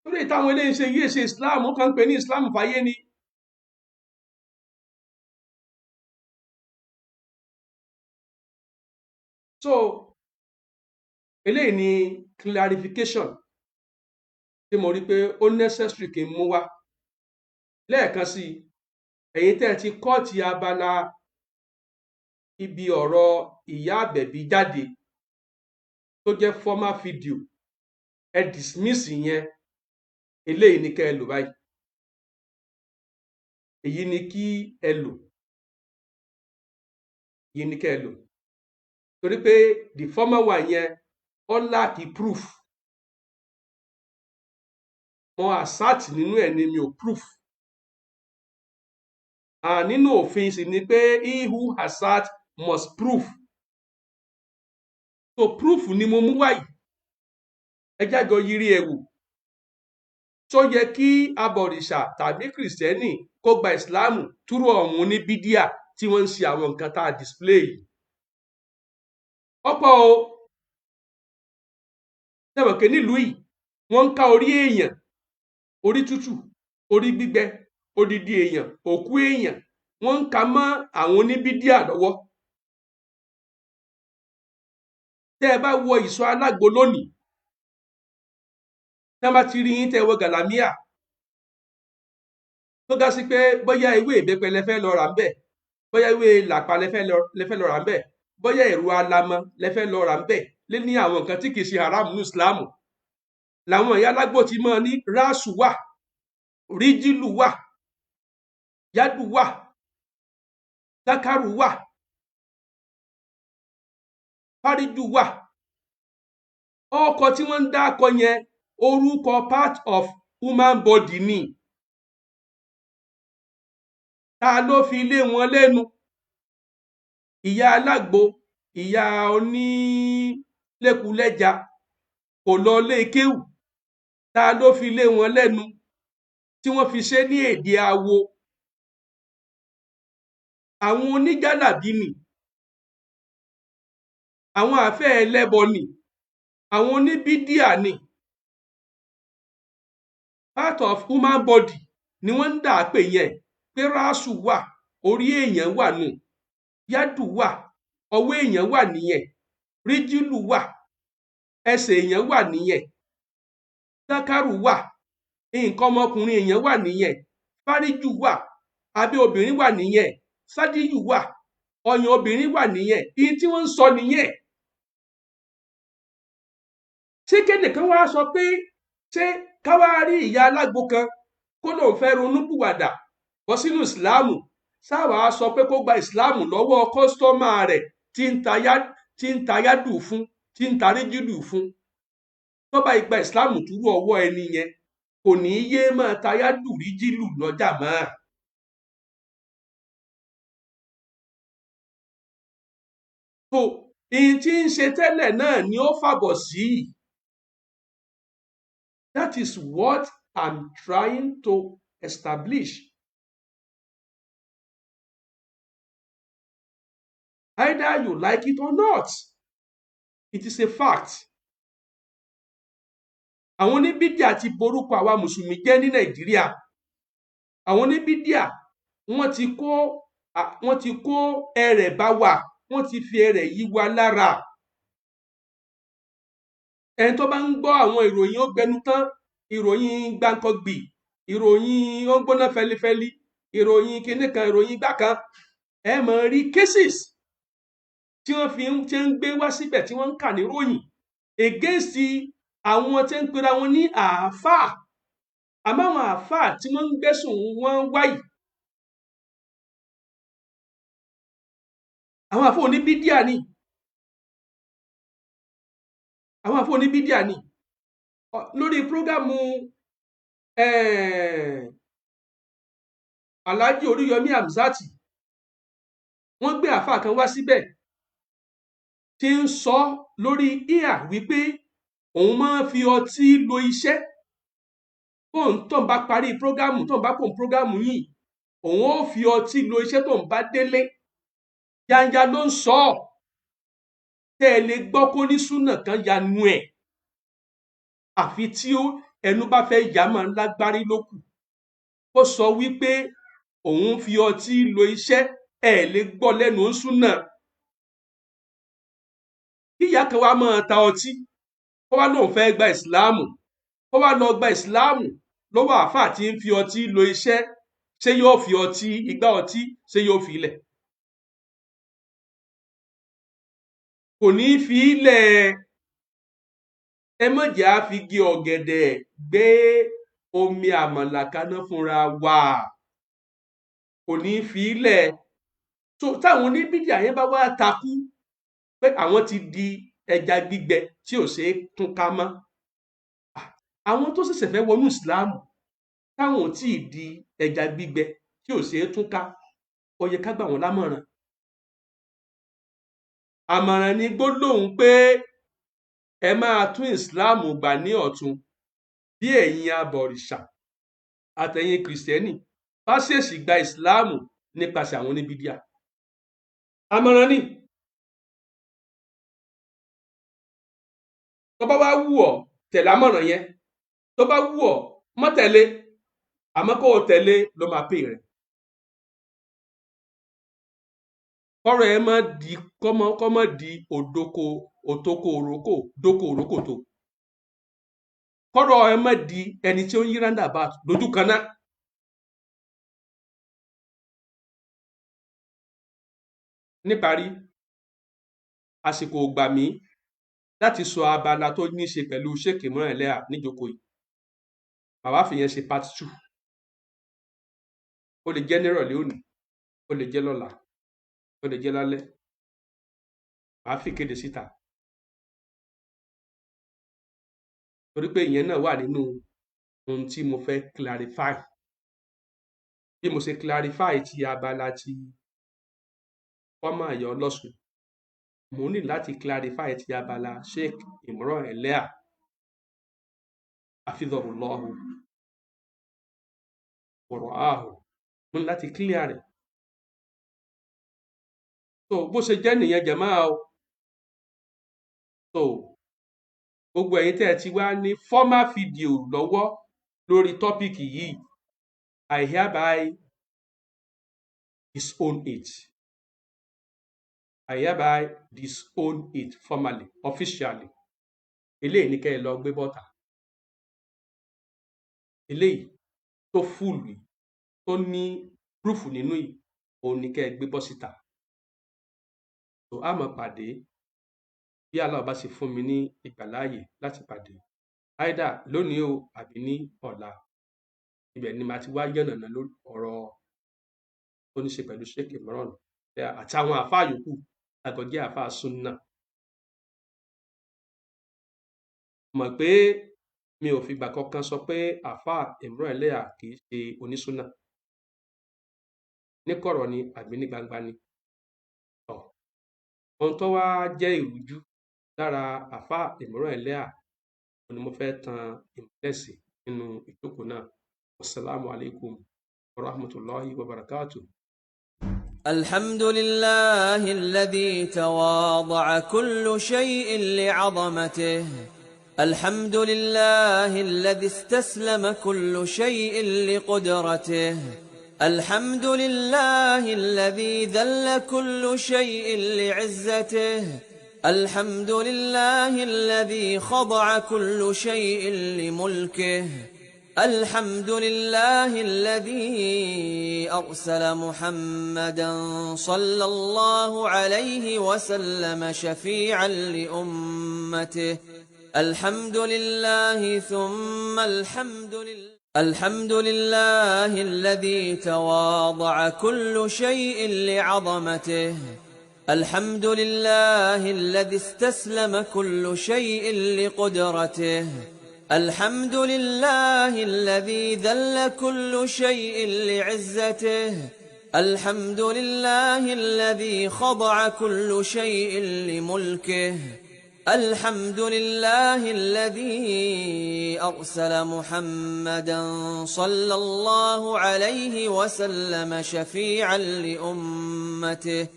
Lórí táwọn eléyìí ṣe yíyè ṣe Islam, ó kàn ń pè ní Islam fáyé ni. So eléyìí ni clarification tí mo rí pé ó necessary kí n mú wá lẹ́ẹ̀kan sí i. Ẹ̀yin tẹ́ ẹ ti kọ́ọ̀tì abala ibi ọ̀rọ̀ ìyá àbẹ̀bí jáde tó jẹ́ former video, ẹ dismiss yẹn. Eléyìí ni kẹ́ ẹ lò báyìí. Èyí ni kí ẹ lò. Èyí ni kẹ́ ẹ lò. Torí pé the former one yẹn ó lack proof. Wọ́n assert nínú ẹ̀ ni mi ò proof. Nínú òfin sì ni pé he who assert must prove. So proof ni mo mú wáyìí. Ẹ jágọ yiri ẹ wò. tó yẹ kí abọ̀rìṣà tàbí kìrìsìtẹ́nì kó gba ìsìláàmù túrò ọ̀hún ní bídíà tí wọ́n ń ṣe àwọn nǹkan tá a display yìí. ọ̀pọ̀ o tẹ̀wọ̀kẹ́ nílùú yìí wọ́n ń ká orí èèyàn, orí tútù, orí gbígbẹ, odidi èèyàn, òkú èèyàn, wọ́n ń ka mọ́ àwọn oníbídíà lọ́wọ́. tẹ́ ẹ bá wọ ìsọ̀ alágbo lónìí, tẹ́ bá ti rí yín tẹ́ wọ gàlámíà tó ga sí pé bóyá ewé ìbẹ́pẹ lẹ fẹ́ lọ rà ń bẹ̀, bóyá ewé làpá lẹ fẹ́ lọ rà ń bẹ̀, bóyá ẹ̀rù alamọ lẹ fẹ́ lọ rà ń bẹ̀, lé ní àwọn nǹkan tí kì í ṣe haram ní ìsìláàmù, làwọn ìyá alágbò ti mọ́ ní ráàsù wà, ríjìlù wà, yádù wà, dákàrù wà, fáríjù wà. ọkọ tí wọ́n ń dákọ yẹn orúkọ part of human body ni. ta ló fi lé wọn lẹ́nu? ìyá alágbo, ìyá onílékulẹ́ja kò lọ lé kéwù. ta ló fi lé wọn lẹ́nu tí wọ́n fi ṣe ní èdè awo? àwọn oníjàlábí ni, àwọn àfẹ́ ẹlẹ́bọ ni, àwọn oníbídíà ni. part of human body ni wọ́n ń dà pé yẹn, pé ráṣù wà, orí èèyàn wà nù, yádù wà, ọwọ́ èèyàn wà nìyẹn, ríjìlù wà, ẹsẹ̀ èèyàn wà nìyẹn, dákàrù wà, nǹkan ọmọkùnrin èèyàn wà nìyẹn, fáríjù wà, abẹ́ obìnrin wà nìyẹn, sádíyù wà, ọyàn obìnrin wà nìyẹn. iye tí wọ́n ń sọ nìyẹn. ṣé kẹ́nìkan wá sọ pé ṣé káwá rí ìyá alágbo kan kó lóun fẹ́ ronú pìwàdà bọ́ sínú ìsìláàmù, sáwàá sọ pé kó gba ìsìláàmù lọ́wọ́ kọ́sítọ́mà rẹ̀ tí ń ta yádù fún, tí ń ta ríjìlù fún. tó bá gba ìsìláàmù túrú ọwọ́ ẹni yẹn kò ní í yé máa ta yádù ríjìlù lọ́jà mọ́. so ìyìn tí ń ṣe tẹ́lẹ̀ náà ni ó fàbọ̀ sí. That is what I'm trying to establish. Either you like it or not, it is a fact. àwọn oníbídíà ti borúkọ àwa mùsùlùmí jẹ́ ní Nàìjíríà. àwọn oníbídíà wọ́n ti kó ẹrẹ̀ bá wa, wọ́n ti fi ẹrẹ̀ yí wa lára. ẹni tó bá ń gbọ́ àwọn ìròyìn ó gbẹnu tán, ìròyìn gbáǹkọ́gbì, ìròyìn ó ń gbóná fẹlifẹli, ìròyìn kinní kan, ìròyìn gbá kan, ẹ máa rí cases tí wọ́n ń gbé wá síbẹ̀ tí wọ́n ń kà níròyìn against àwọn tí ń pera wọn ní àáfàá. àmọ́ àwọn àáfàá tí wọ́n ń gbẹ́sùn wọn wáyìí, àwọn àfọ oníbídíà ni. àwọn àfọ oníbídíà ni. lórí prógámù Alhaji Oríyọmí Hamzati, wọ́n gbé àáfàá kan wá síbẹ̀ tí ń sọ lórí ìhà wípé òun máa ń fi ọtí lo iṣẹ́. tóun bá parí prógámù, tóun bá kún prógámù yìí, òun ó fi ọtí lo iṣẹ́ tóun bá délé. yanya ló ń sọ ọ́, tẹ́ ẹ lè gbọ́ kó ní súnà kan yanu ẹ̀, àfi tí ẹnu bá fẹ́ yá máa ń lágbárí lókù. ó sọ wípé òun fi ọtí lo iṣẹ́, ẹ lè gbọ́ lẹ́nu súnà. kíyà kan wá máa ta ọtí, kó wá lóun fẹ́ gba ìsìláàmù, kó wá lọ gba ìsìláàmù lọ́wọ́ àáfàá tí ń fi ọtí lo iṣẹ́, ṣé yóò fi ọtí, igbá ọtí, ṣé yóò fi ilẹ̀? kò ní í fi ilẹ̀. ẹ má jẹ́ á fi igi ọ̀gẹ̀dẹ̀ gbé omi àmàlà kaná fúnra wa. kò ní í fi ilẹ̀. so táwọn oníbídíà yẹn bá wá takú pé àwọn ti di ẹja gbígbẹ tí ò ṣeé tún ká mọ́, àwọn tó ṣẹ̀ṣẹ̀ fẹ́ wọnú ìsìláàmù táwọn ò tí ì di ẹja gbígbẹ tí ò ṣeé tún ká, ó yẹ ká gbà wọ́n lámọ̀ràn. àmọ̀ràn ni gbólóhùn pé ẹ máa tún ìsìláàmù gbà ní ọ̀tun, bí ẹ̀yin abọ̀rìṣà àtẹ̀yin Kristiẹni bá ṣèṣì gba ìsìláàmù nípasẹ̀ àwọn oníbídíà. Àmọ̀ràn ni tó bá wá wù ọ́ tẹ̀lé àmọ̀ràn yẹn, tó bá wù ọ́ má tẹ̀lé, àmọ́ kó o tẹ̀lé ló máa pè rẹ̀. kọ́rọ̀ ẹ má di kọ́mọ́ di òtoko òrókò dóko òrókò tó. Kọ́rọ̀ ẹ má di ẹni tí ó ń yí roundabout lójú kan náà. Níparí, àsìkò ò gbà mí láti sọ abala tó ní í ṣe pẹ̀lú Sheikh Imran Eleha níjókòó yìí. Bàbá fìyẹn ṣe part 2. Ó lè jẹ́ nírọ̀lẹ́ òní, ó lè jẹ́ lọ́la, ó lè jẹ́ lálẹ́. Màá fi kéde síta. Torí pé ìyẹn náà wà nínú ohun tí mo fẹ́ clarify. Bí mo ṣe clarify ti abala ti fọ́mà Ọ̀yọ́ Ọlọ́sùn, mo ní láti clarify ti abala Sheikh Imran Eleha hafidhahullahu wa ra'ahu. Mo ní láti clear rẹ̀. So bó ṣe jẹ́ nìyẹn jàmáà o. So gbogbo ẹ̀yin tẹ́ ẹ ti wá ní formal video lọ́wọ́ lórí tọ́pìkì yìí, I hereby disown it. I hereby disown it formally, officially. Eléyìí ní kẹ́ ẹ lọ gbé bọ́ta. Eléyìí tó fúlù, tó ní proof nínú yìí, òun ní kẹ́ ẹ gbé bọ́ síta. So a máa pàdé bí Allah bá ṣe fún mi ní ìgbàláàyè láti pàdé. Either lónìí o àbí ní ọ̀la. Ibẹ̀ ni màá ti wá yànnàná lórí ọ̀rọ̀ tó ní ṣe pẹ̀lú Sheikh Imran àti àwọn àfáà yòókù àgọ́jẹ́ àfáà súnnà. Mọ̀ pé mi ò fìgbà kankan sọ pé àfáà Imran Eleha kì í ṣe onísúnnà. Ní kọ̀rọ̀ ni àbí ní gbangba ni. Ohun tó wá jẹ́ ìrújú lára àfáà Imran Eleha ni mo fẹ́ tan ìmọ́lẹ̀ sí nínú ìjókòó náà. Wassalamu alaikum warahmatullahi wabarakatuh. الحمد لله الذي تواضع كل شيء لعظمته. الحمد لله الذي استسلم كل شيء لقدرته. الحمد لله الذي ذل كل شيء لعزته. الحمد لله الذي خضع كل شيء لملكه. الحمد لله الذي أرسل محمدا صلى الله عليه وسلم شفيعا لأمته. الحمد لله ثم الحمد لله. الحمد لله الذي تواضع كل شيء لعظمته. الحمد لله الذي استسلم كل شيء لقدرته. الحمد لله الذي ذل كل شيء لعزته. الحمد لله الذي خضع كل شيء لملكه. الحمد لله الذي أرسل محمدا صلى الله عليه وسلم شفيعا لأمته.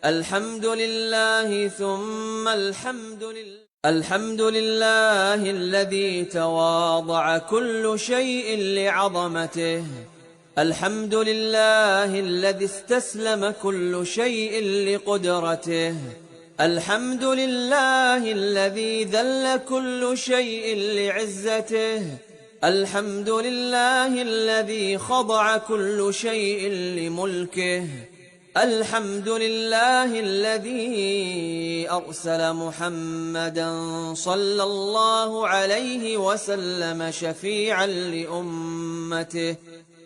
الحمد لله ثم الحمد لله. الحمد لله الذي تواضع كل شيء لعظمته. الحمد لله الذي استسلم كل شيء لقدرته. الحمد لله الذي ذل كل شيء لعزته. الحمد لله الذي خضع كل شيء لملكه. الحمد لله الذي أرسل محمدا صلى الله عليه وسلم شفيعا لأمته.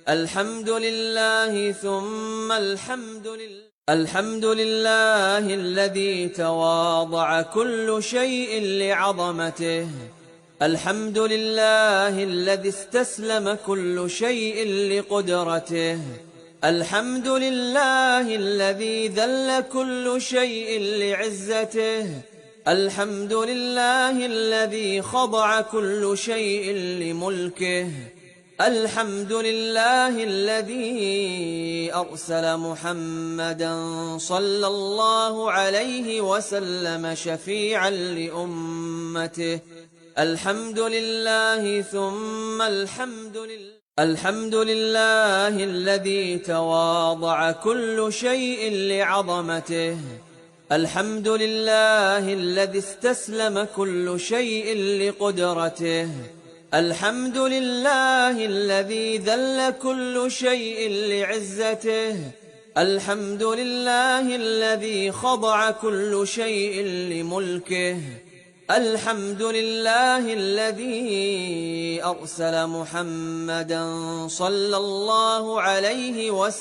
الحمد لله ثم الحمد لله. الحمد لله الذي تواضع كل شيء لعظمته. الحمد لله الذي استسلم كل شيء لقدرته. الحمد لله الذي ذل كل شيء لعزته. الحمد لله الذي خضع كل شيء لملكه. الحمد لله الذي أرسل محمدا صلى الله عليه وسلم شفيعا لأمته. الحمد لله ثم الحمد لله. الحمد لله الذي تواضع كل شيء لعظمته. الحمد لله الذي استسلم كل شيء لقدرته. الحمد لله الذي ذل كل شيء لعزته. الحمد لله الذي خضع كل شيء لملكه. الحمد لله الذي أرسل محمدا صلى الله عليه وسلم